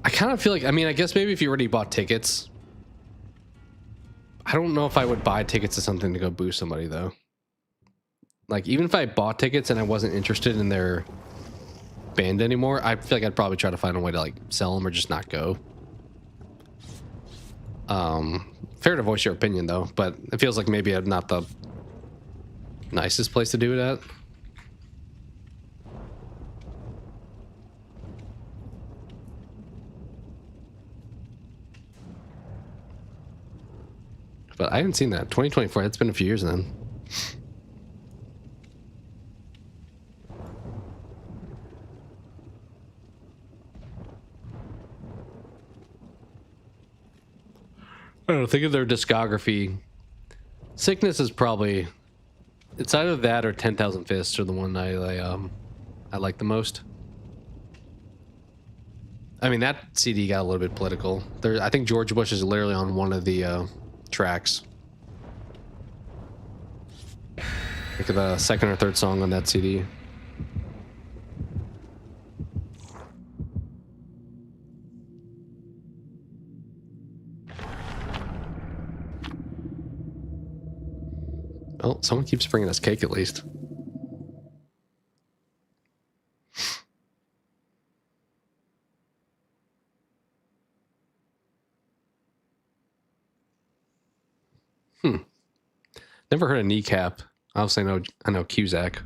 I kind of feel like, I mean, I guess maybe if you already bought tickets, I don't know if I would buy tickets to something to go boo somebody though. Like, even if I bought tickets and I wasn't interested in their band anymore, I feel like I'd probably try to find a way to like sell them or just not go. Fair to voice your opinion though, but it feels like maybe I'm not the nicest place to do it at. But I haven't seen that. 2024, that's been a few years then. I don't know, think of their discography. Sickness is probably, it's either that or 10,000 Fists are the one I like the most. I mean, that CD got a little bit political. There, I think George Bush is literally on one of the tracks. Look at the second or third song on that CD. Well, someone keeps bringing us cake at least. Never heard of Kneecap. Obviously, I know Cusack.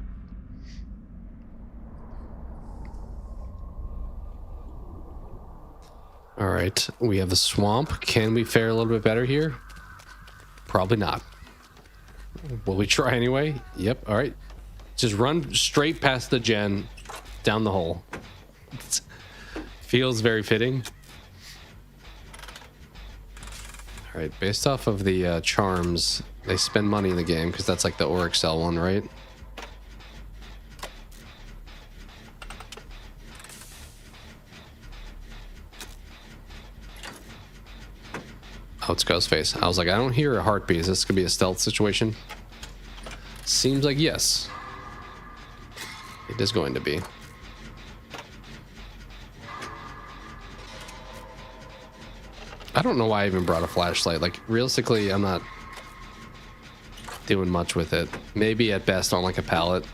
All right, we have the swamp. Can we fare a little bit better here? Probably not. Will we try anyway? Yep. All right. Just run straight past the gen, down the hole. Feels very fitting. All right. Based off of the charms, they spend money in the game because that's like the Orixel one, right? Oh, it's Ghostface. I was like, I don't hear a heartbeat. Is this could be a stealth situation? Seems like yes. It is going to be. I don't know why I even brought a flashlight. Like, realistically, I'm not doing much with it. Maybe at best on like a pallet.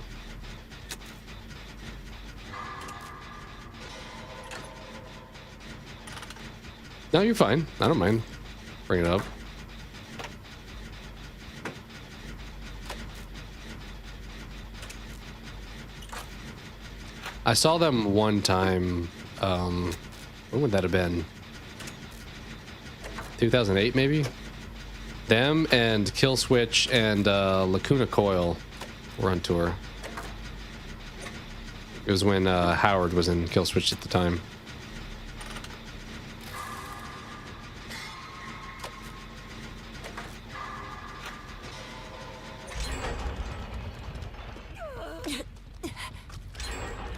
No, you're fine. I don't mind. Bring it up. I saw them one time. When would that have been? 2008, maybe? Them and Kill Switch and Lacuna Coil were on tour. It was when Howard was in Kill Switch at the time.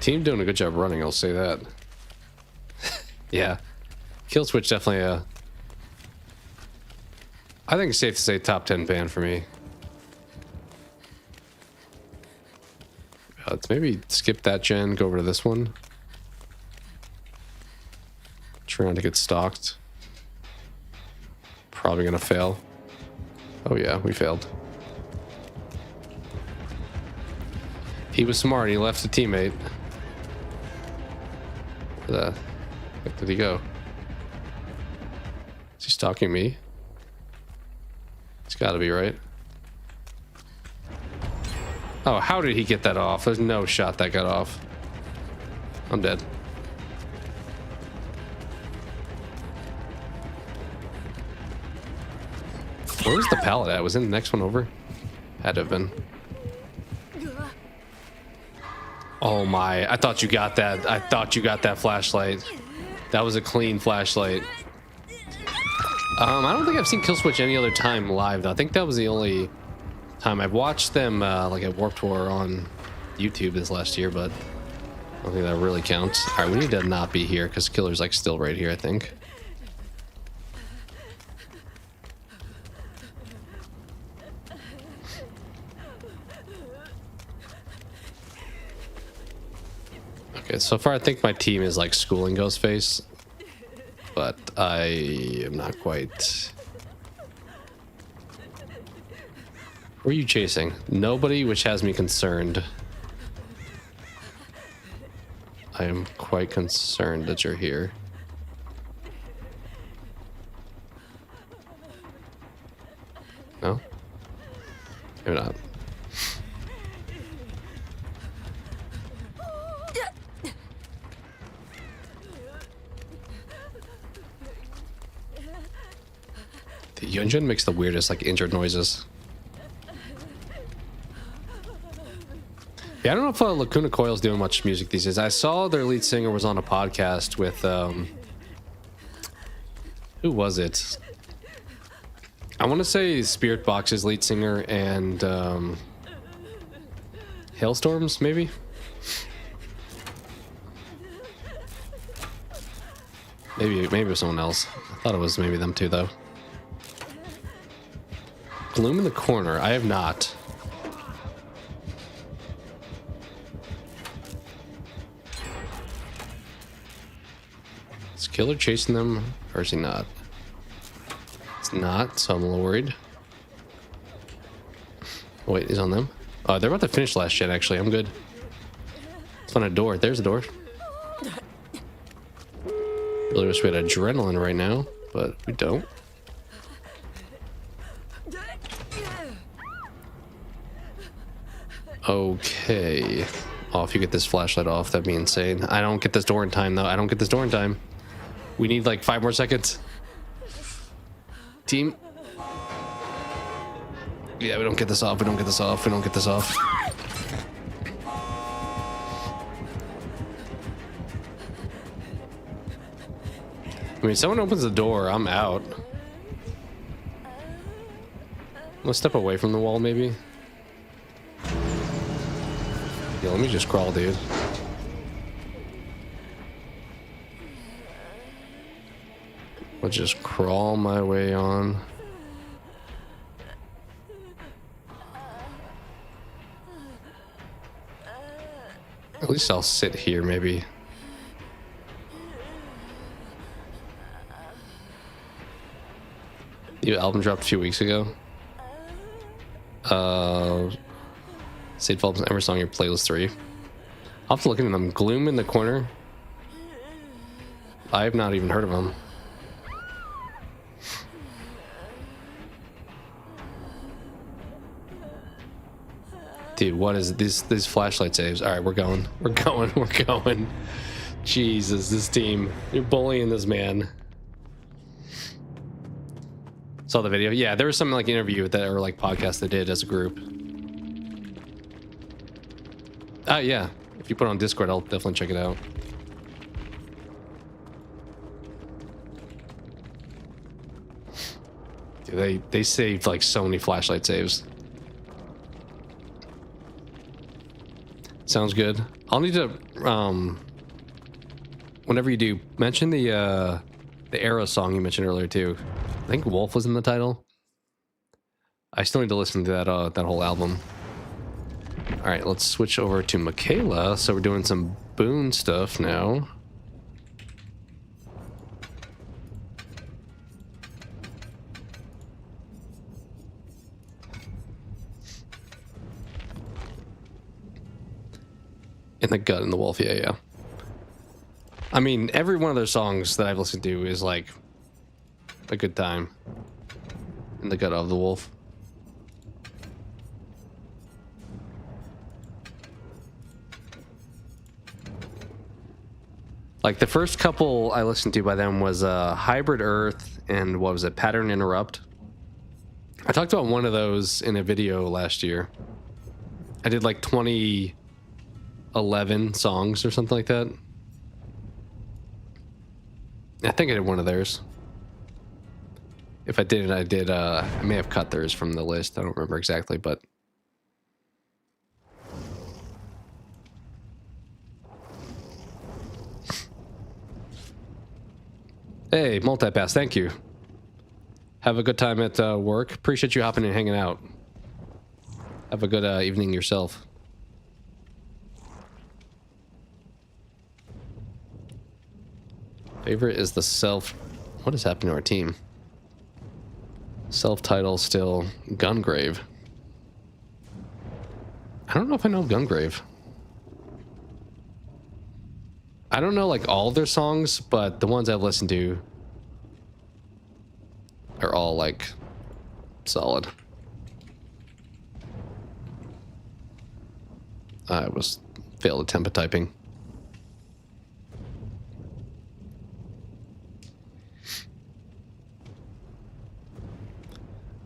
Team doing a good job running, I'll say that. Yeah. Kill Switch definitely I think it's safe to say top 10 band for me. Let's maybe skip that gen, go over to this one. Trying to get stalked. Probably gonna fail. Oh yeah, we failed. He was smart, he left a teammate. Where did he go? Is he stalking me? It's gotta be, right? Oh, how did he get that off? There's no shot that got off. I'm dead. Where was the pallet at? Was it the next one over? Had to have been. Oh my, I thought you got that. I thought you got that flashlight. That was a clean flashlight. I don't think I've seen Kill Switch any other time live though. I think that was the only time I've watched them like at Warped Tour on YouTube this last year, but I don't think that really counts. All right, we need to not be here because Killer's like still right here, I think. Okay, so far I think my team is like schooling Ghostface, but I am not quite. Who are you chasing? Nobody, which has me concerned. I am quite concerned that you're here. No? Maybe not. The Yunjin makes the weirdest, like, injured noises. Yeah, I don't know if Lacuna Coil's doing much music these days. I saw their lead singer was on a podcast with, who was it? I want to say Spirit Box's lead singer and, Hailstorms, maybe? Maybe it was someone else. I thought it was maybe them too, though. Gloom in the corner. I have not. Is Killer chasing them, or is he not? It's not, so I'm a little worried. Oh, wait, he's on them. Oh, they're about to finish last gen, actually. I'm good. It's on a door. There's a door. Really wish we had adrenaline right now, but we don't. Okay. Oh, if you get this flashlight off, that'd be insane. I don't get this door in time, though. I don't get this door in time. We need like 5 more seconds. Team. Yeah, we don't get this off. We don't get this off. We don't get this off. I mean, someone opens the door, I'm out. I'm gonna step away from the wall, maybe. Yeah, let me just crawl, dude. I'll just crawl my way on. At least I'll sit here, maybe. The album dropped a few weeks ago. St. Philip's Ever Song, your playlist 3. I'll have to look into them. Gloom in the corner. I have not even heard of them. Dude, what is these flashlight saves? All right, we're going. We're going. We're going. Jesus, this team. You're bullying this man. Saw the video. Yeah, there was some like interview that or like podcast they did as a group. Yeah. If you put it on Discord, I'll definitely check it out. Dude, they saved like so many flashlight saves. Sounds good. I'll need to whenever you do, mention the Arrow song you mentioned earlier too. I think Wolf was in the title. I still need to listen to that whole album. All right, let's switch over to Michaela. So we're doing some Boone stuff now. In the gut in the wolf, yeah. I mean, every one of their songs that I've listened to is like a good time. In the gut of the wolf. Like the first couple I listened to by them was Hybrid Earth and what was it, Pattern Interrupt. I talked about one of those in a video last year. I did like 2011 songs or something like that. I think I did one of theirs. If I did, I may have cut theirs from the list. I don't remember exactly, but hey, multipass, thank you. Have a good time at work. Appreciate you hopping and hanging out. Have a good evening yourself. Favorite is the self. What has happened to our team? Self-title still Gungrave. I don't know if I know Gungrave. I don't know like all their songs, but the ones I've listened to are all like solid. I was failed attempt at typing.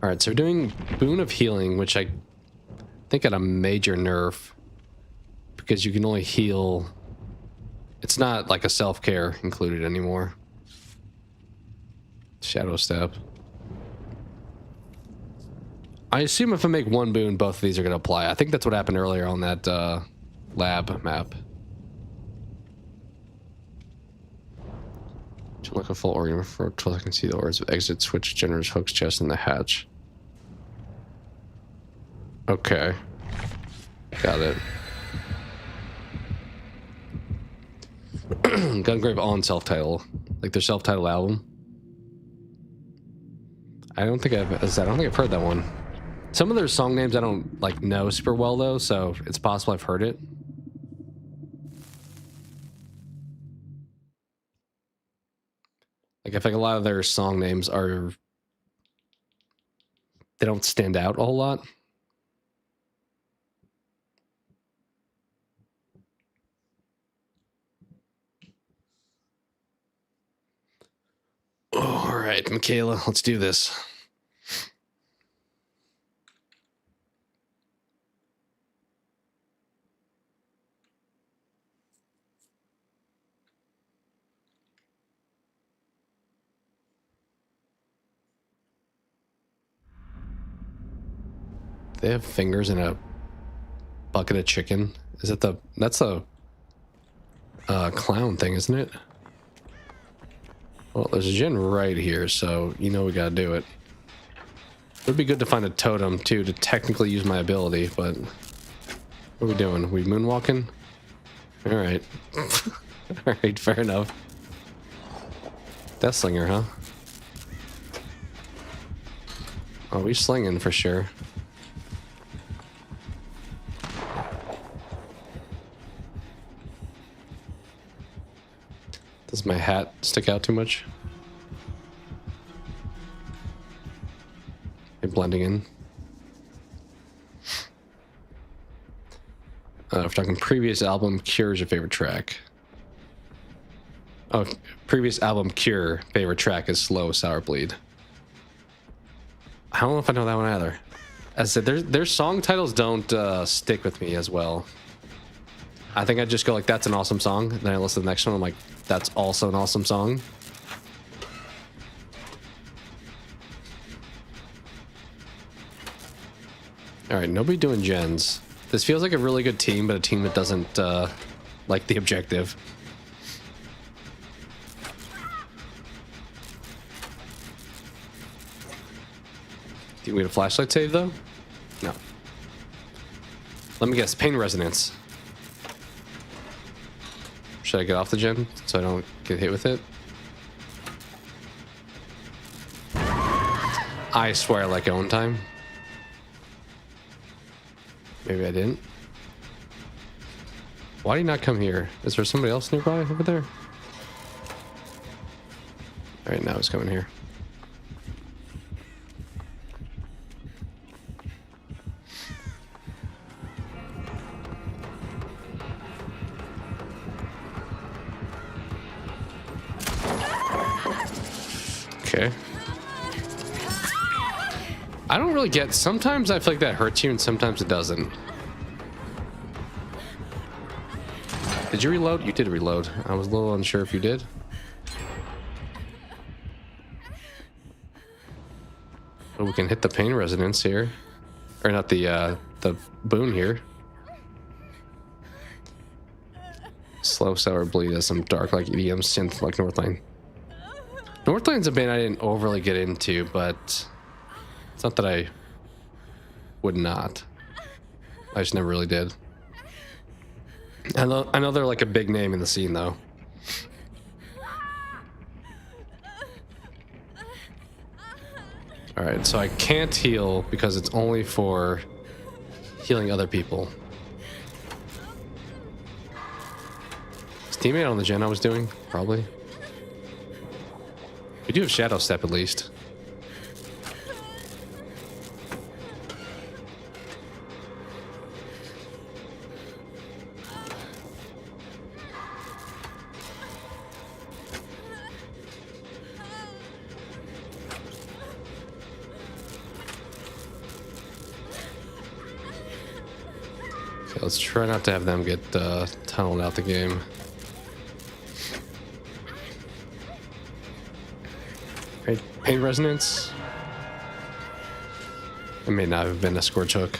All right, so we're doing Boon of Healing, which I think at a major nerf because you can only heal. It's not like a self-care included anymore. Shadow Step. I assume if I make one boon, both of these are going to apply. I think that's what happened earlier on that lab map. To look a full organ for until I can see the orders of exit, switch, generators, hooks, chest, and the hatch. Okay. Got it. Gungrave on self-title. Like their self-title album. I don't think I've heard that one. Some of their song names I don't like know super well though, so it's possible I've heard it. Like I think a lot of their song names are, they don't stand out a whole lot. Oh, all right, Michaela, let's do this. They have fingers in a bucket of chicken. Is it that's a clown thing, isn't it? Well, there's a gen right here, so you know we gotta do it. It would be good to find a totem too to technically use my ability, but what are we doing? Are we moonwalking? All right. All right, fair enough. Death Slinger, huh? Oh, we slinging for sure. Does my hat stick out too much? You're blending in. If we're talking previous album, Cure is your favorite track. Oh, previous album, Cure, favorite track is Slow Sour Bleed. I don't know if I know that one either. As I said, their song titles don't stick with me as well. I think I just go like, that's an awesome song. Then I listen to the next one, I'm like, that's also an awesome song. All right, nobody doing gens. This feels like a really good team, but a team that doesn't like the objective. Do you need a flashlight save though? No. Let me guess, pain resonance. Should I get off the gen so I don't get hit with it? I swear I like own time. Maybe I didn't. Why do you not come here? Is there somebody else nearby over there? All right, now he's coming here. Okay. I don't really get, sometimes I feel like that hurts you and sometimes it doesn't. Did you reload? You did reload. I was a little unsure if you did. Oh, we can hit the pain resonance here. Or not the boon here. Slow Sour Bleed has some dark like EDM synth like Northline. Northline's a band I didn't overly get into, but it's not that I would not. I just never really did. I know they're like a big name in the scene though. All right, so I can't heal because it's only for healing other people. Is teammate on the gen I was doing? Probably. We do have Shadow Step at least. Okay, let's try not to have them get tunneled out the game. Pain resonance. It may not have been a Scourge Hook.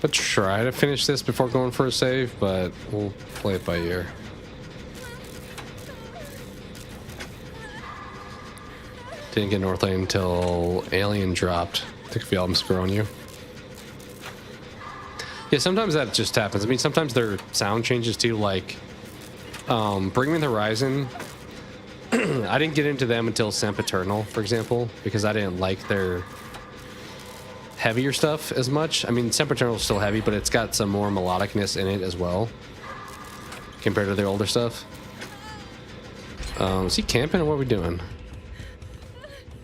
I'll try to finish this before going for a save, but we'll play it by ear. Didn't get North Lane until Alien dropped. Took a few albums to grow on you. Yeah, sometimes that just happens. I mean, sometimes their sound changes too, like Bring Me the Horizon. I didn't get into them until Sempiternal, for example, because I didn't like their heavier stuff as much. I mean, Sempiternal is still heavy, but it's got some more melodicness in it as well compared to their older stuff. Is he camping or what are we doing?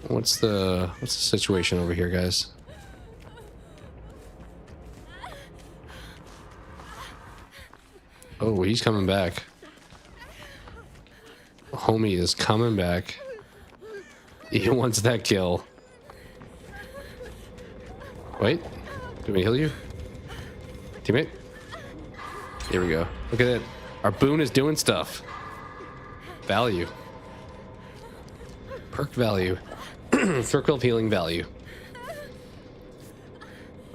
What's the situation over here, guys? Oh, he's coming back. Homie is coming back. He wants that kill. Wait. Do we heal you? Teammate? Here we go. Look at it. Our boon is doing stuff. Value. Perk value. Circle of healing value.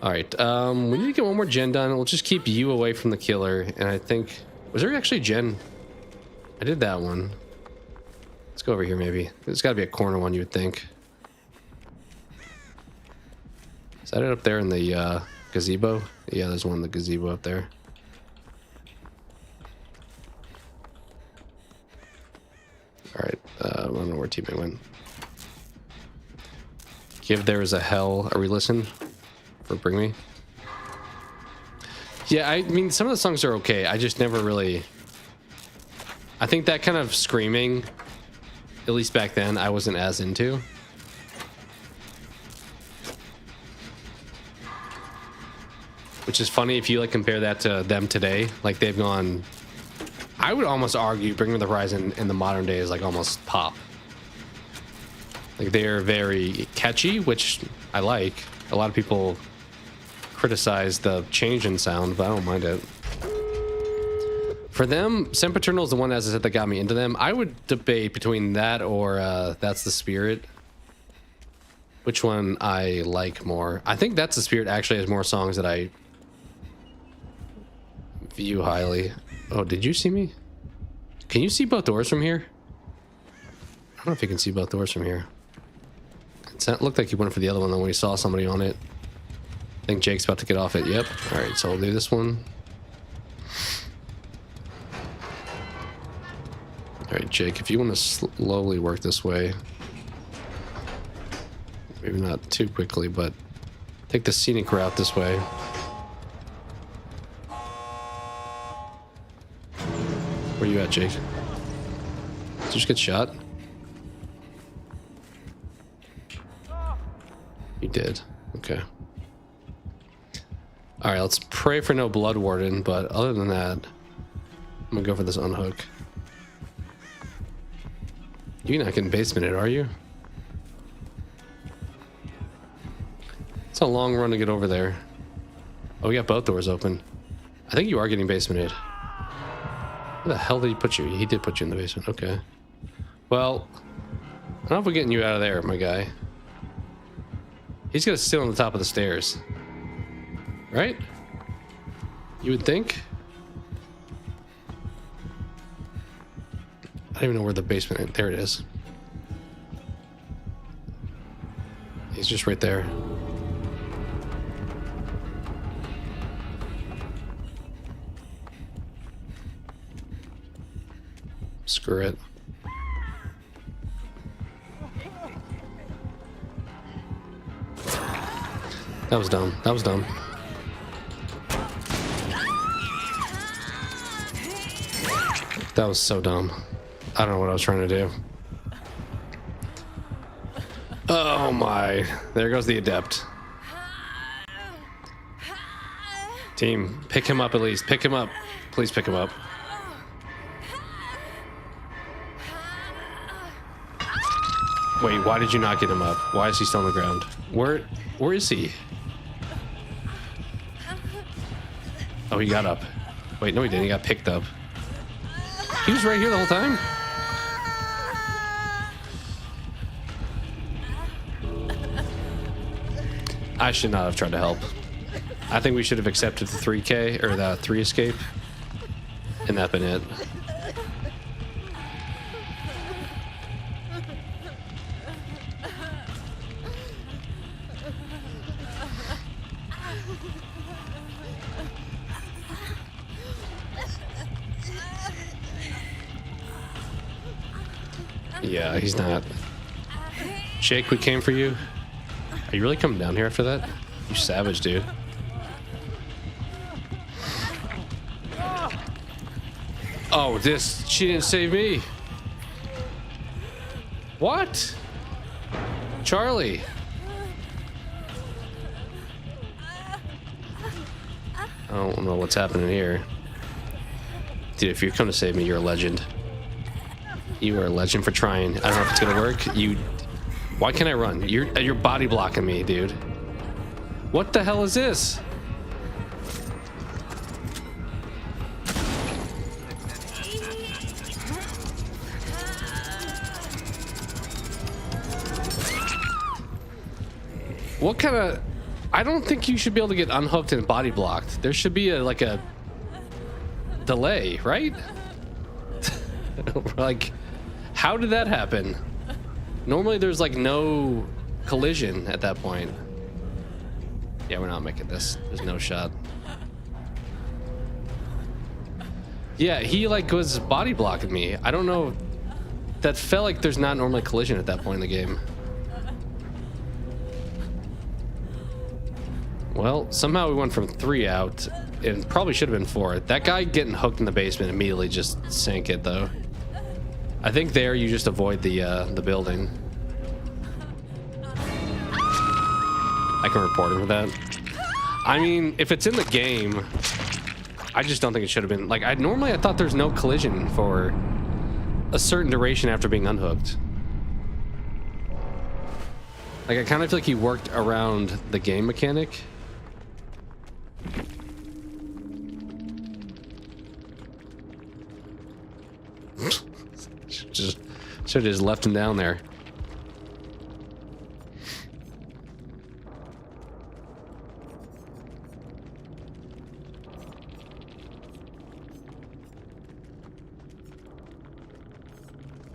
Alright, we need to get one more gen done. We'll just keep you away from the killer. And I think... Was there actually gen? I did that one. Let's go over here maybe. There's got to be a corner one, you would think. Is that it up there in the gazebo? Yeah, there's one in the gazebo up there. Alright, I don't know where teammate went. Give There Is a Hell a re-listen for Bring Me. Yeah, I mean, some of the songs are okay. I just never really... I think that kind of screaming, at least back then, I wasn't as into. Which is funny if you like compare that to them today. Like they've gone... I would almost argue Bring Me the Horizon in the modern day is like almost pop. Like they're very catchy, which I like. A lot of people criticize the change in sound, but I don't mind it. For them, Sempiternal is the one, as I said, that got me into them. I would debate between that or That's the Spirit. Which one I like more. I think That's the Spirit actually has more songs that I view highly. Oh, did you see me? Can you see both doors from here? I don't know if you can see both doors from here. It looked like he went for the other one though when he saw somebody on it. I think Jake's about to get off it. Yep. Alright, so I'll do this one. Alright, Jake, if you want to slowly work this way. Maybe not too quickly, but take the scenic route this way. Where you at, Jake? Did you just get shot? You did. Okay. Alright, let's pray for no Blood Warden, but other than that, I'm gonna go for this unhook. You're not getting basemented, are you? It's a long run to get over there. Oh, we got both doors open. I think you are getting basemented. Where the hell did he put you? He did put you in the basement. Okay. Well, I don't know if we're getting you out of there, my guy. He's gonna sit on the top of the stairs. Right? You would think? I don't even know where the basement is. There it is. He's just right there. Screw it. That was dumb. That was dumb. That was so dumb. I don't know what I was trying to do. Oh my. There goes the adept. Team, pick him up at least. Pick him up. Please pick him up. Wait, why did you not get him up? Why is he still on the ground? Where is he? Oh, he got up. Wait, no he didn't. He got picked up. He was right here the whole time? I should not have tried to help. I think we should have accepted the 3K or the 3 escape, and that been it. Yeah, he's not. Jake, we came for you. Are you really coming down here after that? You savage, dude. Oh, she didn't save me. What? Charlie. I don't know what's happening here. Dude, if you come to save me, you're a legend. You are a legend for trying. I don't know if it's gonna work. Why can't I run? You're body blocking me, dude. What the hell is this? What kind of... I don't think you should be able to get unhooked and body blocked. There should be like a delay, right? Like, how did that happen? Normally there's like no collision at that point. Yeah, we're not making this. There's no shot. Yeah, he like was body blocking me. I don't know. That felt like there's not normally collision at that point in the game. Well, somehow we went from 3 out, and probably should have been 4. That guy getting hooked in the basement immediately just sank it, though. I think there you just avoid the building. I can report him for that. I mean, if it's in the game, I just don't think it should have been. Like, I thought there's no collision for a certain duration after being unhooked. Like, I kind of feel like he worked around the game mechanic. Should have just left him down there.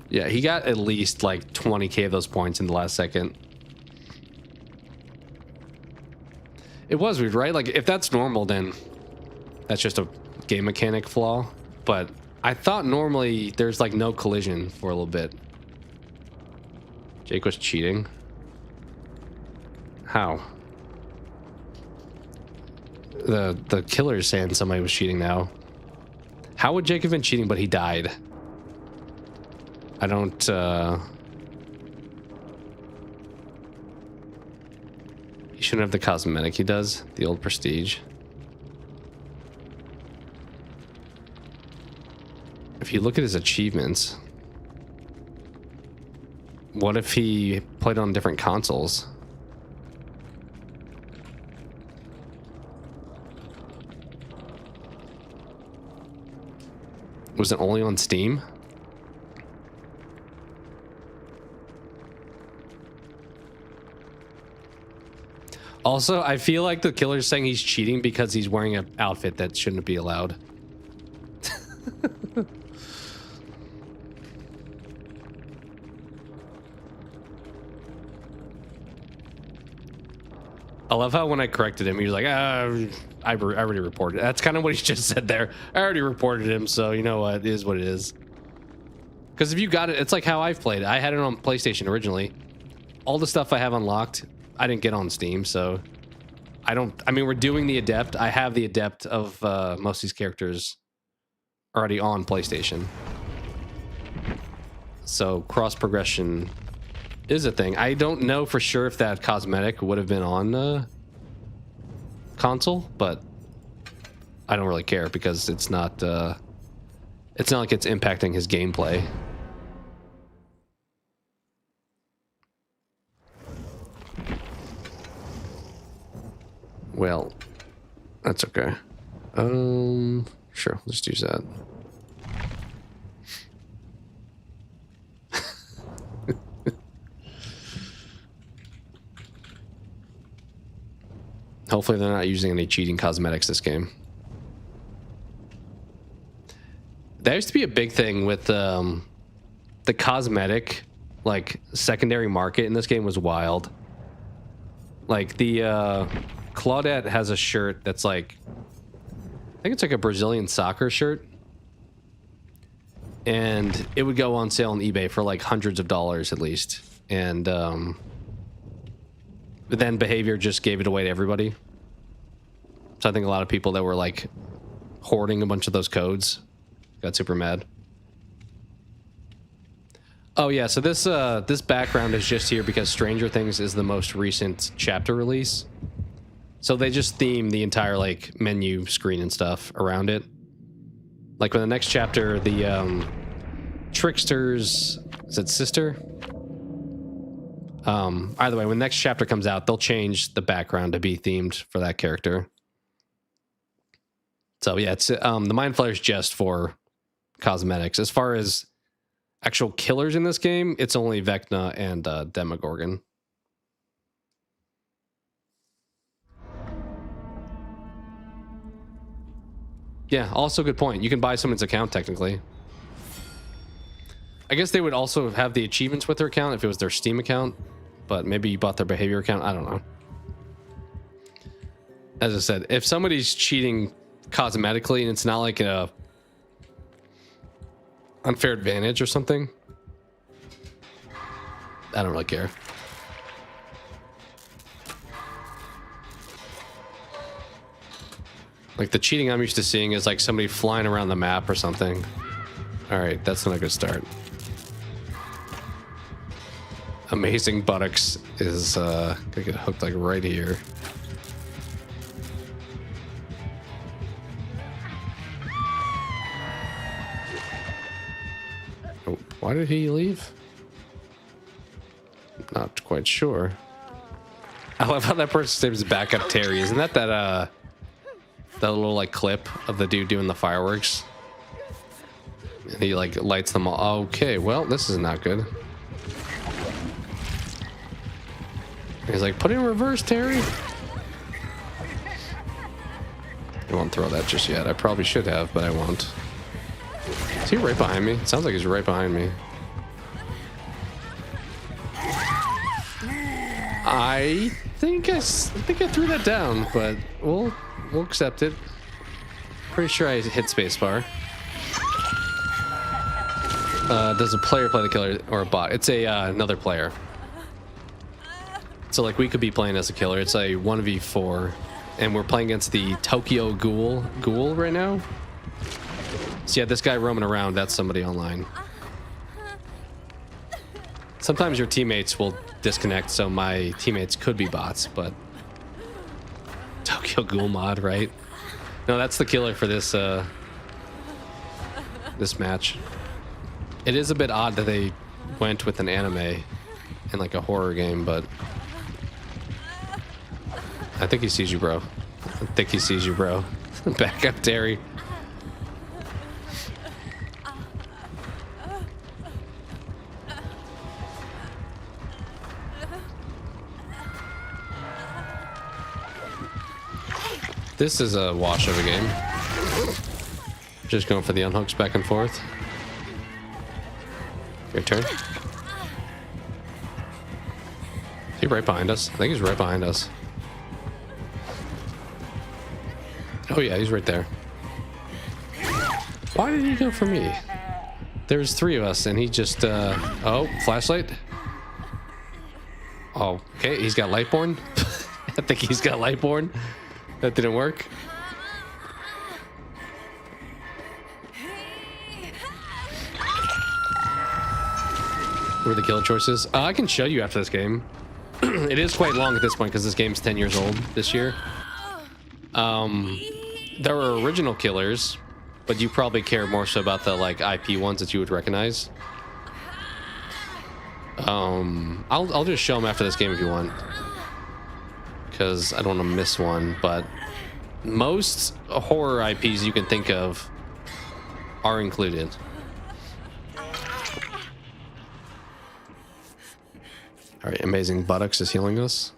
Yeah, he got at least like 20k of those points in the last second. It was weird, right? Like, if that's normal, then that's just a game mechanic flaw. But I thought normally there's like no collision for a little bit. Jake was cheating. How? The killer's saying somebody was cheating now. How would Jake have been cheating, but he died? I don't, He shouldn't have the cosmetic he does, the old prestige. If you look at his achievements, what if he played on different consoles? Was it only on Steam? Also, I feel like the killer's saying he's cheating because he's wearing an outfit that shouldn't be allowed. I love how when I corrected him, he was like, I already reported it. That's kind of what he just said there. I already reported him, so you know what? It is what it is. Because if you got it, it's like how I've played. I had it on PlayStation originally. All the stuff I have unlocked, I didn't get on Steam, so I mean, we're doing the Adept. I have the Adept of most of these characters already on PlayStation. So cross progression is a thing. I don't know for sure if that cosmetic would have been on console, but I don't really care because it's not like it's impacting his gameplay. Well, that's okay. Sure, let's use that. Hopefully they're not using any cheating cosmetics this game. That used to be a big thing with the cosmetic, like, secondary market in this game was wild. Like, the Claudette has a shirt that's like, I think it's like a Brazilian soccer shirt. And it would go on sale on eBay for like hundreds of dollars at least. And but then Behavior just gave it away to everybody. So I think a lot of people that were like hoarding a bunch of those codes got super mad. Oh yeah, so this background is just here because Stranger Things is the most recent chapter release. So they just theme the entire like menu screen and stuff around it. Like when the next chapter, the Trickster's, is it sister? Either way, when the next chapter comes out, they'll change the background to be themed for that character. So yeah, it's the Mind Flayer's just for cosmetics. As far as actual killers in this game, it's only Vecna and Demogorgon. Yeah, also good point. You can buy someone's account technically. I guess they would also have the achievements with their account if it was their Steam account, but maybe you bought their Behavior account. I don't know. As I said, if somebody's cheating cosmetically and it's not like a unfair advantage or something, I don't really care. Like the cheating I'm used to seeing is like somebody flying around the map or something. All right, that's not a good start. Amazing buttocks is gonna get hooked like right here. Oh, why did he leave? Not quite sure. I love how that person's name is Backup Terry. Isn't that that little like clip of the dude doing the fireworks? And he like lights them all. Okay, well, this is not good. He's like, put it in reverse, Terry. I won't throw that just yet. I probably should have, but I won't. Is he right behind me? It sounds like he's right behind me. I think I threw that down, but we'll accept it. Pretty sure I hit spacebar. Does a player play the killer or a bot? It's a another player. So like we could be playing as a killer. It's a 1v4, and we're playing against the Tokyo Ghoul right now. So yeah, this guy roaming around, that's somebody online. Sometimes your teammates will disconnect, so my teammates could be bots, but Tokyo Ghoul mod, right? No, that's the killer for this this match. It is a bit odd that they went with an anime in like a horror game, but I think he sees you, bro. I think he sees you, bro. Back up, Terry. This is a wash of a game. Just going for the unhooks back and forth. Your turn. Is he right behind us? I think he's right behind us. Oh yeah, he's right there. Why did he go for me? There's 3 of us, and he just, oh, flashlight. Oh, okay, he's got Lightborn. I think he's got Lightborn. That didn't work. What are the killer choices? I can show you after this game. It is quite long at this point because this game's 10 years old this year. There were original killers, but you probably care more so about the like IP ones that you would recognize. I'll just show them after this game if you want, because I don't want to miss one. But most horror IPs you can think of are included. All right, amazing buttocks is healing us.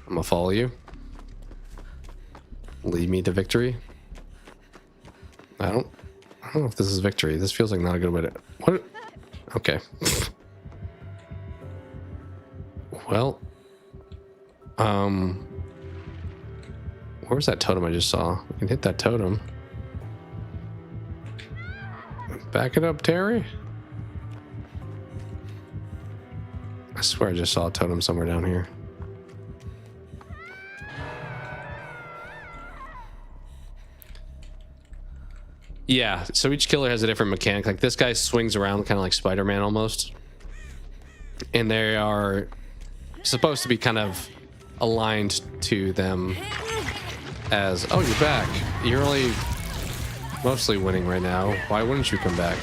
I'm gonna follow you. Lead me to victory. I don't know if this is victory. This feels like not a good way to... What? Okay. Well, where's that totem I just saw? We can hit that totem. Back it up, Terry. I swear I just saw a totem somewhere down here. Yeah, so each killer has a different mechanic. Like this guy swings around kind of like Spider-Man almost. And they are supposed to be kind of aligned to them as, oh, you're back. You're only mostly winning right now. Why wouldn't you come back?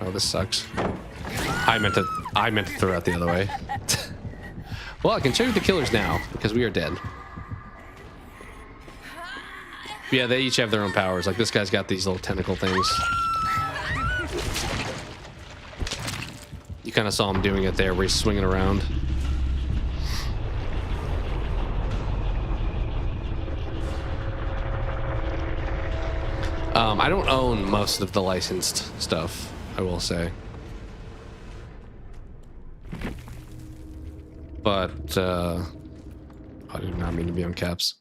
Oh, this sucks. I meant to throw out the other way. Well, I can show you the killers now because we are dead. Yeah, they each have their own powers. Like this guy's got these little tentacle things. You kind of saw him doing it there where he's swinging around. I don't own most of the licensed stuff, I will say. But, I did not mean to be on caps.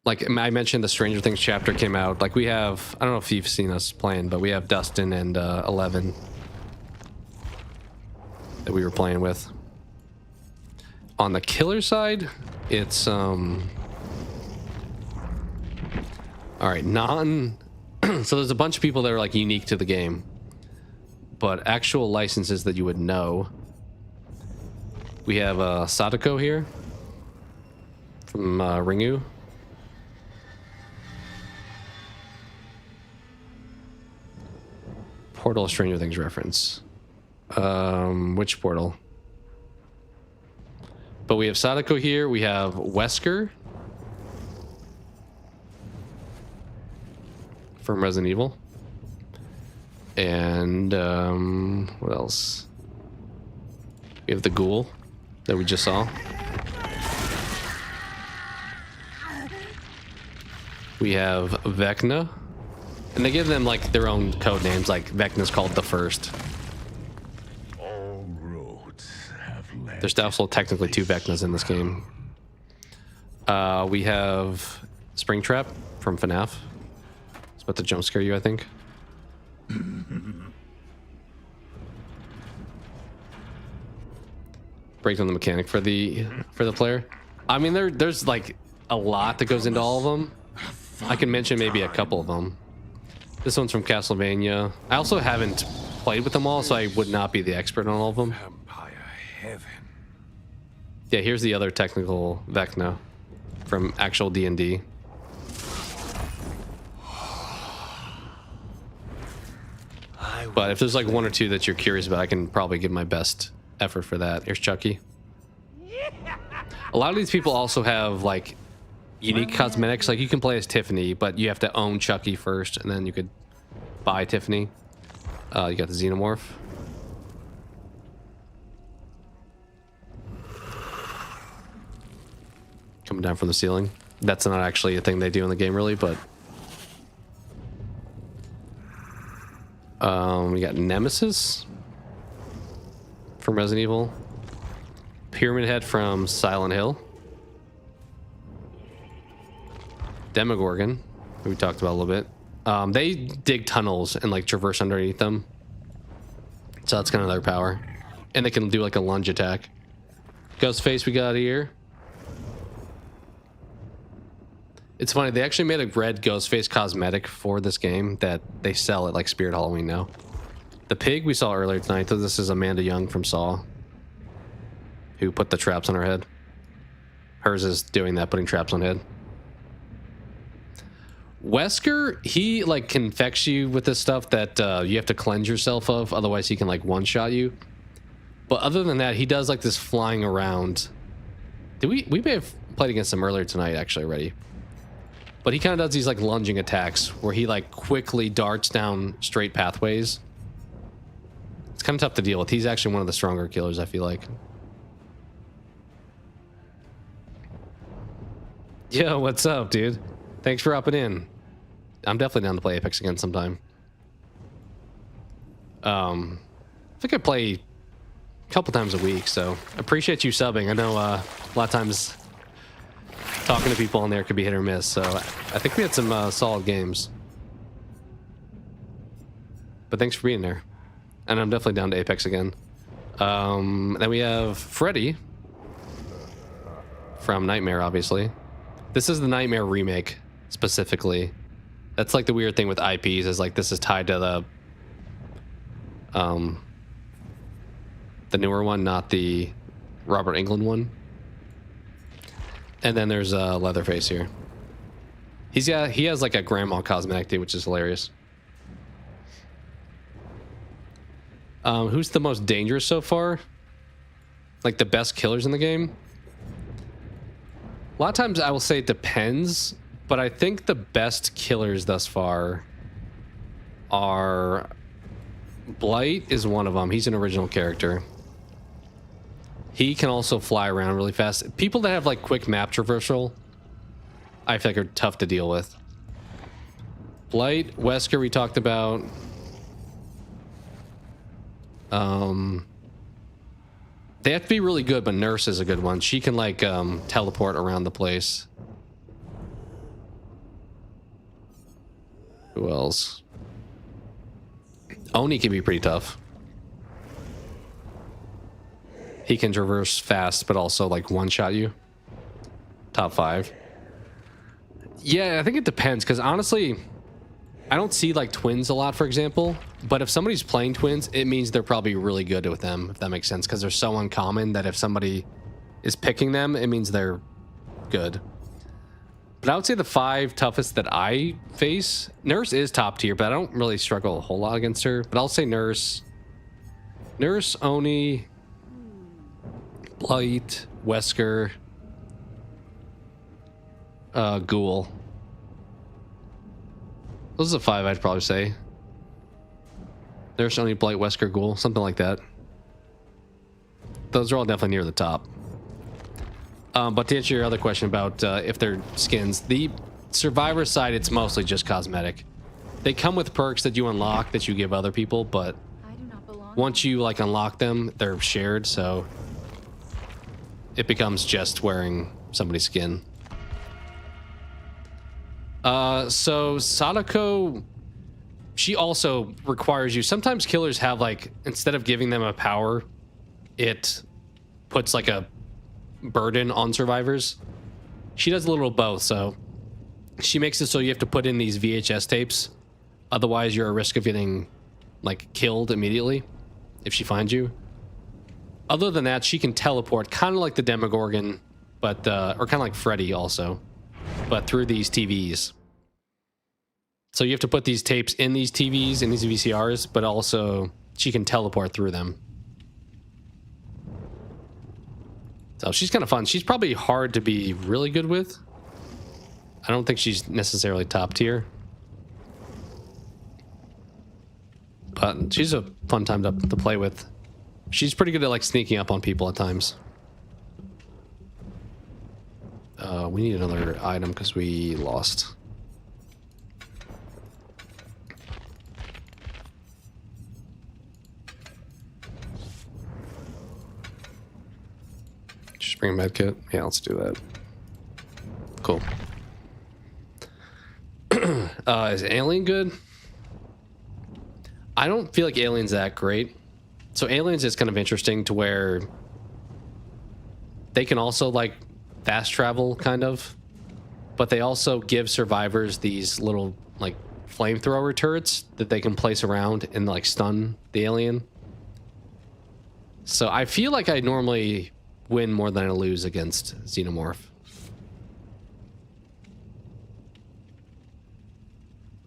Like I mentioned, the Stranger Things chapter came out. Like we have, I don't know if you've seen us playing, but we have Dustin and 11 that we were playing with. On the killer side, it's all right, so there's a bunch of people that are like unique to the game, but actual licenses that you would know. We have Sadako here from Ringu. Portal Stranger Things reference. Which portal? But we have Sadako here. We have Wesker from Resident Evil. And what else? We have the Ghoul that we just saw. We have Vecna. And they give them like their own code names, like Vecna's called the First. All roads have led. There's also technically 2 Vecnas in this game. We have Springtrap from FNAF. It's about to jump scare you, I think. Break down the mechanic for the player. I mean, there's like a lot that goes into all of them. I can mention maybe a couple of them. This one's from Castlevania. I also haven't played with them all, so I would not be the expert on all of them. Vampire heaven. Yeah, here's the other technical Vecna from actual D&D. But if there's like 1 or 2 that you're curious about, I can probably give my best effort for that. Here's Chucky. A lot of these people also have like unique cosmetics. Like you can play as Tiffany, but you have to own Chucky first, and then you could buy Tiffany. You got the Xenomorph. Coming down from the ceiling. That's not actually a thing they do in the game, really, but we got Nemesis from Resident Evil. Pyramid Head from Silent Hill. Demogorgon, who we talked about a little bit. They dig tunnels and like traverse underneath them. So that's kind of their power. And they can do like a lunge attack. Ghostface we got here. It's funny, they actually made a red Ghostface cosmetic for this game that they sell at like Spirit Halloween now. The pig we saw earlier tonight, so this is Amanda Young from Saw, who put the traps on her head. Hers is doing that, putting traps on head. Wesker, he like can infect you with this stuff that you have to cleanse yourself of, otherwise he can like one-shot you. But other than that, he does like this flying around. We may have played against him earlier tonight actually already. But he kind of does these like lunging attacks where he like quickly darts down straight pathways. It's kind of tough to deal with. He's actually one of the stronger killers, I feel like. Yo, what's up, dude? Thanks for hopping in. I'm definitely down to play Apex again sometime. I think I play a couple times a week, so appreciate you subbing. I know a lot of times talking to people on there could be hit or miss, so I think we had some solid games. But thanks for being there. And I'm definitely down to Apex again. Then we have Freddy from Nightmare, obviously. This is the Nightmare remake, specifically. That's like the weird thing with IPs, is like this is tied to the newer one, not the Robert Englund one. And then there's Leatherface here. He has like a grandma cosmetic too, which is hilarious. Who's the most dangerous so far? Like the best killers in the game? A lot of times I will say it depends, but I think the best killers thus far are... Blight is one of them. He's an original character. He can also fly around really fast. People that have like quick map traversal, I feel like are tough to deal with. Blight, Wesker we talked about. They have to be really good, but Nurse is a good one. She can like teleport around the place. Who else? Oni can be pretty tough. He can traverse fast, but also like one-shot you. Top 5. Yeah, I think it depends, because honestly, I don't see like twins a lot, for example. But if somebody's playing twins, it means they're probably really good with them, if that makes sense, because they're so uncommon that if somebody is picking them, it means they're good. But I would say the 5 toughest that I face, Nurse is top tier, but I don't really struggle a whole lot against her. But I'll say Nurse, Oni, Blight, Wesker, Ghoul. Those are the 5 I'd probably say. Nurse, Oni, Blight, Wesker, Ghoul, something like that. Those are all definitely near the top. But to answer your other question about if they're skins, the Survivor side, it's mostly just cosmetic. They come with perks that you unlock that you give other people, but once you like unlock them, they're shared, so it becomes just wearing somebody's skin. So Sadako, she also requires you. Sometimes killers have like, instead of giving them a power, it puts like a burden on survivors. She does a little of both, so she makes it so you have to put in these VHS tapes, otherwise you're at risk of getting like killed immediately if she finds you. Other than that, she can teleport, kind of like the Demogorgon, but or kind of like Freddy also, but through these TVs. So you have to put these tapes in these TVs, in these VCRs, but also she can teleport through them. So she's kind of fun. She's probably hard to be really good with. I don't think she's necessarily top tier. But she's a fun time to play with. She's pretty good at like sneaking up on people at times. We need another item because we lost. Just bring a med kit. Yeah, let's do that. Cool. Is Alien good? I don't feel like Alien's that great. So Aliens is kind of interesting to where they can also like fast travel kind of, but they also give survivors these little like flamethrower turrets that they can place around and like stun the alien. So I feel like I normally win more than I lose against Xenomorph.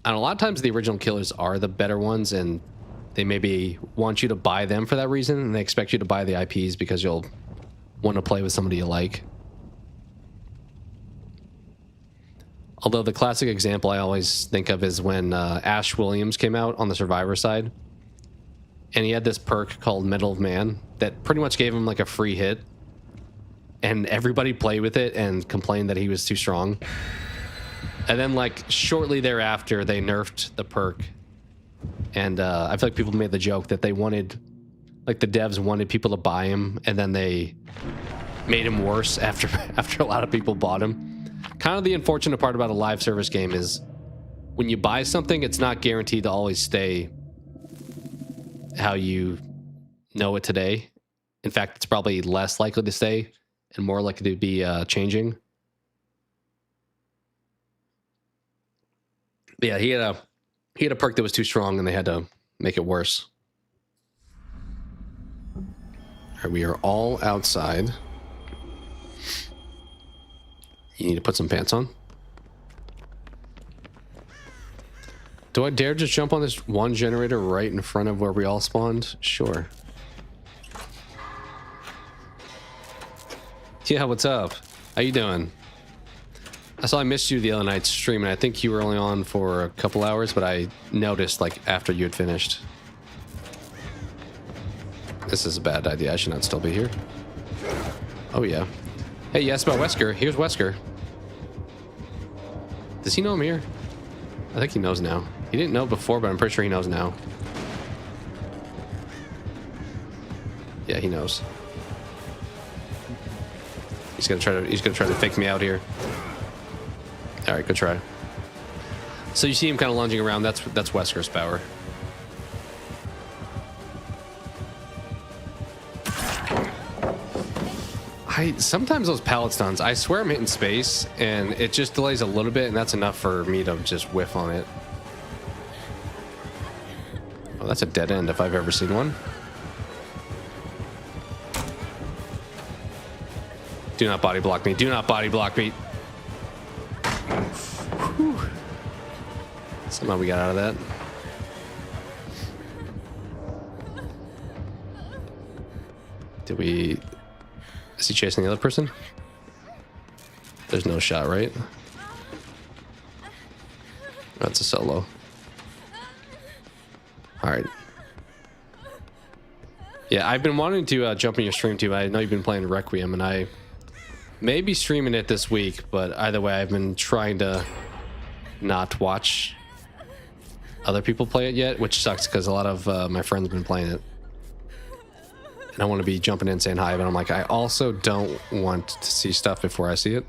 And a lot of times the original killers are the better ones, and they maybe want you to buy them for that reason, and they expect you to buy the IPs because you'll want to play with somebody you like. Although the classic example I always think of is when Ash Williams came out on the Survivor side, and he had this perk called Medal of Man that pretty much gave him like a free hit, and everybody played with it and complained that he was too strong. And then like shortly thereafter they nerfed the perk, and I feel like people made the joke that they wanted, like the devs wanted people to buy him, and then they made him worse after a lot of people bought him. Kind of the unfortunate part about a live service game is when you buy something, it's not guaranteed to always stay how you know it today. In fact, it's probably less likely to stay and more likely to be changing. But yeah, he had a perk that was too strong, and they had to make it worse. All right, we are all outside. You need to put some pants on. Do I dare just jump on this one generator right in front of where we all spawned? Sure. Yeah, what's up? How you doing? I saw I missed you the other night's stream, and I think you were only on for a couple hours, but I noticed like after you had finished. This is a bad idea. I should not still be here. Oh yeah. Hey, you asked about Wesker. Here's Wesker. Does he know I'm here? I think he knows now. He didn't know before, but I'm pretty sure he knows now. Yeah, he knows. He's gonna try to fake me out here. All right, good try. So you see him kind of lunging around. That's Wesker's power. Sometimes those pallet stuns, I swear I'm hitting space, and it just delays a little bit, and that's enough for me to just whiff on it. Oh, that's a dead end if I've ever seen one. Do not body block me. Do not body block me. Whew. Somehow we got out of that. Did we... Is he chasing the other person? There's no shot, right? That's a solo. All right. Yeah, I've been wanting to jump in your stream too. I know you've been playing Requiem, and I may be streaming it this week, but either way, I've been trying to not watch other people play it yet, which sucks because a lot of my friends have been playing it. And I want to be jumping in saying hi, but I'm like, I also don't want to see stuff before I see it.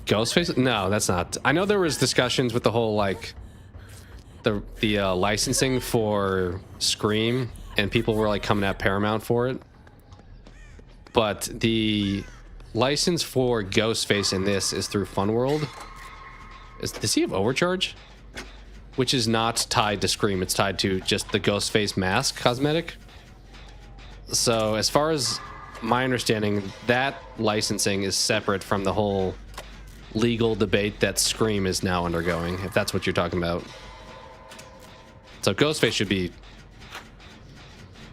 Ghostface? No, that's not. I know there was discussions with the whole like the licensing for Scream, and people were like coming at Paramount for it. But the license for Ghostface in this is through Funworld. Does he have Overcharge? Which is not tied to Scream. It's tied to just the Ghostface mask cosmetic. So as far as my understanding, that licensing is separate from the whole legal debate that Scream is now undergoing, if that's what you're talking about. So Ghostface should be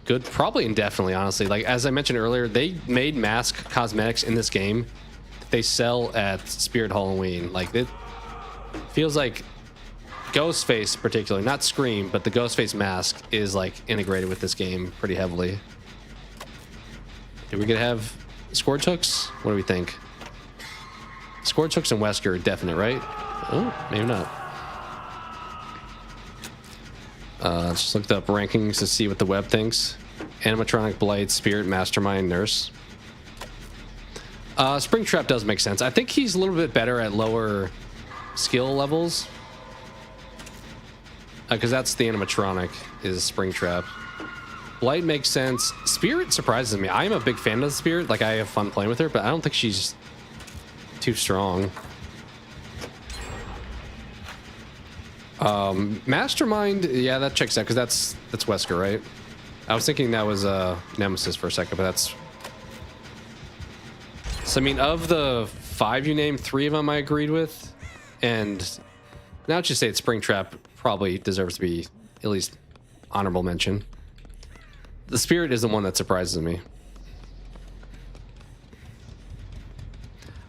good, probably indefinitely, honestly. Like, as I mentioned earlier, they made mask cosmetics in this game that they sell at Spirit Halloween. Like, it feels like Ghostface particularly, not Scream, but the Ghostface mask is like integrated with this game pretty heavily. Are we gonna have Scourge hooks? What do we think? Scourge hooks and Wesker are definite, right? Oh, maybe not. Just looked up rankings to see what the web thinks. Animatronic, Blight, Spirit, Mastermind, Nurse. Springtrap does make sense. I think he's a little bit better at lower skill levels. Because that's the animatronic, is Springtrap. Light makes sense. Spirit surprises me. I'm a big fan of the Spirit. Like, I have fun playing with her, but I don't think she's too strong. Mastermind, yeah, that checks out, because that's Wesker, right? I was thinking that was Nemesis for a second, but that's... So, I mean, of the 5 you named, 3 of them I agreed with. And now that you say it's Springtrap, probably deserves to be at least honorable mention. The Spirit is the one that surprises me.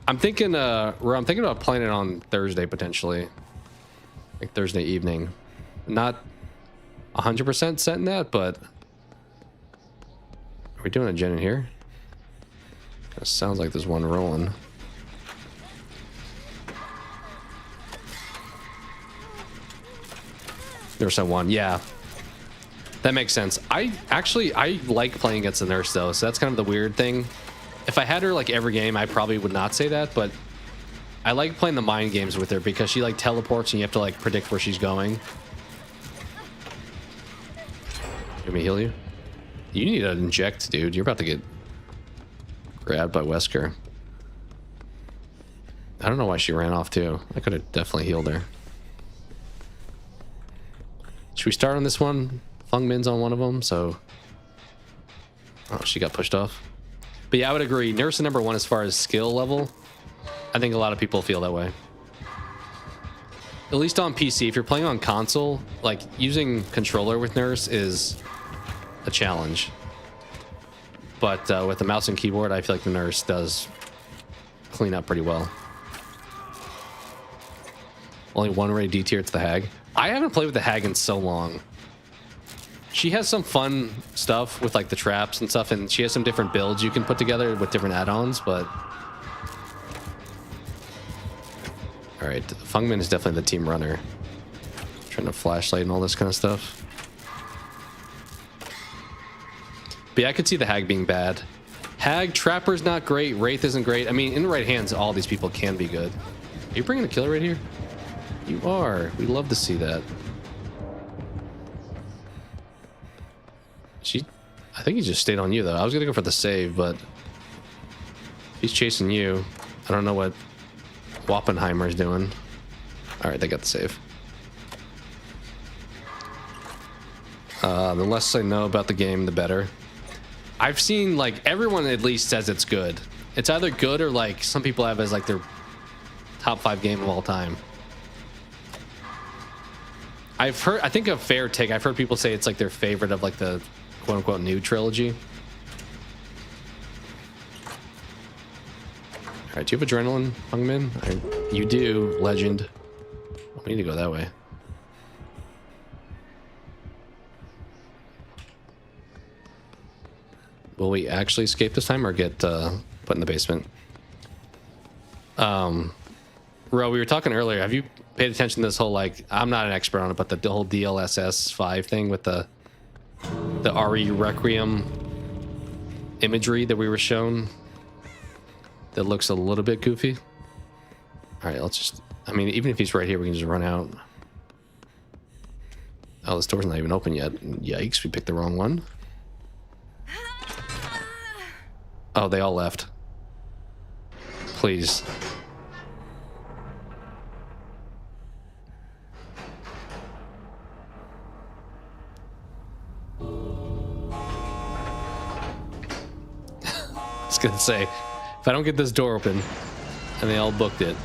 I'm thinking about playing it on Thursday, potentially. Like Thursday evening. Not 100% set in that, but... Are we doing a gen in here? It sounds like there's one rolling. There's one, yeah. That makes sense. I like playing against the nurse though, so that's kind of the weird thing. If I had her like every game, I probably would not say that, but I like playing the mind games with her because she like teleports and you have to like predict where she's going. Let me heal you. You need to inject, dude. You're about to get grabbed by Wesker. I don't know why she ran off too. I could have definitely healed her. Should we start on this one? Fung Min's on one of them, so... Oh, she got pushed off. But yeah, I would agree. Nurse is number 1 as far as skill level. I think a lot of people feel that way. At least on PC. If you're playing on console, like, using controller with Nurse is a challenge. But with the mouse and keyboard, I feel like the Nurse does clean up pretty well. Only one rated D tier, it's the Hag. I haven't played with the Hag in so long. She has some fun stuff with like the traps and stuff, and she has some different builds you can put together with different add-ons, but... Alright, Fungmin is definitely the team runner. Trying to flashlight and all this kind of stuff. But yeah, I could see the Hag being bad. Hag, Trapper's not great, Wraith isn't great. I mean, in the right hands, all these people can be good. Are you bringing a killer right here? You are. We love to see that. I think he just stayed on you, though. I was going to go for the save, but... He's chasing you. I don't know what Wappenheimer's doing. Alright, they got the save. The less I know about the game, the better. I've seen, like, everyone at least says it's good. It's either good or, like, some people have as, like, their top 5 game of all time. I've heard, I think a fair take, I've heard people say it's like their favorite of like the quote unquote new trilogy. All right, do you have adrenaline, Hungmin? You do, legend. We need to go that way. Will we actually escape this time or get put in the basement? Ro, we were talking earlier. Have you paid attention to this whole, like, I'm not an expert on it, but the whole DLSS 5 thing with the RE Requiem imagery that we were shown that looks a little bit goofy? All right, let's just, I mean, even if he's right here, we can just run out. Oh, this door's not even open yet. Yikes, we picked the wrong one. Oh, they all left. Please. I was gonna say, if I don't get this door open, and they all booked it.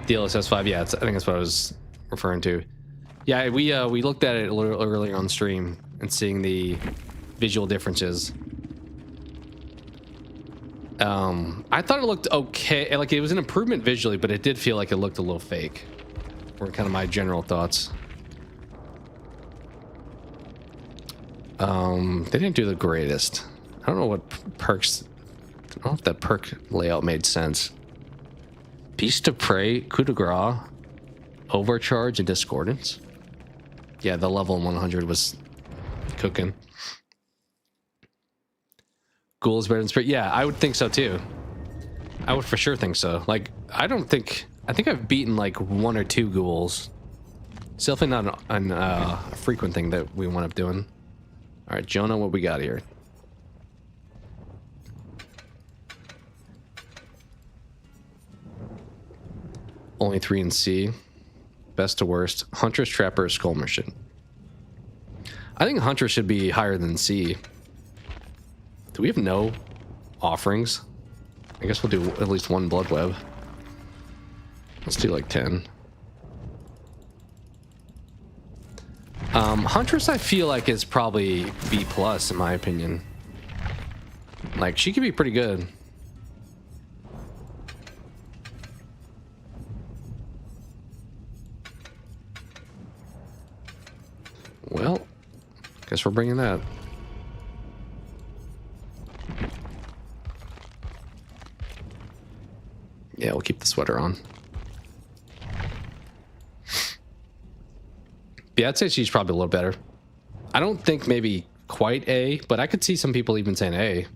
DLSS 5, yeah, I think that's what I was referring to. Yeah, we looked at it a little earlier on stream and seeing the visual differences. I thought it looked okay, like it was an improvement visually, but it did feel like it looked a little fake. Were kind of my general thoughts. They didn't do the greatest. I don't know what perks. I don't know if that perk layout made sense. Beast of Prey, Coup de Grace, Overcharge, and Discordance. Yeah, the level 100 was cooking. Ghoul is better than Spirit. Yeah, I would think so too. I would for sure think so. Like, I think I've beaten like 1 or 2 ghouls. It's definitely not a frequent thing that we wind up doing. All right, Jonah, what we got here? Only 3 in C. Best to worst. Huntress, Trapper, Skull Merchant. I think Huntress should be higher than C. Do we have no offerings? I guess we'll do at least 1 Blood Web. Let's do like 10. Huntress, I feel like is probably B+ in my opinion. Like, she could be pretty good. Well, guess we're bringing that. Yeah, we'll keep the sweater on. Yeah, I'd say she's probably a little better. I don't think maybe quite A, but I could see some people even saying A.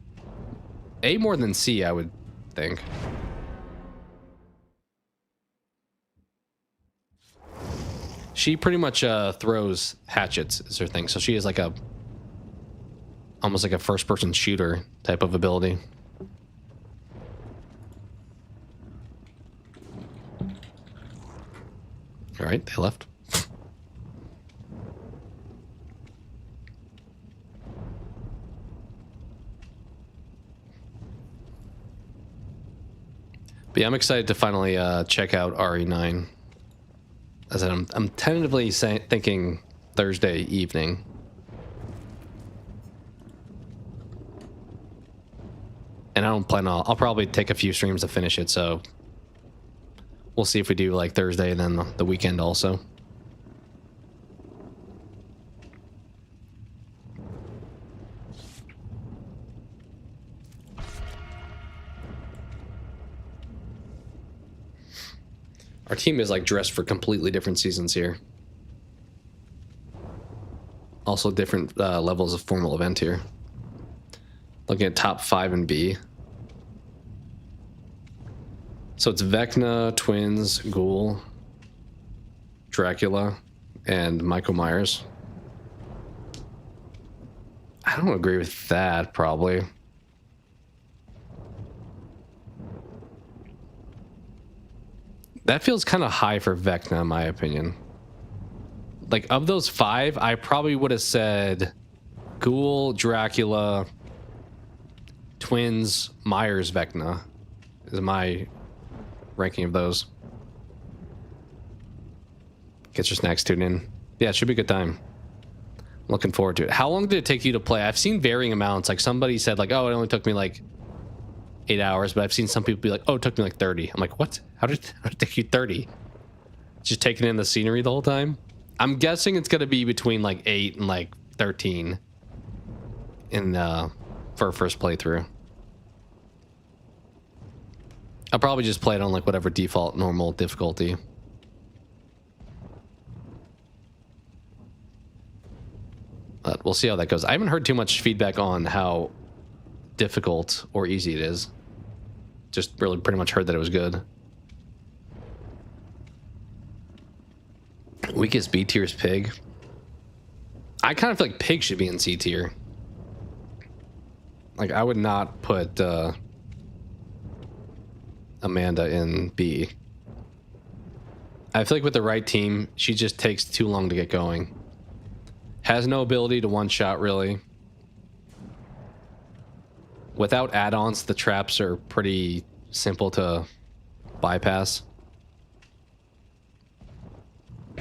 A more than C, I would think. She pretty much throws hatchets is her thing. So she is like almost like a first-person shooter type of ability. All right, they left. But yeah, I'm excited to finally check out RE9. As I'm tentatively thinking Thursday evening. And I don't plan on... I'll probably take a few streams to finish it, so... We'll see if we do like Thursday and then the weekend also. Our team is like dressed for completely different seasons here. Also different levels of formal event here. Looking at top 5 in B. So it's Vecna, Twins, Ghoul, Dracula, and Michael Myers. I don't agree with that, probably. That feels kind of high for Vecna, in my opinion. Like, of those 5, I probably would have said Ghoul, Dracula, Twins, Myers, Vecna is my ranking of those. Get your snacks tuned in. Yeah, it should be a good time. Looking forward to it. How long did it take you to play? I've seen varying amounts. Like, somebody said, like, oh, it only took me like 8 hours, but I've seen some people be like, oh, it took me like 30. I'm like, what? How did it take you 30? Just taking in the scenery the whole time? I'm guessing it's gonna be between like 8 and like 13 in for a first playthrough. I'll probably just play it on like whatever default normal difficulty. But we'll see how that goes. I haven't heard too much feedback on how difficult or easy it is. Just really pretty much heard that it was good. Weakest B tier is Pig. I kind of feel like Pig should be in C tier. Like, I would not put Amanda in B. I feel like with the right team, she just takes too long to get going. Has no ability to one-shot, really. Without add-ons, the traps are pretty simple to bypass.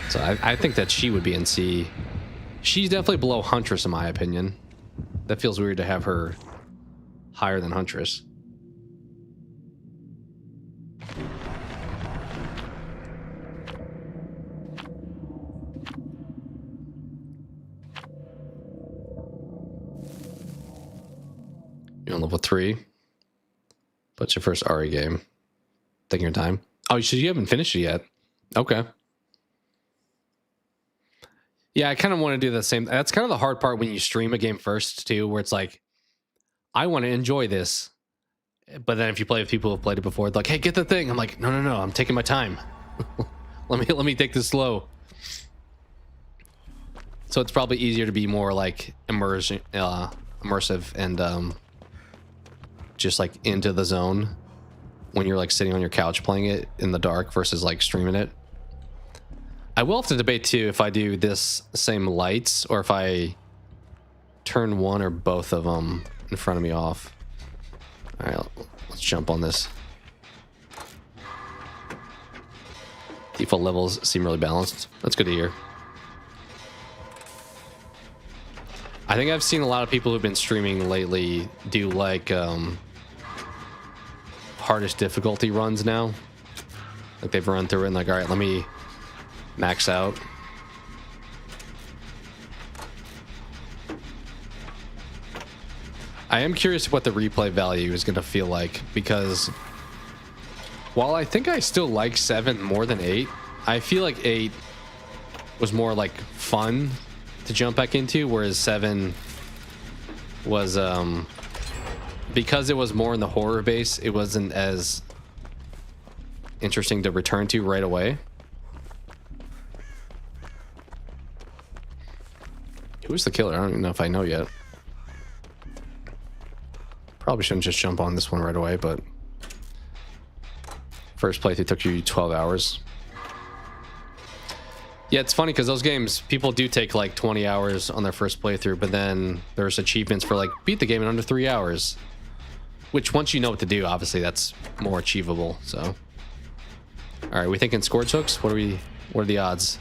So I think that she would be in C. She's definitely below Huntress, in my opinion. That feels weird to have her higher than Huntress. You're on level 3. What's your first RE game? Taking your time. Oh, you haven't finished it yet. Okay. Yeah, I kind of want to do the same. That's kind of the hard part when you stream a game first, too, where it's like, I want to enjoy this. But then if you play with people who've played it before, they're like, hey, get the thing. I'm like, no, I'm taking my time. let me take this slow. So it's probably easier to be more like immersive and just like into the zone when you're like sitting on your couch playing it in the dark versus like streaming it. I will have to debate too if I do this same lights or if I turn one or both of them in front of me off. All right, let's jump on this. Default levels seem really balanced. That's good to hear. I think I've seen a lot of people who've been streaming lately do like hardest difficulty runs now. Like they've run through it and like, all right, let me max out. I am curious what the replay value is going to feel like, because while I think I still like 7 more than 8, I feel like 8 was more like fun to jump back into, whereas 7 was because it was more in the horror base, it wasn't as interesting to return to right away. Who's the killer? I don't even know if I know yet. Probably shouldn't just jump on this one right away, but first playthrough took you 12 hours. Yeah, it's funny because those games, people do take like 20 hours on their first playthrough, but then there's achievements for like beat the game in under 3 hours, which once you know what to do, obviously that's more achievable. So, all right, we thinking scored hooks? What are the odds?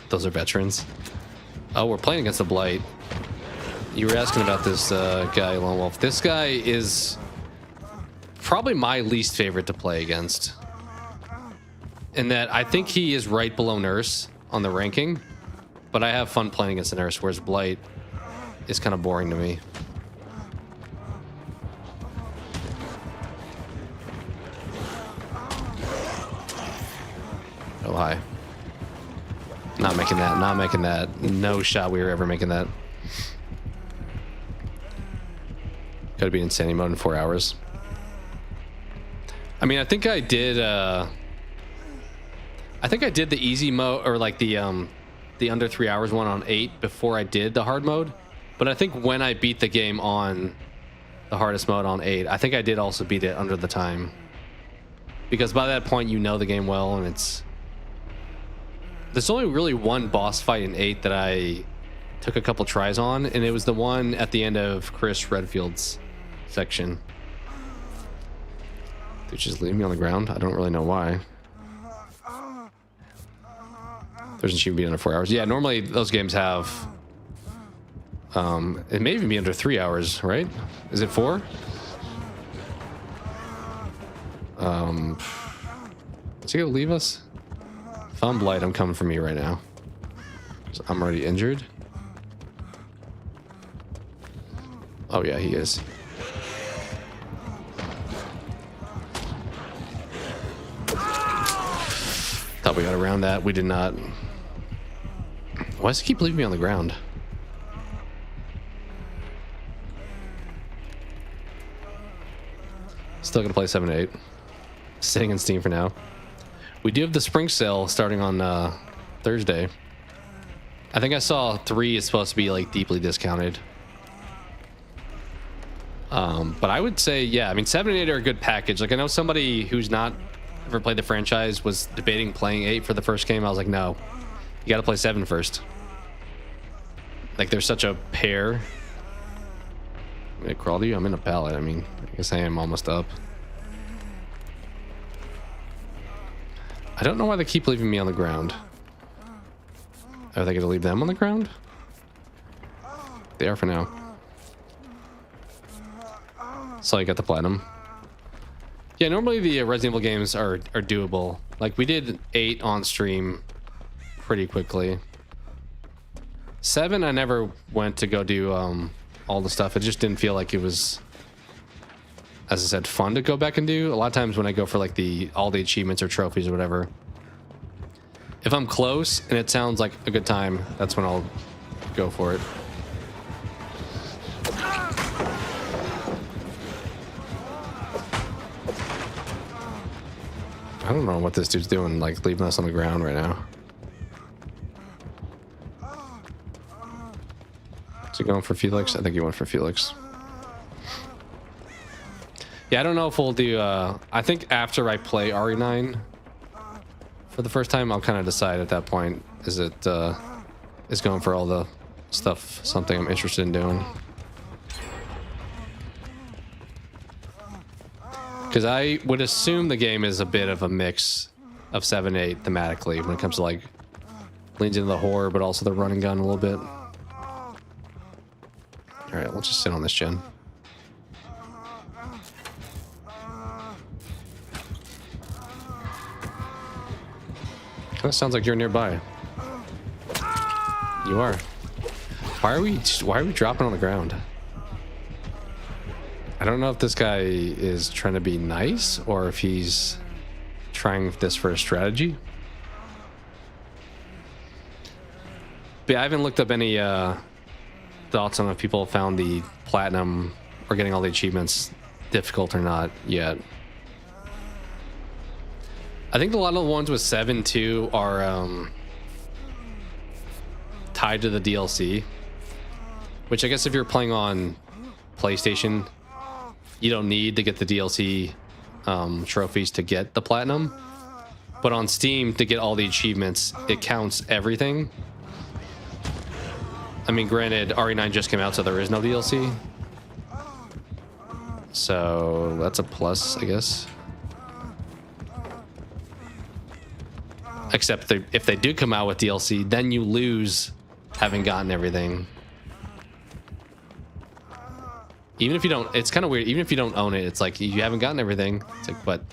Those are veterans. Oh, we're playing against the Blight. You were asking about this guy, Lone Wolf. This guy is probably my least favorite to play against. In that I think he is right below Nurse on the ranking, but I have fun playing against the Nurse, whereas Blight is kind of boring to me. Oh, hi. Not making that. Not making that. No shot we were ever making that. Gotta be in insanity mode in 4 hours. I mean, I think I did the easy mode, or like the under 3 hours one on 8 before I did the hard mode. But I think when I beat the game on the hardest mode on 8, I think I did also beat it under the time. Because by that point you know the game well, and there's only really one boss fight in 8 that I took a couple tries on, and it was the one at the end of Chris Redfield's section. Dude, just leave me on the ground. I don't really know why. Doesn't even be under 4 hours. Yeah, normally those games have it may even be under 3 hours, right? Is it 4? Is he gonna leave us? If I'm Blight, I'm coming for me right now. So I'm already injured. Oh yeah, he is. Thought we got around that. We did not. Why does he keep leaving me on the ground? Still gonna play 7 to 8. Sitting in Steam for now. We do have the spring sale starting on Thursday. I think I saw 3 is supposed to be like deeply discounted. But I would say, yeah, I mean 7 and 8 are a good package. Like I know somebody who's not ever played the franchise was debating playing 8 for the first game. I was like, no, you got to play 7 first. Like there's such a pair. Did it crawl to you? I'm in a pallet. I mean, I guess I am almost up. I don't know why they keep leaving me on the ground. Are they going to leave them on the ground? They are for now. So I got the platinum. Yeah, normally the Resident Evil games are doable. Like we did 8 on stream pretty quickly. 7, I never went to go do all the stuff. It just didn't feel like it was as I said, fun to go back and do. A lot of times when I go for like all the achievements or trophies or whatever, if I'm close and it sounds like a good time, that's when I'll go for it. I don't know what this dude's doing, like leaving us on the ground right now. Is he going for Felix? I think he went for Felix. Yeah, I don't know if we'll do, I think after I play RE9 for the first time, I'll kind of decide at that point, is going for all the stuff something I'm interested in doing. Because I would assume the game is a bit of a mix of 7 8 thematically when it comes to like leans into the horror, but also the run and gun a little bit. All right, we'll just sit on this gen. Kind of sounds like you're nearby. You are. Why are we dropping on the ground? I don't know if this guy is trying to be nice or if he's trying this for a strategy. But I haven't looked up any thoughts on if people found the platinum or getting all the achievements difficult or not yet. I think a lot of the ones with 7-2 are tied to the DLC, which I guess if you're playing on PlayStation, you don't need to get the DLC trophies to get the platinum. But on Steam, to get all the achievements, it counts everything. I mean, granted, RE9 just came out, so there is no DLC. So that's a plus, I guess. Except if they do come out with DLC, then you lose having gotten everything. Even if you don't, it's kind of weird. Even if you don't own it, it's like you haven't gotten everything. It's like, but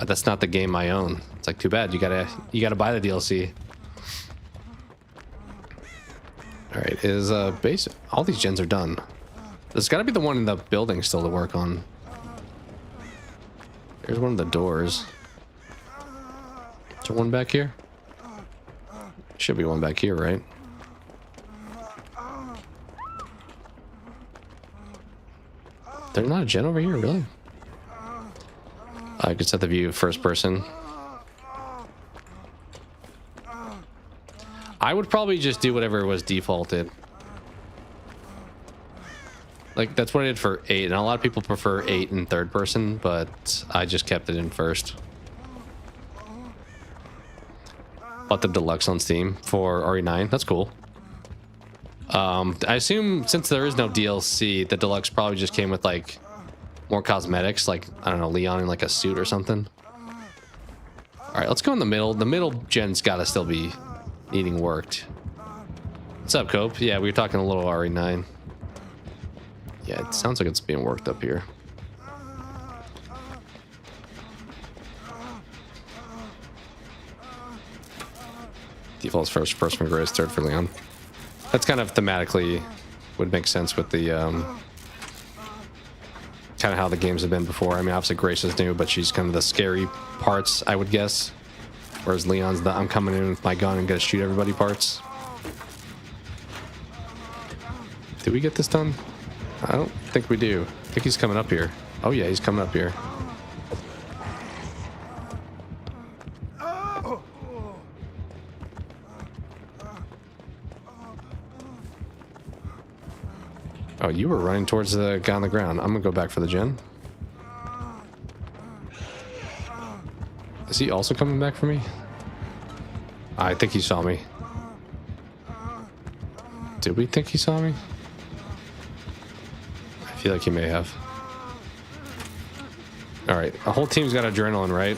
that's not the game I own. It's like, too bad. You gotta buy the DLC. All right, is base? All these gens are done. There's got to be the one in the building still to work on. There's one of the doors. Is there one back here? Should be one back here, right? There's not a gen over here, really? I could set the view first person. I would probably just do whatever was defaulted. Like, that's what I did for 8, and a lot of people prefer 8 in third person, but I just kept it in first. Bought the deluxe on Steam for RE9. That's cool. I assume since there is no DLC, the deluxe probably just came with like more cosmetics, like, I don't know, Leon in like a suit or something. All right, let's go in the middle. The middle gen's gotta still be needing worked. What's up, Cope? Yeah, we were talking a little RE9. Yeah, it sounds like it's being worked up here. Default's first person, greatest third for Leon. That's kind of thematically would make sense with the kind of how the games have been before. I mean, obviously Grace is new, but she's kind of the scary parts, I would guess. Whereas Leon's the I'm coming in with my gun and gonna shoot everybody parts. Did we get this done? I don't think we do. I think he's coming up here. Oh yeah, he's coming up here. Oh, you were running towards the guy on the ground. I'm gonna go back for the gen. Is he also coming back for me? I think he saw me. Did we think he saw me? I feel like he may have. All right, a whole team's got adrenaline, right?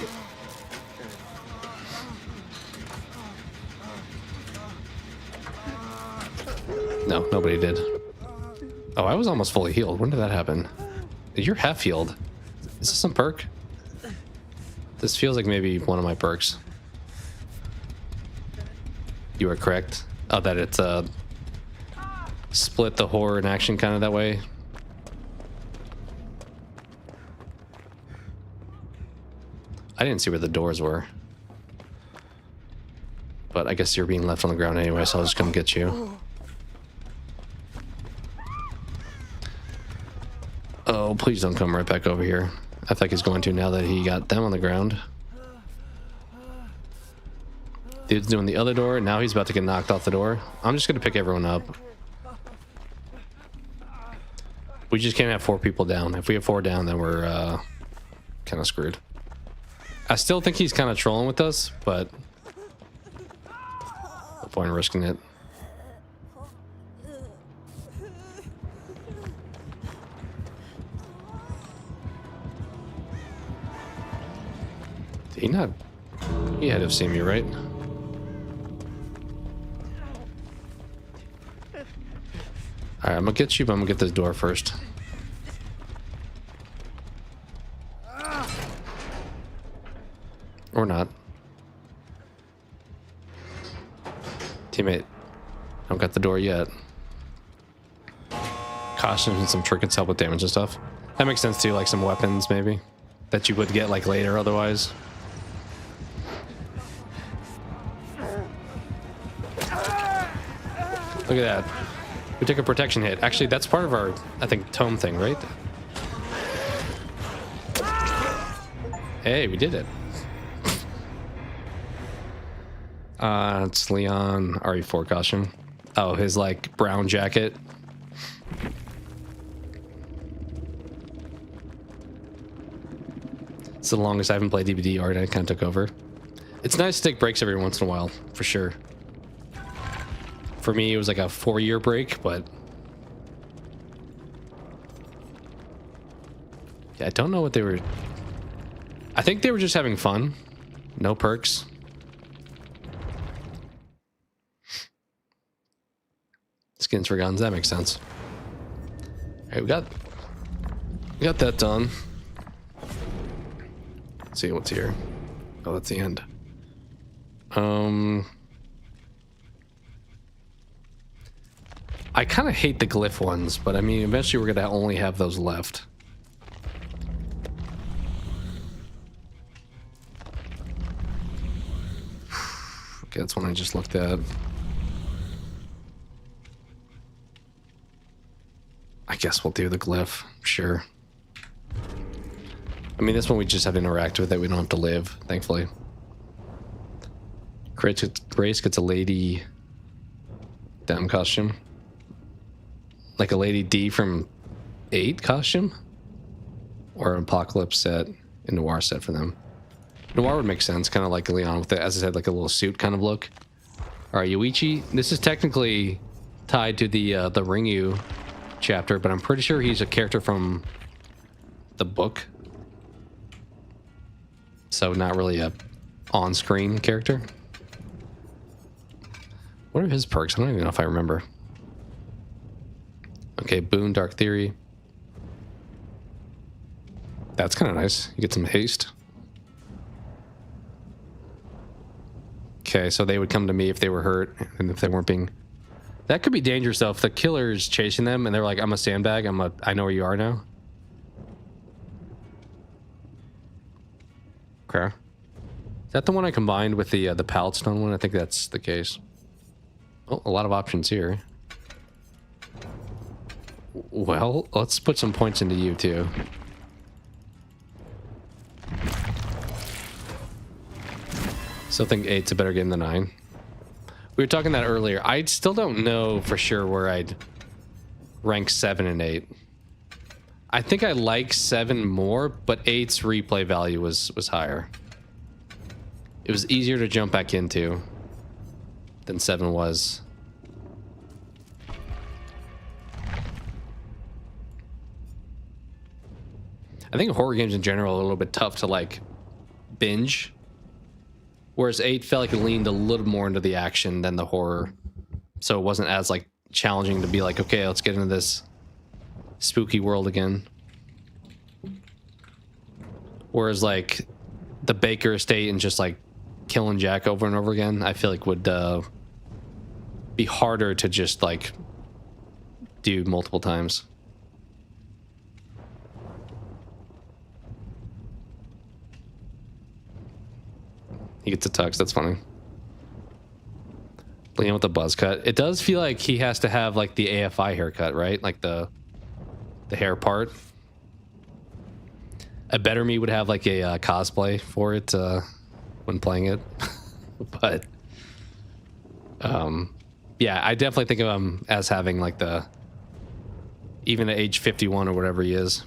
No, nobody did. Oh, I was almost fully healed. When did that happen? You're half healed. Is this some perk? This feels like maybe one of my perks. You are correct. Oh, that it's split the horror and action kind of that way. I didn't see where the doors were. But I guess you're being left on the ground anyway, so I'll just come get you. Oh, please don't come right back over here. I think he's going to now that he got them on the ground. Dude's doing the other door. Now he's about to get knocked off the door. I'm just going to pick everyone up. We just can't have 4 people down. If we have 4 down, then we're kind of screwed. I still think he's kind of trolling with us, but no point in risking it. Did he not? He had to have seen me, right? Alright, I'm gonna get you, but I'm gonna get this door first. Or not. Teammate, I don't got the door yet. Caution and some trinkets help with damage and stuff. That makes sense too, like some weapons maybe that you would get like later otherwise. Look at that. We took a protection hit. Actually, that's part of our, I think, tome thing, right? Hey, we did it. It's Leon RE4 costume. Oh, his like brown jacket. It's the longest I haven't played DVD art. I kind of took over. It's nice to take breaks every once in a while, for sure. For me, it was like a 4-year break, but yeah, I don't know what they were. I think they were just having fun. No perks. Skins for guns, that makes sense. All right, we got that done. Let's see what's here. Oh, that's the end. I kind of hate the glyph ones, but I mean, eventually we're gonna only have those left. Okay, that's one I just looked at. I guess we'll do the glyph, sure. I mean, this one we just have to interact with it. We don't have to live, thankfully. Grace gets a Lady Dem costume. Like a Lady D from 8 costume? Or an Apocalypse set, a Noir set for them. Noir would make sense, kind of like Leon with it, as I said, like a little suit kind of look. Alright, Yuichi, this is technically tied to the Ringu chapter, but I'm pretty sure he's a character from the book. So not really a on-screen character. What are his perks? I don't even know if I remember. Okay, Boon, Dark Theory. That's kind of nice. You get some haste. Okay, so they would come to me if they were hurt and if they weren't being... That could be dangerous though. If the killer's chasing them and they're like, I'm a sandbag, I know where you are now. Okay. Is that the one I combined with the pallet stone one? I think that's the case. Oh, a lot of options here. Well, let's put some points into you too. Still think 8's a better game than 9. We were talking that earlier. I still don't know for sure where I'd rank 7 and 8. I think I like 7 more, but 8's replay value was higher. It was easier to jump back into than 7 was. I think horror games in general are a little bit tough to like binge. Whereas 8 felt like it leaned a little more into the action than the horror. So it wasn't as like challenging to be like, okay, let's get into this spooky world again. Whereas like the Baker estate and just like killing Jack over and over again, I feel like would be harder to just like do multiple times. He gets a tux. That's funny. Leon with the buzz cut. It does feel like he has to have like the AFI haircut, right? Like the hair part. A better me would have like a cosplay for it when playing it. But yeah, I definitely think of him as having like the, even at age 51 or whatever he is,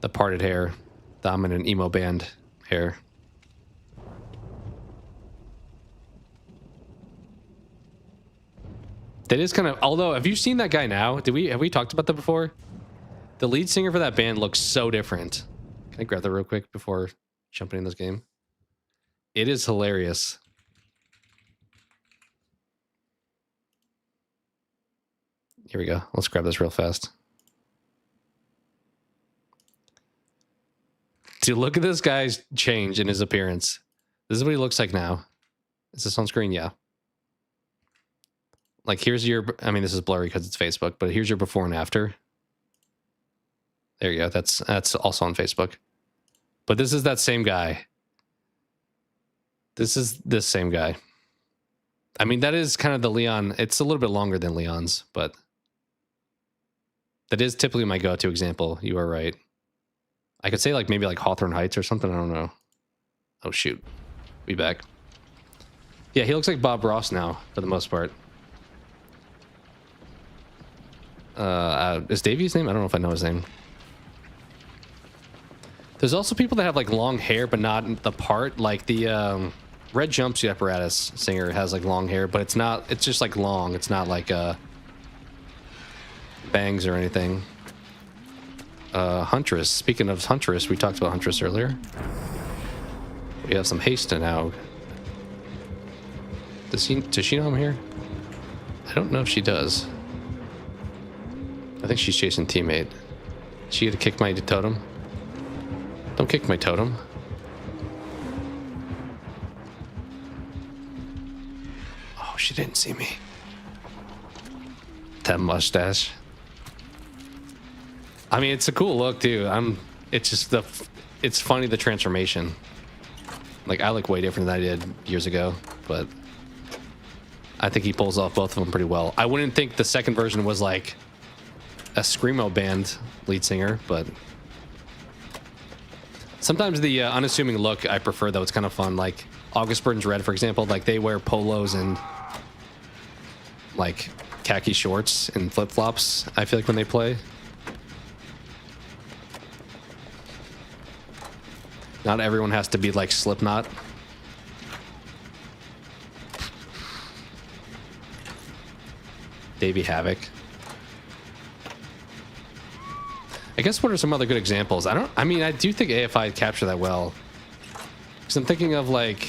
the parted hair, dominant emo band hair. That is kind of, although, have you seen that guy now? Have we talked about that before? The lead singer for that band looks so different. Can I grab that real quick before jumping in this game? It is hilarious. Here we go. Let's grab this real fast. Dude, look at this guy's change in his appearance. This is what he looks like now. Is this on screen? Yeah. Like, here's your, I mean, this is blurry because it's Facebook, but here's your before and after. There you go. That's also on Facebook. But this is that same guy. This is this same guy. I mean, that is kind of the Leon. It's a little bit longer than Leon's, but that is typically my go-to example. You are right. I could say like maybe like Hawthorne Heights or something. I don't know. Oh, shoot. Be back. Yeah, he looks like Bob Ross now for the most part. Is Davey his name? I don't know if I know his name. There's also people that have like long hair, but not the part. Like the Red Jumpsuit Apparatus singer has like long hair, but it's not. It's just like long. It's not like bangs or anything. Huntress. Speaking of Huntress, we talked about Huntress earlier. We have some haste now. Does she know I'm here? I don't know if she does. I think she's chasing teammate. She had to kick my totem. Don't kick my totem. Oh, she didn't see me. That mustache. I mean, it's a cool look too. It's just it's funny, the transformation. Like, I look way different than I did years ago, but I think he pulls off both of them pretty well. I wouldn't think the second version was like a screamo band lead singer, but sometimes the unassuming look I prefer, though. It's kind of fun. Like August Burns Red, for example, like they wear polos and like khaki shorts and flip-flops, I feel like, when they play. Not everyone has to be like Slipknot. Davey Havoc. I guess what are some other good examples? I mean, I do think AFI capture that well. Because I'm thinking of like,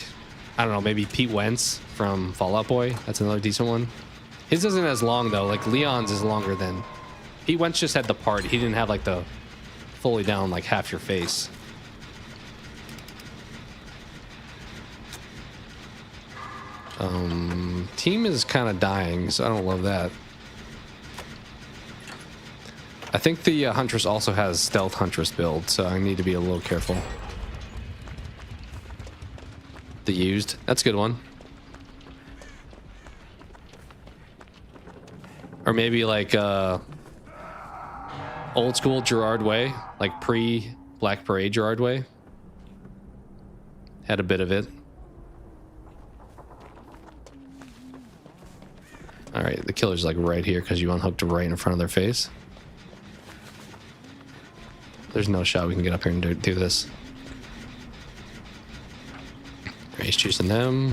I don't know, maybe Pete Wentz from Fall Out Boy. That's another decent one. His isn't as long though. Like Leon's is longer than... Pete Wentz just had the part. He didn't have like the fully down like half your face. Team is kind of dying, so I don't love that. I think the Huntress also has Stealth Huntress build, so I need to be a little careful. The Used, that's a good one. Or maybe like old school Gerard Way, like pre-Black Parade Gerard Way. Had a bit of it. All right, the killer's like right here because you unhooked right in front of their face. There's no shot we can get up here and do this. Right, he's choosing them.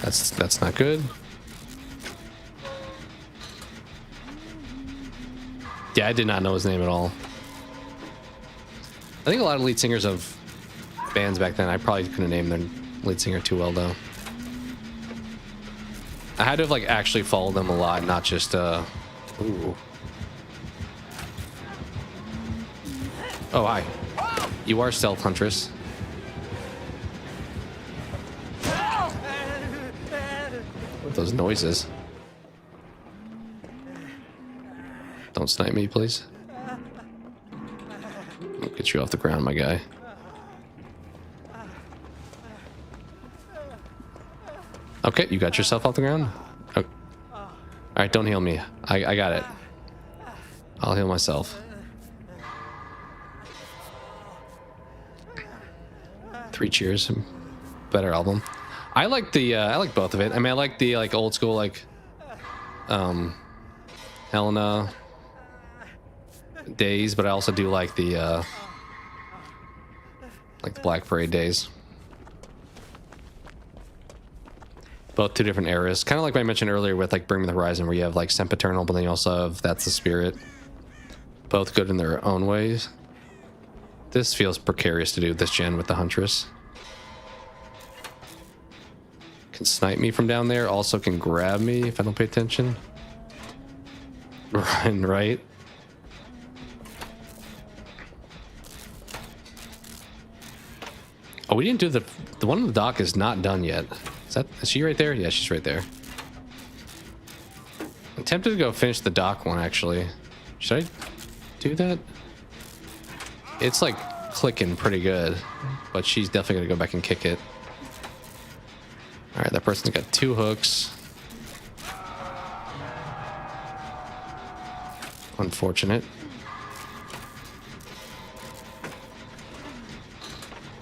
That's not good. Yeah, I did not know his name at all. I think a lot of lead singers of bands back then, I probably couldn't name their lead singer too well though. I had to have like actually followed them a lot, not just ooh. Oh, hi. You are Stealth Huntress. What are those noises? Don't snipe me, please. I'll get you off the ground, my guy. Okay, you got yourself off the ground? Oh. All right, don't heal me. I got it. I'll heal myself. 3 Cheers. Better album. I like the I like both of it. I mean, I like the like old school like Helena days, but I also do like the Black Parade days. Both 2 different eras. Kind of like I mentioned earlier with like Bring Me the Horizon, where you have like Sempiternal, but then you also have That's the Spirit. Both good in their own ways. This feels precarious to do this gen with the Huntress. Can snipe me from down there, also can grab me if I don't pay attention. Run right. Oh, we didn't do the one on the dock is not done yet. Is she right there? Yeah, she's right there. I'm tempted to go finish the dock one actually. Should I do that? It's like clicking pretty good, but she's definitely gonna go back and kick it. All right, that person's got 2 hooks. Unfortunate.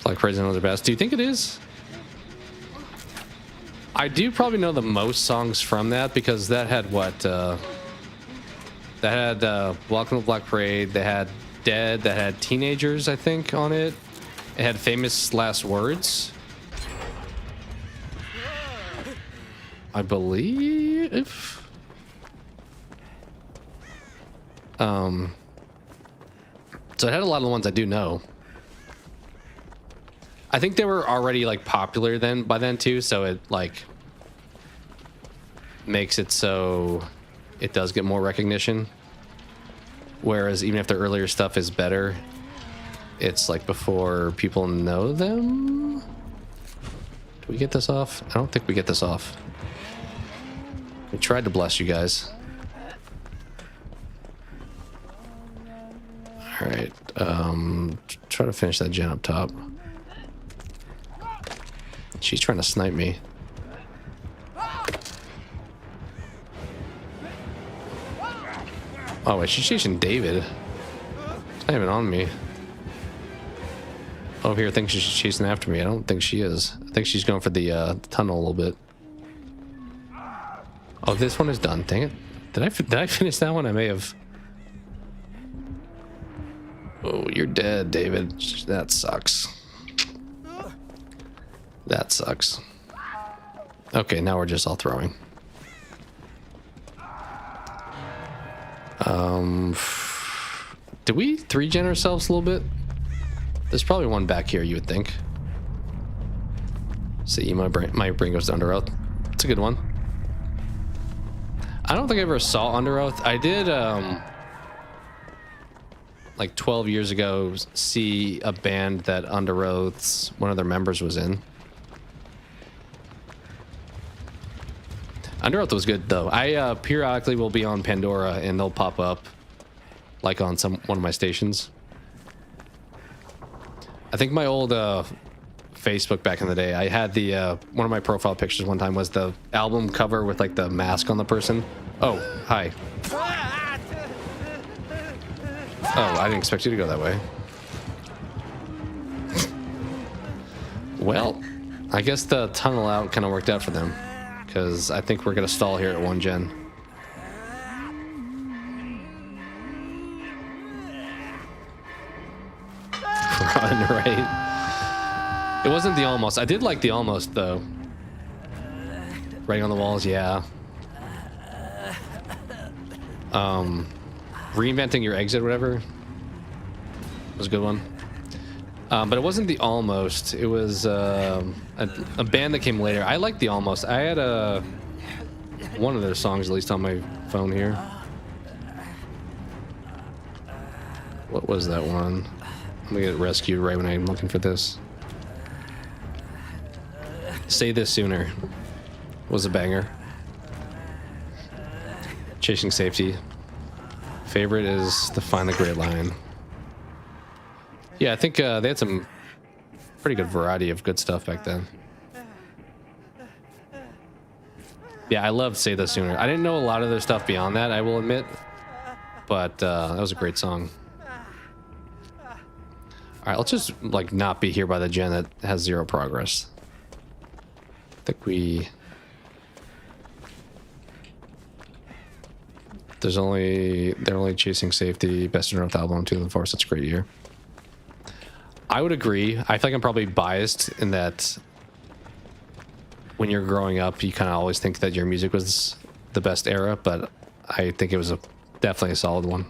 Like Crazy Another Best. Do you think it is? I do probably know the most songs from that because that had what? That had Welcome to Black Parade. They had Dead. That had Teenagers, I think, on it. It had Famous Last Words, I believe. So it had a lot of the ones I do know. I think they were already like popular by then too, so it like makes it so it does get more recognition. Whereas even if the earlier stuff is better, it's like before people know them. Do we get this off? I don't think we get this off. We tried to bless you guys. All right, try to finish that gen up top. She's trying to snipe me. Oh wait, she's chasing David. It's not even on me. Over here thinks she's chasing after me. I don't think she is. I think she's going for the tunnel a little bit. Oh, this one is done. Dang it. Did I finish that one? I may have. Oh, you're dead, David. That sucks. That sucks. Okay, now we're just all throwing. Did we 3-gen ourselves a little bit? There's probably one back here, you would think. See, my brain goes to Under Oath. It's a good one. I don't think I ever saw Under Oath. I did, like 12 years ago, see a band that Under Oath's one of their members was in. Under Oath was good though. I periodically will be on Pandora and they'll pop up like on one of my stations. I think my old Facebook back in the day, I had the one of my profile pictures one time was the album cover with like the mask on the person. Oh, hi. Oh, I didn't expect you to go that way. Well, I guess the tunnel out kind of worked out for them. Because I think we're going to stall here at 1 gen. Run, right? It wasn't the almost. I did like the almost, though. Writing on the walls, yeah. Reinventing your exit, whatever. Was a good one. But it wasn't the almost. It was a band that came later. I liked the almost. I had one of their songs at least on my phone here. What was that one? I'm gonna get rescued right when I'm looking for this. Say This Sooner was a banger. Chasing Safety. Favorite is To Find the Great Line. Yeah, I think they had some pretty good variety of good stuff back then. Yeah, I loved Say This Sooner. I didn't know a lot of their stuff beyond that, I will admit. But that was a great song. All right, let's just like not be here by the gen that has 0 progress. I think they're only chasing safety. Best in North album, 2 of the Force. That's a great year. I would agree. I feel like I'm probably biased in that when you're growing up, you kind of always think that your music was the best era, but I think it was definitely a solid one.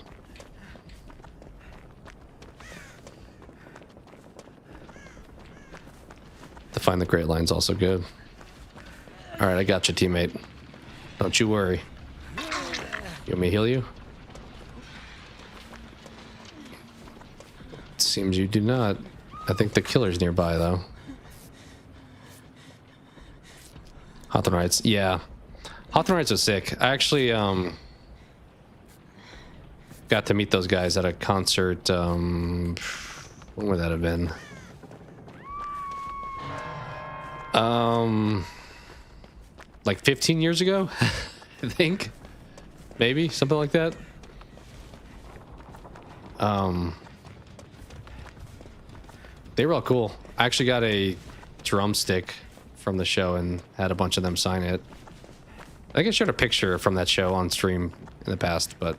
To Find the Great Line's also good. All right, I got you, teammate. Don't you worry. You want me to heal you? It seems you do not. I think the killer's nearby, though. Hawthorne Heights, yeah. Hawthorne Heights was sick. I actually got to meet those guys at a concert. When would that have been? Like 15 years ago, I think. Maybe something like that. They were all cool. I actually got a drumstick from the show and had a bunch of them sign it. I think I showed a picture from that show on stream in the past, but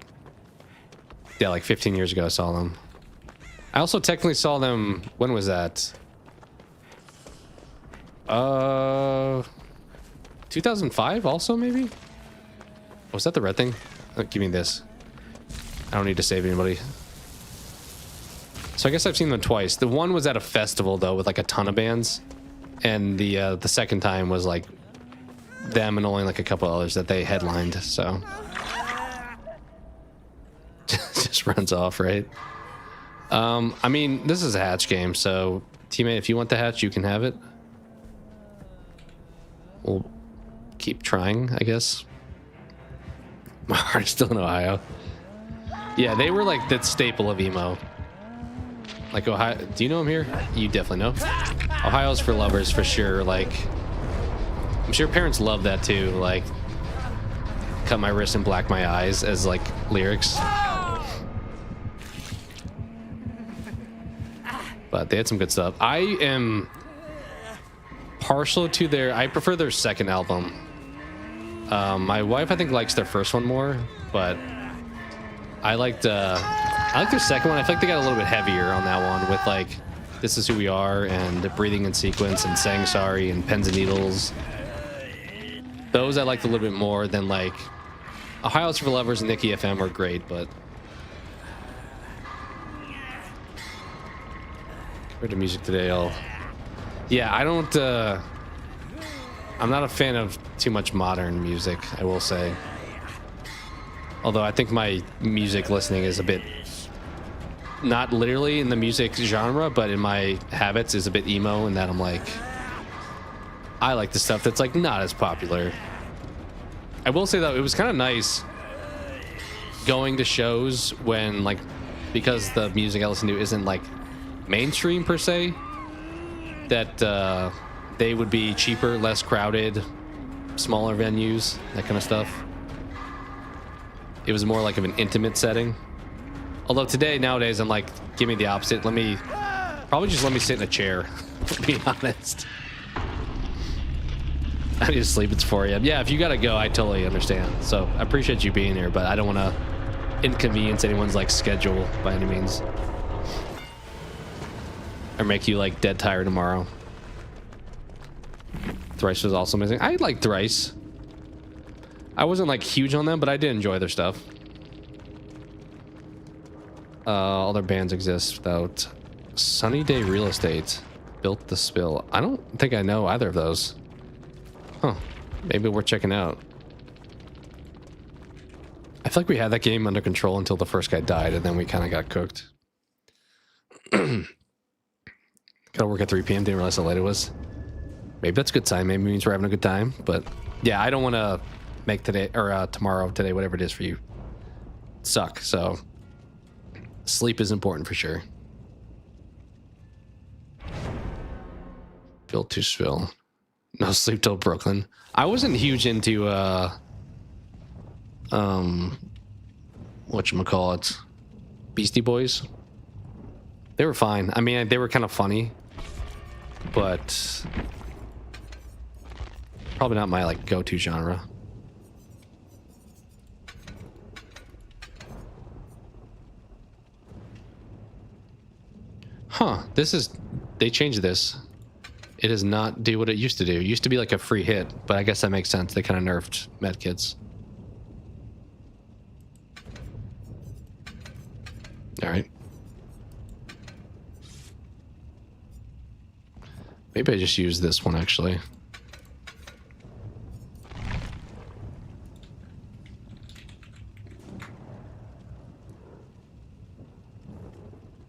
yeah, like 15 years ago I saw them. I also technically saw them, when was that? 2005 also, maybe? Was that the red thing? Oh, give me this. I don't need to save anybody. So I guess I've seen them twice. The one was at a festival though with like a ton of bands, and the second time was like them and only like a couple others that they headlined. So just runs off, right? I mean, this is a hatch game, so teammate, if you want the hatch, you can have it. We'll keep trying, I guess. My heart is still in Ohio. Yeah, they were like the staple of emo. Like Ohio, do you know them here? You definitely know. Ohio's for lovers for sure. Like, I'm sure parents love that too. Like, cut my wrist and black my eyes as like lyrics. But they had some good stuff. I am partial to I prefer their second album. My wife, I think, likes their first one more, but I like their second one. I feel like they got a little bit heavier on that one with like This Is Who We Are and Breathing in Sequence and Saying Sorry and Pens and Needles. Those I liked a little bit more than like Ohio's for Lovers and Nicky FM were great, but compared to music today, yeah, I don't I'm not a fan of too much modern music, I will say. Although I think my music listening is a bit, not literally in the music genre, but in my habits is a bit emo, in that I'm like, I like the stuff that's like not as popular. I will say though, it was kind of nice going to shows when like, because the music I listen to isn't like mainstream per se, that they would be cheaper, less crowded, smaller venues, that kind of stuff. It was more like of an intimate setting. Although nowadays, I'm like, give me the opposite. Let me sit in a chair, to be honest. I need to sleep, it's 4 a.m. Yeah, if you gotta go, I totally understand. So I appreciate you being here, but I don't want to inconvenience anyone's like schedule by any means. Or make you like dead tired tomorrow. Thrice was also amazing. I like Thrice. I wasn't like huge on them, but I did enjoy their stuff. All their bands exist without Sunny Day Real Estate. Built the Spill. I don't think I know either of those. Huh. Maybe we're checking out. I feel like we had that game under control until the first guy died, and then we kind of got cooked. Gotta work at 3 p.m. Didn't realize how late it was. Maybe that's a good sign. Maybe it means we're having a good time. But yeah, I don't want to make today or tomorrow, today, whatever it is for you, suck. So sleep is important for sure. Built to Spill. No Sleep Till Brooklyn. I wasn't huge into whatchamacallit, Beastie Boys. They were fine. I mean, they were kind of funny, but probably not my like go-to genre. Huh, they changed this. It does not do what it used to do. It used to be like a free hit, but I guess that makes sense. They kind of nerfed medkits. All right. Maybe I just use this one actually.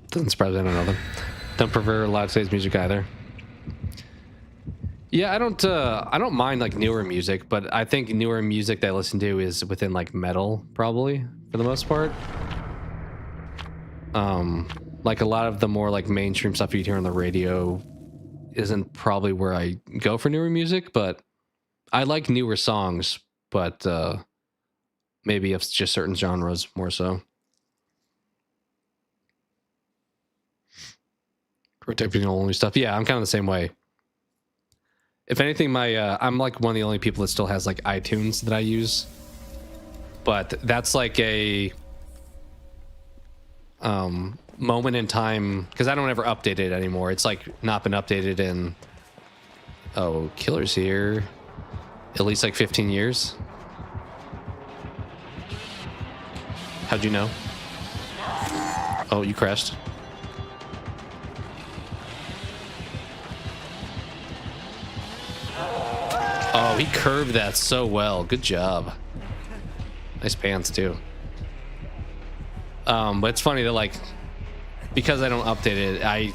Doesn't surprise me, I don't know them. Don't prefer loud stage music either. Yeah, I don't mind like newer music, but I think newer music that I listen to is within like metal, probably, for the most part. Like a lot of the more like mainstream stuff you'd hear on the radio isn't probably where I go for newer music, but I like newer songs, but maybe it's just certain genres more so. Protecting only stuff. Yeah, I'm kind of the same way. If anything, I'm like one of the only people that still has like iTunes that I use, but that's like a moment in time because I don't ever update it anymore. It's like not been updated in Killer's here at least like 15 years. How'd you know? Oh, you crashed. Oh, he curved that so well. Good job. Nice pants too. But it's funny that like because I don't update it, I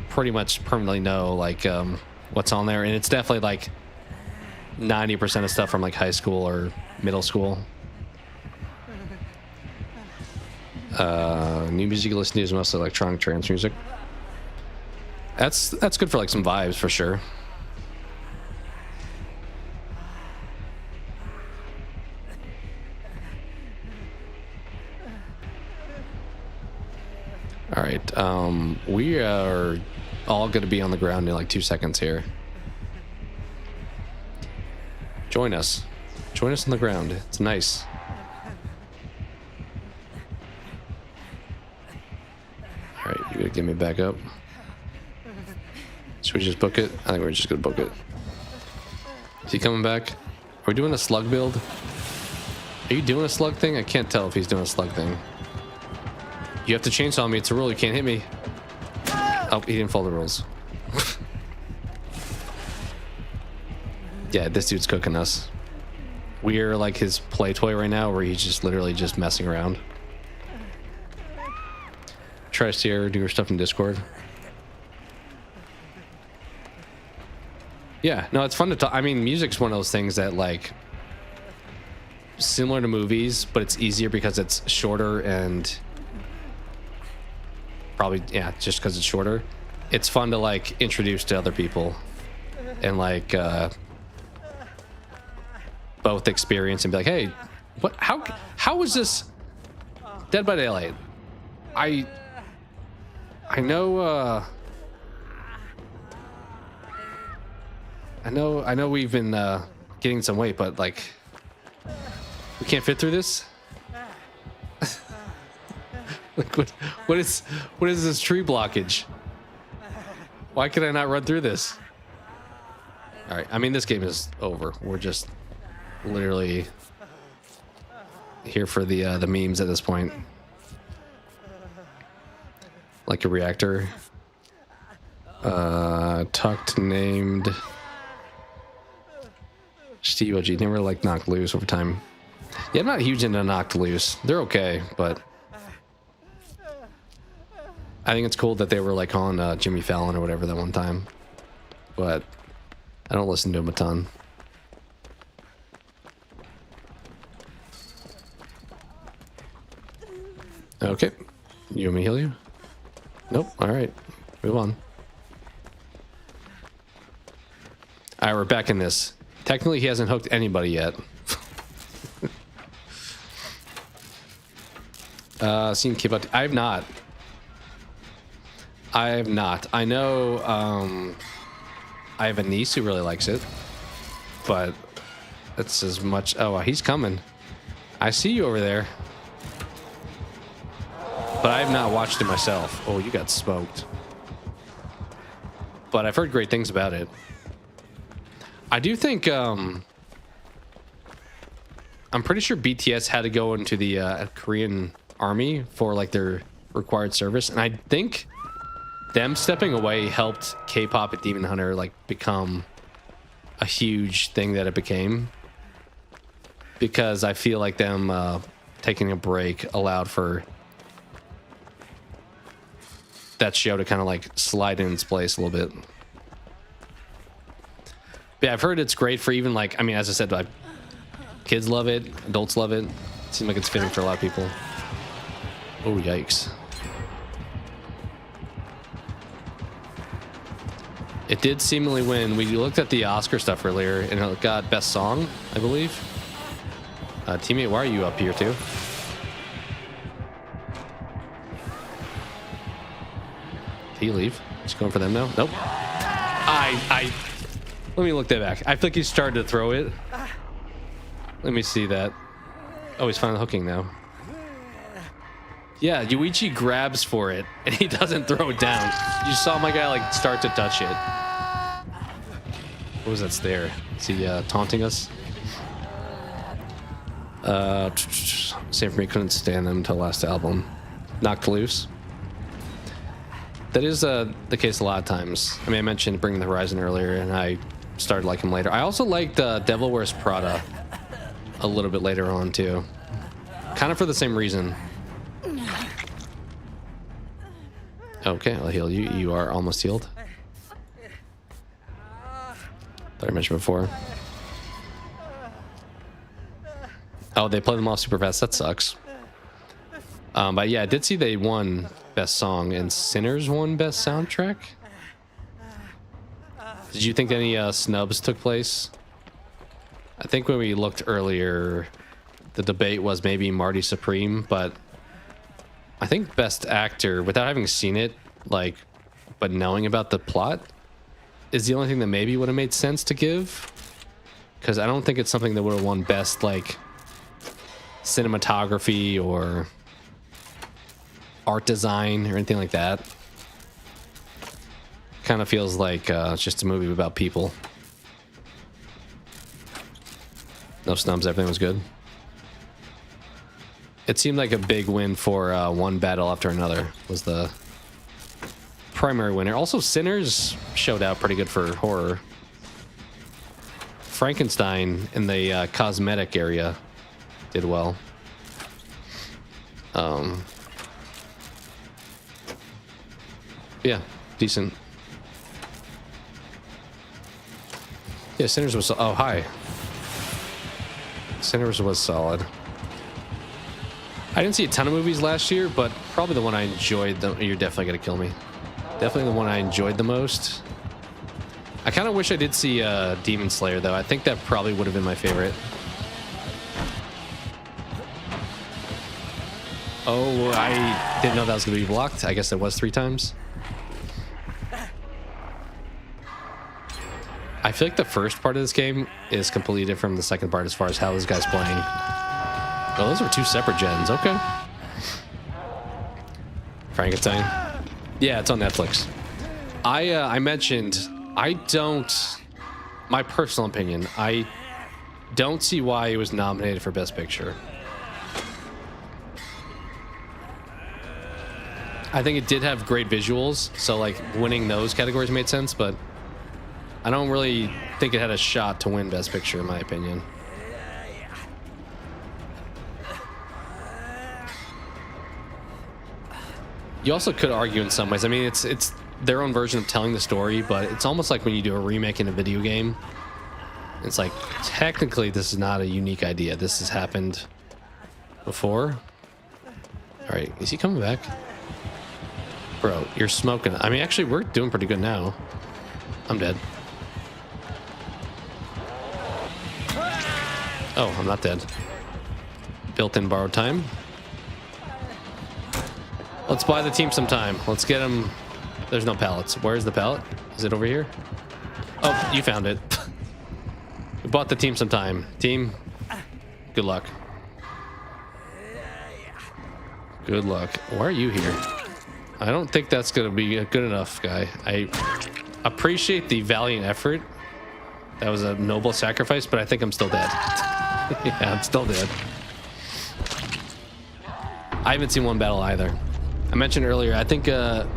pretty much permanently know like what's on there, and it's definitely like 90% of stuff from like high school or middle school. New music you listen to is mostly electronic trance music. That's good for like some vibes for sure. All right, we are all going to be on the ground in like 2 seconds here. Join us. Join us on the ground. It's nice. All right, you gotta get me back up. Should we just book it? I think we're just gonna book it. Is he coming back? Are we doing a slug build? Are you doing a slug thing? I can't tell if he's doing a slug thing. You have to chainsaw me. It's a rule. You can't hit me. Oh, he didn't follow the rules. Yeah, this dude's cooking us. We're like his play toy right now, where he's just literally just messing around. Try to see her do her stuff in Discord. Yeah, no, it's fun to talk. I mean, music's one of those things that like similar to movies, but it's easier because it's shorter and probably, yeah, just because it's shorter. It's fun to like introduce to other people and like both experience and be like, hey, what? How was this Dead by Daylight? I know. I know we've been getting some weight, but like we can't fit through this. Like what is this tree blockage? Why can I not run through this? All right, I mean this game is over. We're just literally here for the memes at this point. Like a reactor. Tucked named Steve OG. Never like knocked loose over time. Yeah, I'm not huge into knocked loose. They're okay, but I think it's cool that they were like on Jimmy Fallon or whatever that one time, but I don't listen to him a ton. Okay, you want me to heal you? Nope. All right, move on. All right, we're back in this. Technically, he hasn't hooked anybody yet. Seen keep up. I have not. I know. I have a niece who really likes it, but that's as much. Oh, he's coming. I see you over there, but I have not watched it myself. Oh, you got smoked. But I've heard great things about it. I do think I'm pretty sure BTS had to go into the Korean army for like their required service, and I think them stepping away helped K-pop and Demon Hunter like become a huge thing that it became, because I feel like them taking a break allowed for that show to kind of like slide in its place a little bit. Yeah, I've heard it's great for even like, I mean, as I said, like, kids love it, adults love it. It seems like it's fitting for a lot of people. Oh, yikes. It did seemingly win. We looked at the Oscar stuff earlier, and it got Best Song, I believe. Teammate, why are you up here too? Did he leave? Just going for them now? Nope. Let me look that back. I think he started to throw it. Let me see that. Oh, he's finally hooking now. Yeah, Yuichi grabs for it, and he doesn't throw it down. You saw my guy like start to touch it. What was that stare? Is he taunting us? Same for me. Couldn't stand them until last album. Knocked Loose. That is the case a lot of times. I mean, I mentioned Bring the Horizon earlier, and I started liking him later. I also liked Devil Wears Prada a little bit later on too, kind of for the same reason. Okay, I'll heal you. You are almost healed. That I mentioned before. Oh, they play them off super fast. That sucks. But yeah, I did see they won Best Song, and Sinners won Best Soundtrack. Did you think any snubs took place? I think when we looked earlier, the debate was maybe Marty Supreme, but I think Best Actor, without having seen it, like, but knowing about the plot, is the only thing that maybe would have made sense to give. Because I don't think it's something that would have won Best, like, cinematography or art design or anything like that. Kind of feels like it's just a movie about people. No snubs, everything was good. It seemed like a big win for one battle after another was the primary winner. Also, Sinners showed out pretty good for horror. Frankenstein in the cosmetic area did well. Yeah, decent. Yeah, Sinners was... Oh, hi. Sinners was solid. I didn't see a ton of movies last year, but probably the one I enjoyed... You're definitely going to kill me. Definitely the one I enjoyed the most. I kind of wish I did see Demon Slayer, though. I think that probably would have been my favorite. Oh, I didn't know that was going to be blocked. I guess it was 3 times. I feel like the first part of this game is completely different from the second part as far as how this guy's playing. Oh, those are 2 separate gens. Okay. Frankenstein. Yeah, it's on Netflix. I mentioned I don't... My personal opinion, I don't see why it was nominated for Best Picture. I think it did have great visuals, so like winning those categories made sense, but I don't really think it had a shot to win Best Picture, in my opinion. You also could argue in some ways. I mean, it's their own version of telling the story, but it's almost like when you do a remake in a video game. It's like, technically, this is not a unique idea. This has happened before. All right, is he coming back? Bro, you're smoking. I mean, actually, we're doing pretty good now. I'm dead. Oh, I'm not dead. Built-in borrowed time. Let's buy the team some time. Let's get them. There's no pallets. Where's the pallet? Is it over here? Oh, you found it. We bought the team some time. Team, good luck. Good luck. Why are you here? I don't think that's gonna be good enough, guy. I appreciate the valiant effort. That was a noble sacrifice, but I think I'm still dead. Yeah, I'm still dead. I haven't seen one battle either. I mentioned earlier, I think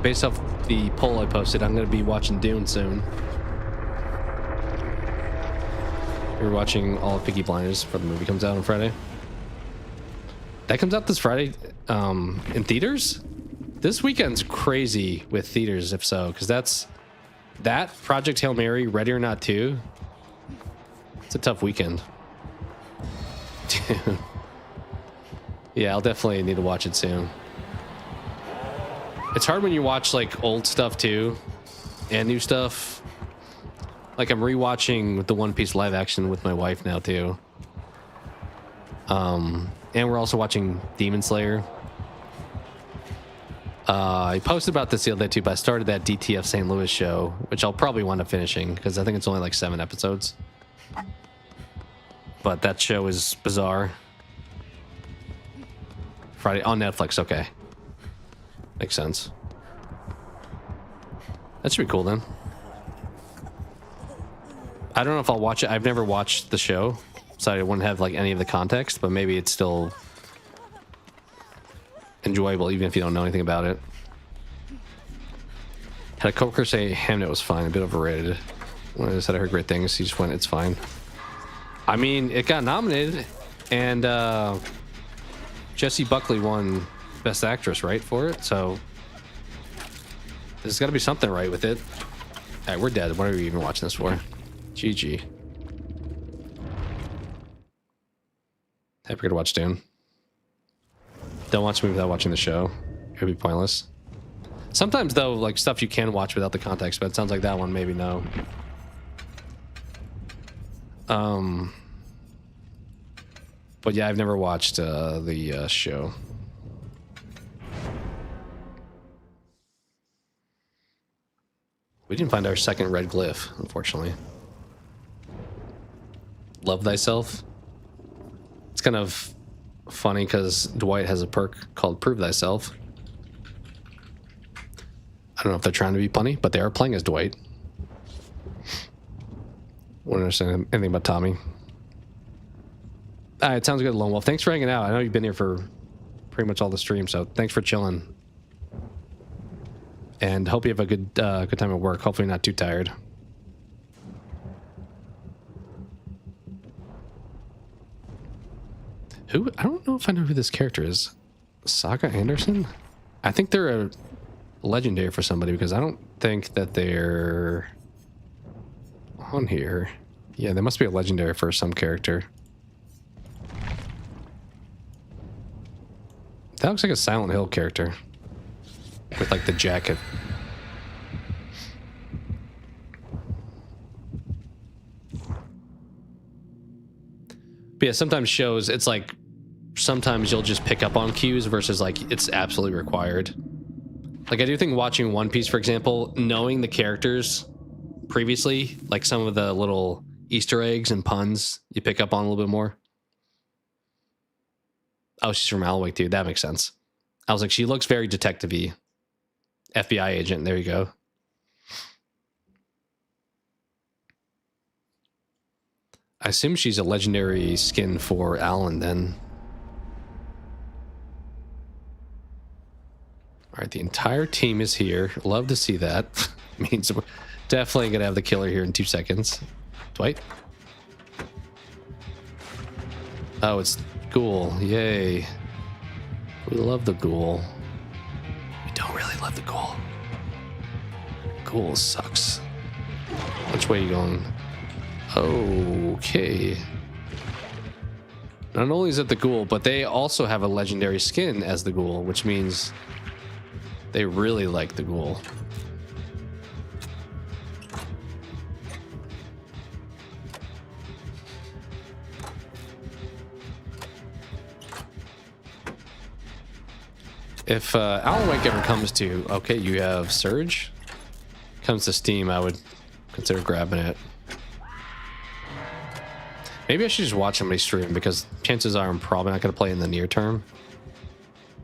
based off the poll I posted, I'm going to be watching Dune soon. We're watching all of Peaky Blinders before the movie comes out on Friday. That comes out this Friday in theaters? This weekend's crazy with theaters, if so, because that Project Hail Mary, Ready or Not 2. It's a tough weekend. Dude. Yeah, I'll definitely need to watch it soon. It's hard when you watch like old stuff too and new stuff. Like I'm rewatching the One Piece live action with my wife now too. And we're also watching Demon Slayer. I posted about this the other day too, but I started that DTF St. Louis show, which I'll probably wind up finishing because I think it's only like 7 episodes. But that show is bizarre. Friday on Netflix, okay. Makes sense. That should be cool then. I don't know if I'll watch it. I've never watched the show, so I wouldn't have like any of the context, but maybe it's still enjoyable even if you don't know anything about it. Had a coworker say Hamnet was fine, a bit overrated. When I said I heard great things, he just went, it's fine. I mean, it got nominated, and Jessie Buckley won Best Actress, right, for it? So there's got to be something right with it. All right, we're dead. What are we even watching this for? GG. Happy to watch Dune. Don't watch a movie without watching the show. It would be pointless. Sometimes, though, like stuff you can watch without the context, but it sounds like that one, maybe no. But yeah, I've never watched the show. We didn't find our second red glyph, unfortunately. Love thyself. It's kind of funny because Dwight has a perk called Prove Thyself. I don't know if they're trying to be punny, but they are playing as Dwight. Wouldn't understand anything about Tommy. It sounds good, Lone Wolf. Thanks for hanging out. I know you've been here for pretty much all the stream, so thanks for chilling. And hope you have a good time at work. Hopefully not too tired. Who? I don't know if I know who this character is. Saga Anderson? I think they're a legendary for somebody because I don't think that they're on here. Yeah, they must be a legendary for some character. That looks like a Silent Hill character with like the jacket. But yeah, sometimes shows, it's like sometimes you'll just pick up on cues versus like it's absolutely required. Like I do think watching One Piece, for example, knowing the characters previously, like some of the little Easter eggs and puns you pick up on a little bit more. Oh, she's from Alwick too. That makes sense. I was like, she looks very detective-y. FBI agent. There you go. I assume she's a legendary skin for Alan then. All right, the entire team is here. Love to see that. Means we're definitely gonna have the killer here in 2 seconds. Dwight. Oh, it's Ghoul. Yay. We love the Ghoul. We don't really love the Ghoul. Ghoul sucks. Which way are you going? Okay. Not only is it the Ghoul, but they also have a legendary skin as the Ghoul, which means they really like the Ghoul. If Alan Wake ever comes to, okay, you have Surge, comes to Steam, I would consider grabbing it. Maybe I should just watch somebody stream, because chances are I'm probably not going to play in the near term.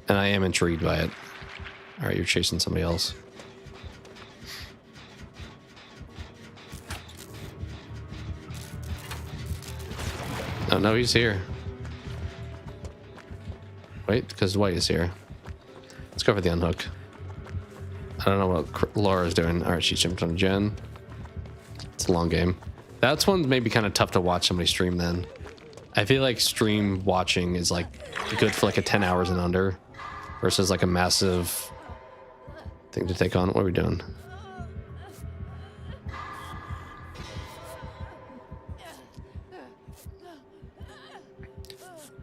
And I am intrigued by it. All right, you're chasing somebody else. Oh, no, he's here. Wait, because White is here. Let's go for the unhook. I don't know what Laura's doing. All right, she jumped on Jen. It's a long game. That's one maybe kind of tough to watch somebody stream then. I feel like stream watching is like good for like a 10 hours and under versus like a massive thing to take on. What are we doing?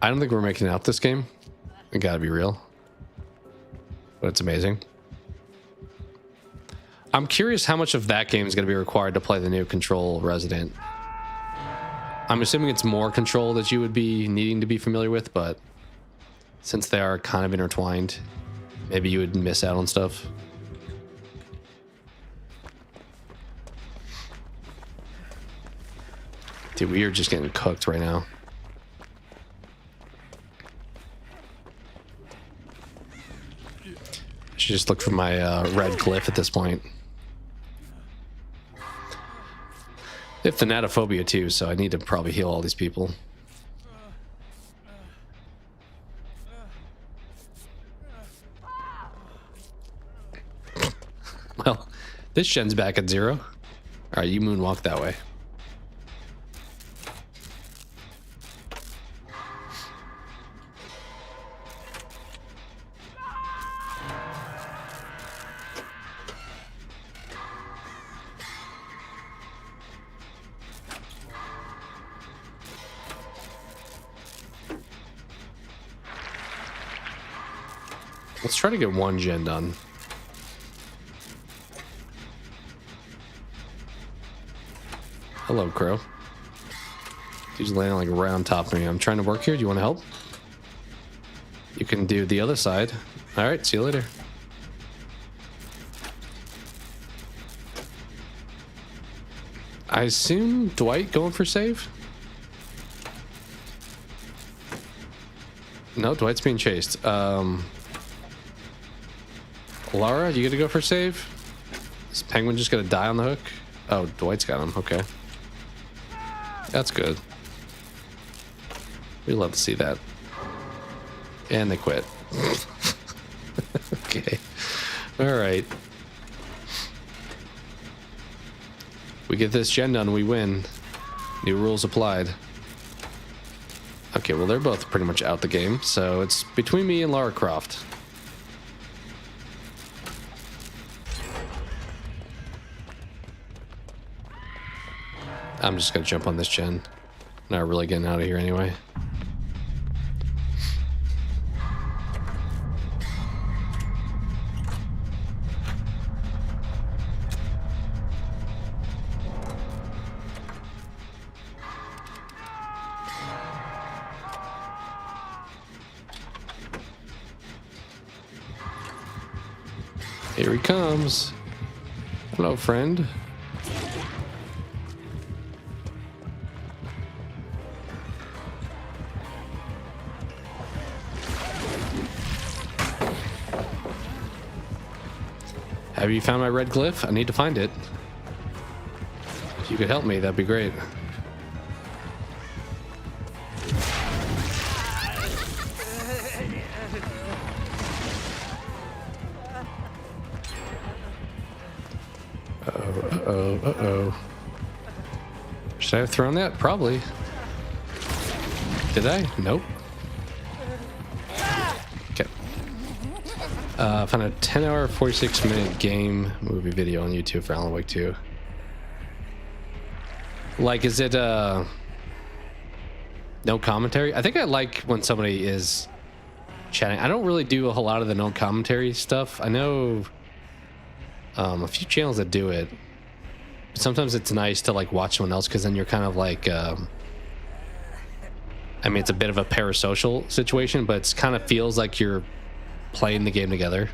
I don't think we're making it out this game. I gotta be real. But it's amazing. I'm curious how much of that game is going to be required to play the new Control Resident. I'm assuming it's more Control that you would be needing to be familiar with, but since they are kind of intertwined, maybe you would miss out on stuff. Dude, we are just getting cooked right now. I should just look for my red glyph at this point. They have thanatophobia too, so I need to probably heal all these people. Well, this Shen's back at 0. Alright, you moonwalk that way. Let's try to get one gen done. Hello, Crow. He's landing like right on top of me. I'm trying to work here. Do you want to help? You can do the other side. All right, see you later. I assume Dwight going for save? No, Dwight's being chased. Laura, you gonna go for save? Is Penguin just gonna die on the hook? Oh, Dwight's got him. Okay. That's good. We love to see that. And they quit. Okay. All right. We get this gen done, we win. New rules applied. Okay, well, they're both pretty much out the game, so it's between me and Lara Croft. I'm just gonna jump on this gen. Not really getting out of here anyway. Here he comes. Hello, friend. Have you found my red glyph? I need to find it. If you could help me, that'd be great. Uh-oh. Should I have thrown that? Probably. Did I? Nope. Okay. I found a 10-hour, 46-minute game movie video on YouTube for Alan Wake 2. Like, is it no commentary? I think I like when somebody is chatting. I don't really do a whole lot of the no commentary stuff. I know a few channels that do it. Sometimes it's nice to like watch someone else, because then you're kind of like I mean, it's a bit of a parasocial situation, but it kind of feels like you're playing the game together.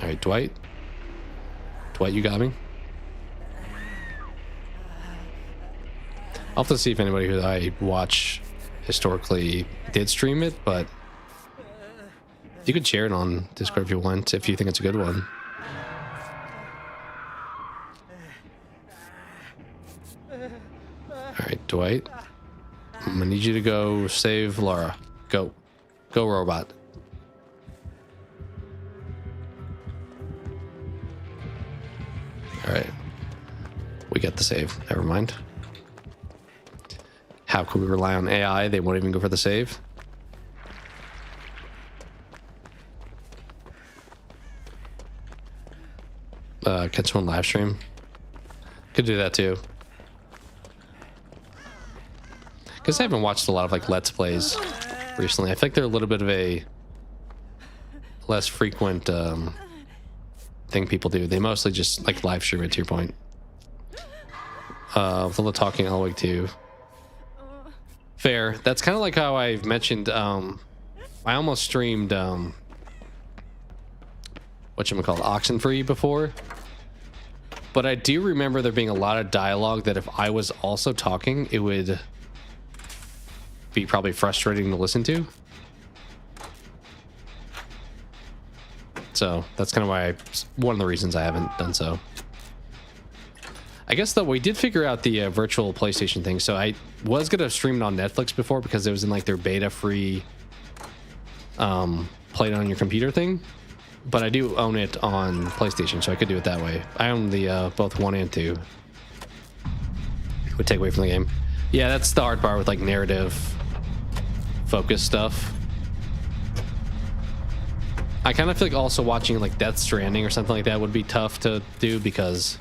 All right, Dwight. Dwight, you got me. I'll have to see if anybody who I watch historically did stream it, but you could share it on Discord if you want, if you think it's a good one. All right, Dwight. I'm gonna need you to go save Laura. Go. Go, robot. All right. We get the save. Never mind. How could we rely on AI? They won't even go for the save. Can someone live stream? Could do that too. Because I haven't watched a lot of like Let's Plays recently. I think they're a little bit of a less frequent thing people do. They mostly just like live stream it, to your point. With all the talking all the way too. Fair. That's kind of like how I've mentioned. I almost streamed whatchamacallit, Oxenfree before. But I do remember there being a lot of dialogue that if I was also talking, it would be probably frustrating to listen to. So that's kind of why one of the reasons I haven't done so. I guess though we did figure out the virtual PlayStation thing. So I was gonna stream it on Netflix before because it was in like their beta free play it on your computer thing. But I do own it on PlayStation, so I could do it that way. I own the both 1 and 2. It would take away from the game. Yeah, that's the hard part with like narrative focus stuff. I kind of feel like also watching like Death Stranding or something like that would be tough to do because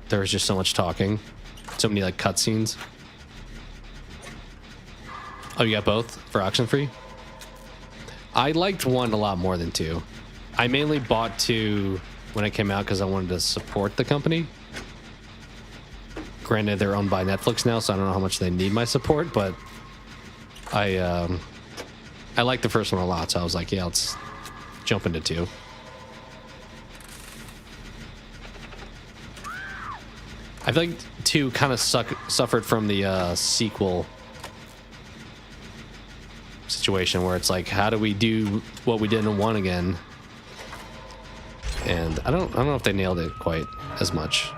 there's just so much talking, so many like cutscenes. Oh, you got both for Oxenfree? I liked 1 a lot more than 2. I mainly bought 2 when it came out because I wanted to support the company. Granted, they're owned by Netflix now, so I don't know how much they need my support, but I liked the first one a lot, so I was like, yeah, let's jump into 2. I feel like 2 kind of suffered from the sequel situation where it's like, how do we do what we did in 1 again? And I don't know if they nailed it quite as much.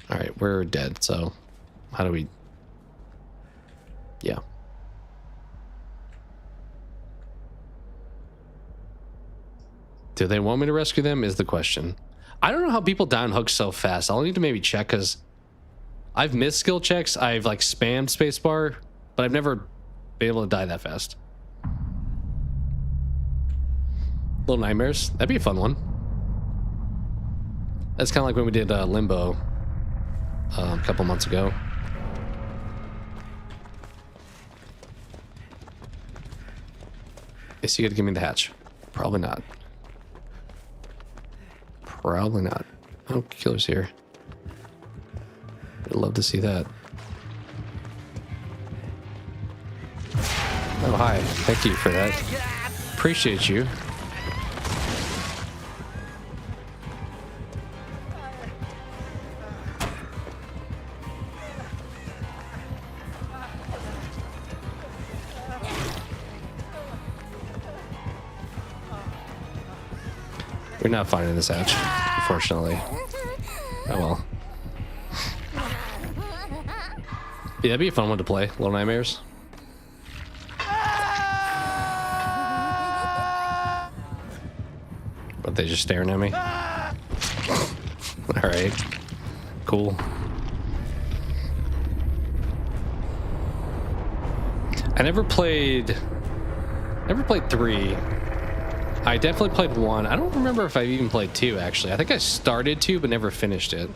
All right, we're dead, so how do we... Yeah. Do they want me to rescue them is the question. I don't know how people down hook so fast. I'll need to maybe check because I've missed skill checks. I've like spammed spacebar, but I've never been able to die that fast. Little Nightmares. That'd be a fun one. That's kind of like when we did Limbo a couple months ago. Is you gotta give me the hatch? Probably not. Probably not. Oh, killer's here. I'd love to see that. Oh, hi. Thank you for that. Appreciate you. We're not finding this hatch, unfortunately. Oh well. Yeah, that'd be a fun one to play. Little Nightmares. But they just staring at me. All right. Cool. I never played 3. I definitely played 1. I don't remember if I even played 2, actually. I think I started 2, but never finished it.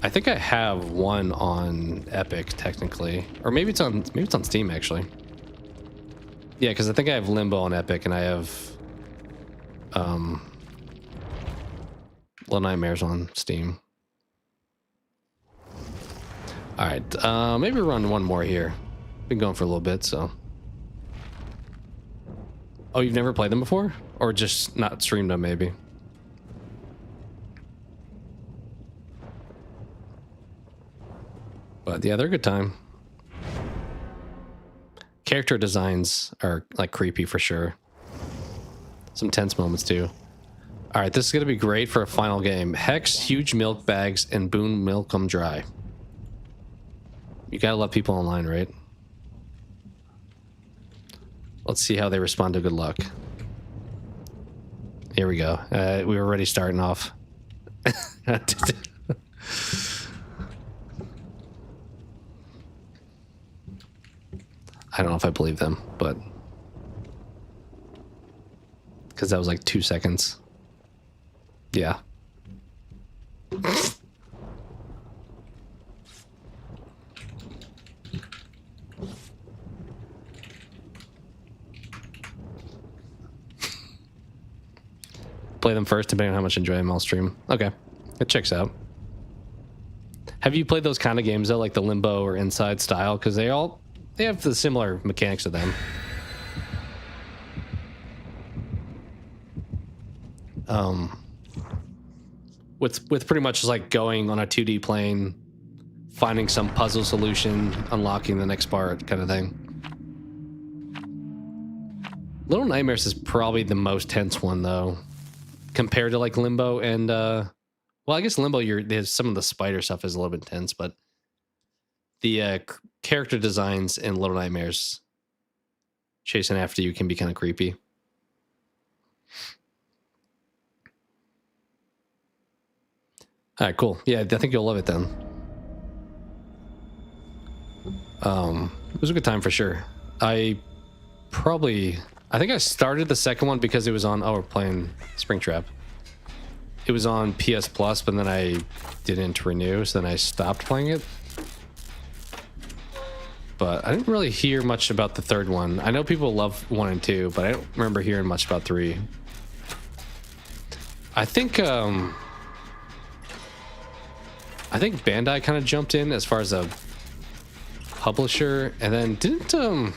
I think I have 1 on Epic, technically. Or maybe it's on Steam, actually. Yeah, because I think I have Limbo on Epic, and I have Little Nightmares on Steam. All right, maybe run one more here. Been going for a little bit, so. Oh, you've never played them before? Or just not streamed them, maybe? But yeah, they're a good time. Character designs are like creepy for sure. Some tense moments too. All right, this is gonna be great for a final game. Hex, huge milk bags, and Boone milk 'em dry. You gotta love people online, right? Let's see how they respond to good luck. Here we go. We were already starting off. I don't know if I believe them, but because that was like 2 seconds. Yeah. Play them first, depending on how much I enjoy them. I'll stream. Okay, it checks out. Have you played those kind of games though, like the Limbo or Inside style? Because they have the similar mechanics to them. With pretty much just like going on a 2D plane, finding some puzzle solution, unlocking the next part, kind of thing. Little Nightmares is probably the most tense one though, compared to like Limbo and well, I guess Limbo, there's some of the spider stuff is a little bit tense, but the character designs in Little Nightmares chasing after you can be kind of creepy. All right, cool. Yeah, I think you'll love it then. It was a good time for sure. I think I started the second one because it was on, we're playing Springtrap. It was on PS Plus, but then I didn't renew, so then I stopped playing it. But I didn't really hear much about the third one. I know people love 1 and 2, but I don't remember hearing much about 3. I think Bandai kind of jumped in as far as a publisher, and then didn't it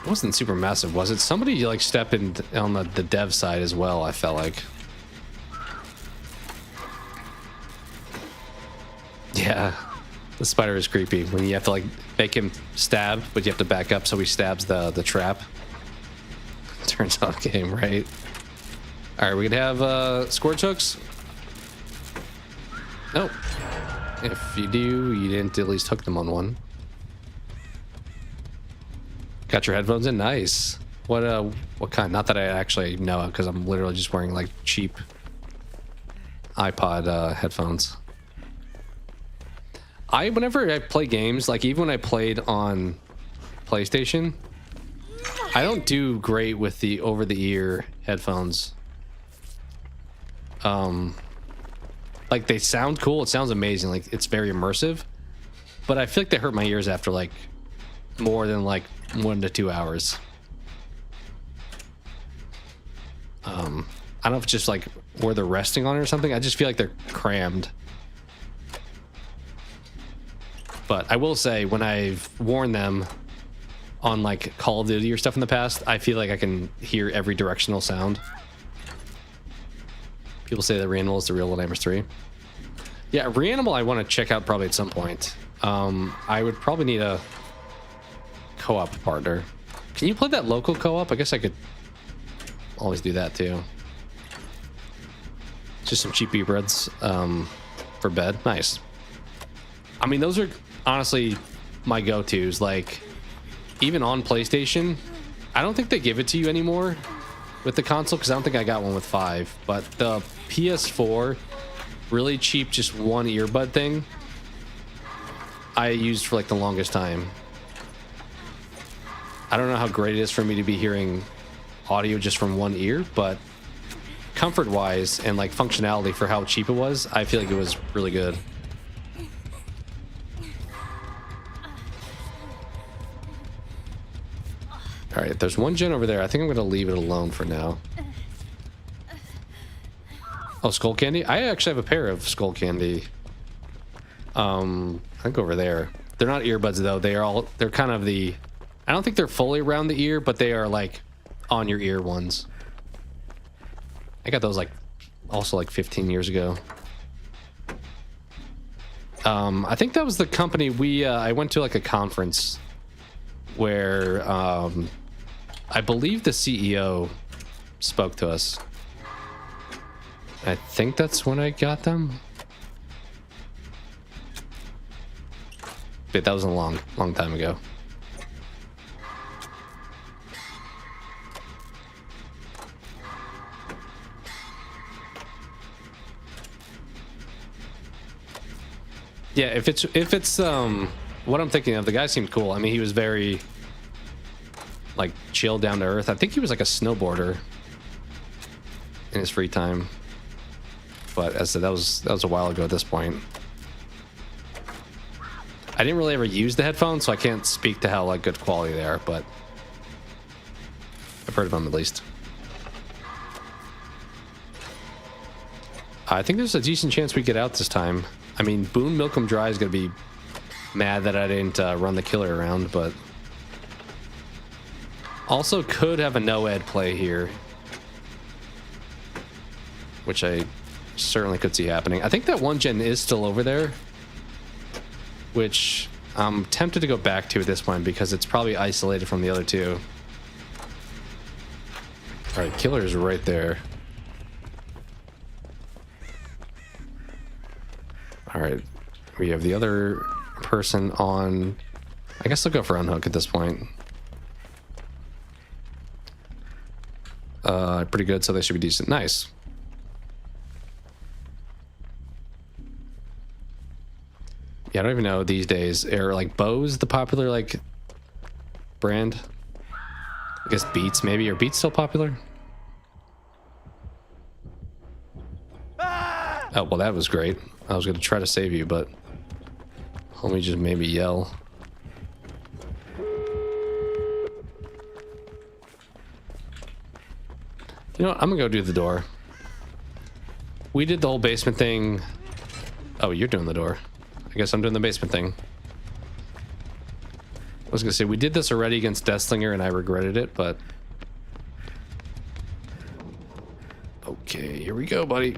wasn't super massive, was it? Somebody like stepped in on the dev side as well, I felt like. Yeah, the spider is creepy when you have to like make him stab, but you have to back up so he stabs the trap. Turns out game, right? All right, we can have squirt hooks. Oh, if you do, you didn't at least hook them on one. Got your headphones in, nice. What kind? Not that I actually know, because I'm literally just wearing like cheap iPod headphones. Whenever I play games, like even when I played on PlayStation, I don't do great with the over-the-ear headphones. Like they sound cool, it sounds amazing, like it's very immersive, but I feel like they hurt my ears after like more than like 1 to 2 hours. I don't know if it's just like where they're resting on it or something. I just feel like they're crammed. But I will say, when I've worn them on like Call of Duty or stuff in the past, I feel like I can hear every directional sound. People say that Reanimal is the real Little Nightmares 3. Yeah, Reanimal I want to check out probably at some point. I would probably need a co-op partner. Can you play that local co-op? I guess I could always do that too. Just some cheap breads for bed. Nice. I mean, those are honestly my go-tos. Like, even on PlayStation, I don't think they give it to you anymore with the console, because I don't think I got one with 5. But the PS4, really cheap, just one earbud thing, I used for like the longest time. I don't know how great it is for me to be hearing audio just from one ear, but comfort-wise and like functionality for how cheap it was, I feel like it was really good. All right, there's one gen over there. I think I'm going to leave it alone for now. Oh, skull candy. I actually have a pair of skull candy. I think over there. They're not earbuds though. They're kind of the. I don't think they're fully around the ear, but they are like on your ear ones. I got those like also like 15 years ago. I think that was the company I went to like a conference where I believe the CEO spoke to us. I think that's when I got them. But that was a long time ago. Yeah, if it's what I'm thinking of, the guy seemed cool. I mean, he was very like chill, down to earth. I think he was like a snowboarder in his free time. But as I said, that was a while ago at this point. I didn't really ever use the headphones, so I can't speak to how like good quality they are, but I've heard of them at least. I think there's a decent chance we get out this time. I mean, Boone Milkum Dry is going to be mad that I didn't run the killer around, but also could have a no-ed play here, which I certainly could see happening. I think that one gen is still over there, which I'm tempted to go back to at this point because it's probably isolated from the other two. All right, killer is right there. All right, we have the other person on. I guess I'll go for unhook at this point. Pretty good, so they should be decent. Nice. Yeah, I don't even know these days. Are like Bose the popular like brand? I guess Beats maybe. Are Beats still popular? Oh, well, that was great. I was going to try to save you, but homie just made me yell. You know what? I'm going to go do the door. We did the whole basement thing. Oh, you're doing the door. I guess I'm doing the basement thing. I was going to say, we did this already against Deathslinger, and I regretted it, but... Okay, here we go, buddy.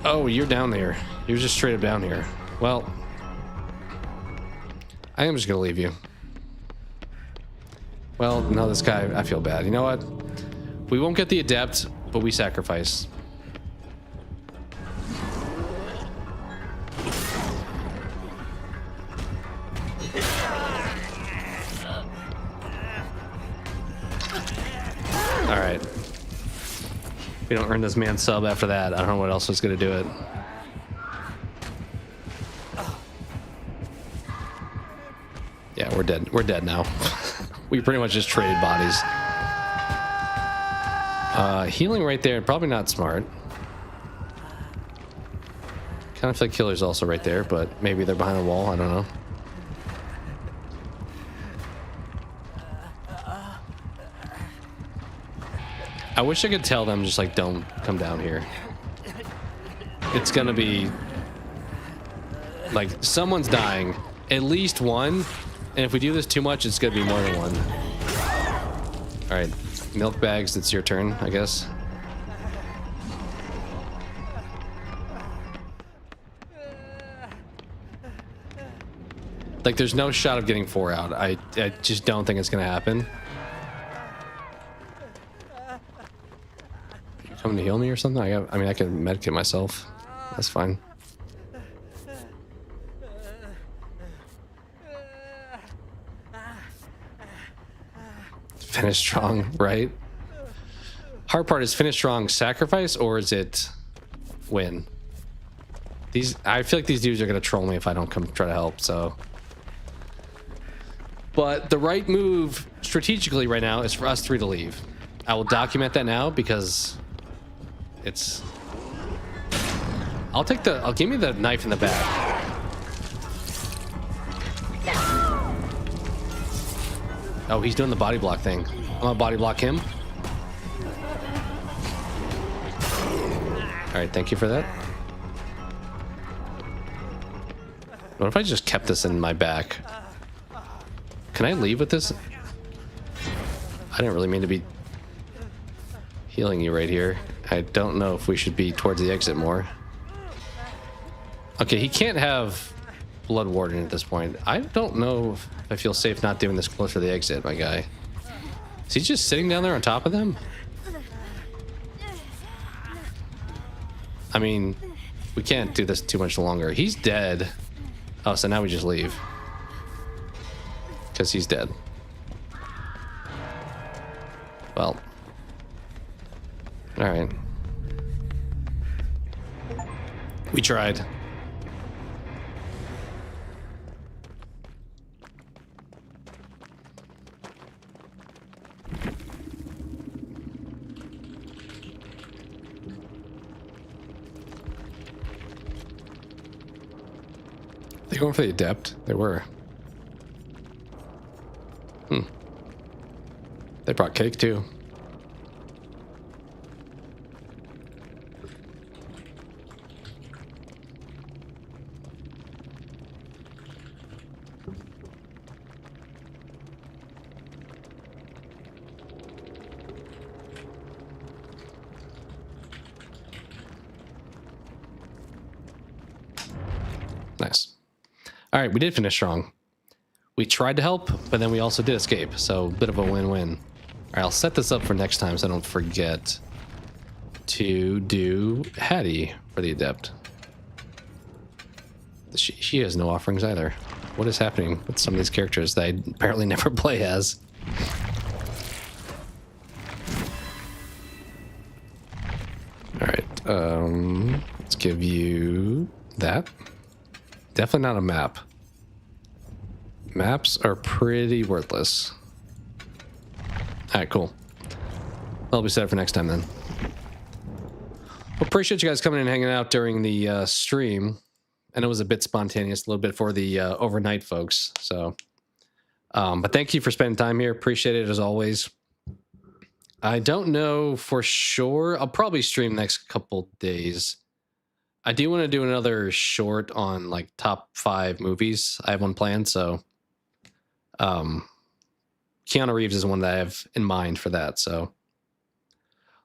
Oh, you're down there. You're just straight up down here. Well, I am just gonna leave you. Well, no, this guy, I feel bad. You know what? We won't get the adept, but we sacrifice. All right. We don't earn this man sub after that. I don't know what else was going to do it. Yeah, we're dead. We're dead now. We pretty much just traded bodies. Healing right there, probably not smart. Kind of feel like killer's also right there, but maybe they're behind a wall. I don't know. I wish I could tell them just like don't come down here. It's gonna be like someone's dying, at least one, and if we do this too much, it's gonna be more than one. All right, milk bags. It's your turn, I guess. Like, there's no shot of getting 4 out. I just don't think it's gonna happen. Coming to heal me or something? I mean, I can medkit myself. That's fine. Finish strong, right? Hard part is finish strong, sacrifice, or is it win? I feel like these dudes are gonna troll me if I don't come try to help, so. But the right move strategically right now is for us 3 to leave. I will document that now because it's... I'll give me the knife in the back. Oh, he's doing the body block thing. I'm gonna body block him. right, thank you for that. What if I just kept this in my back? Can I leave with this? I didn't really mean to be healing you right here. I don't know if we should be towards the exit more. Okay, he can't have Blood Warden at this point. I don't know if I feel safe not doing this close to the exit, my guy. Is he just sitting down there on top of them? I mean, we can't do this too much longer. He's dead. Oh, so now we just leave. Because he's dead. Well. Alright. We tried. They going for the adept? They were. They brought cake too. Nice. All right, we did finish strong. We tried to help, but then we also did escape, so a bit of a win-win. All right, I'll set this up for next time so I don't forget to do Hattie for the adept. She has no offerings either. What is happening with some of these characters that I apparently never play as? All right, let's give you that. Definitely not a map. Maps are pretty worthless. All right, cool. That'll be set for next time then. Well, appreciate you guys coming and hanging out during the stream. And it was a bit spontaneous, a little bit for the overnight folks. So, but thank you for spending time here. Appreciate it as always. I don't know for sure. I'll probably stream next couple days. I do want to do another short on like top 5 movies. I have one planned, so Keanu Reeves is one that I have in mind for that. So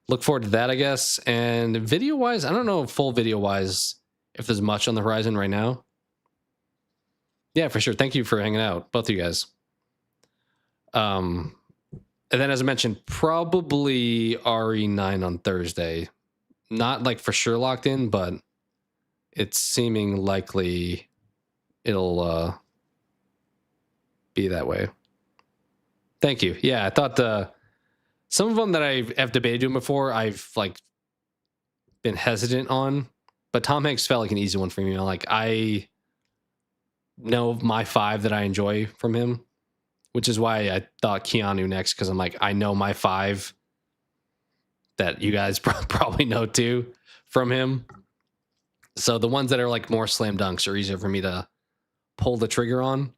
look forward to that, I guess. And video wise, I don't know full video wise if there's much on the horizon right now. Yeah, for sure. Thank you for hanging out, both of you guys. And then as I mentioned, probably RE9 on Thursday. Not like for sure locked in, but it's seeming likely it'll be that way. Thank you. Yeah, I thought some of them that I have debated doing before, I've like been hesitant on, but Tom Hanks felt like an easy one for me. You know, like I know my 5 that I enjoy from him, which is why I thought Keanu next, because I'm like, I know my 5 that you guys probably know too from him. So the ones that are like more slam dunks are easier for me to pull the trigger on.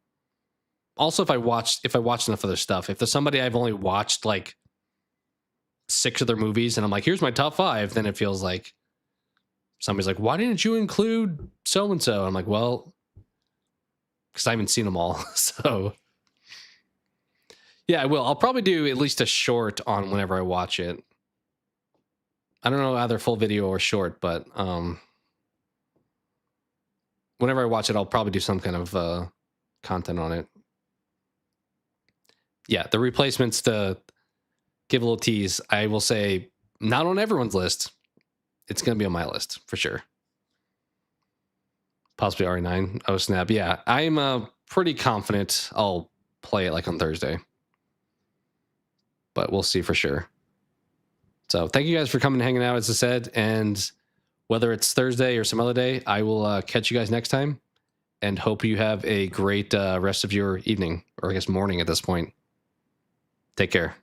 Also, if I watched enough of their stuff, if there's somebody I've only watched like 6 of their movies and I'm like, here's my top 5, then it feels like somebody's like, why didn't you include so-and-so? I'm like, well, because I haven't seen them all. So yeah, I will. I'll probably do at least a short on whenever I watch it. I don't know either full video or short, but whenever I watch it, I'll probably do some kind of content on it. Yeah, the replacements, to give a little tease, I will say not on everyone's list. It's going to be on my list for sure. Possibly RE9. Oh, snap. Yeah, I'm pretty confident I'll play it like on Thursday. But we'll see for sure. So thank you guys for coming and hanging out, as I said. And whether it's Thursday or some other day, I will catch you guys next time. And hope you have a great rest of your evening, or I guess morning at this point. Take care.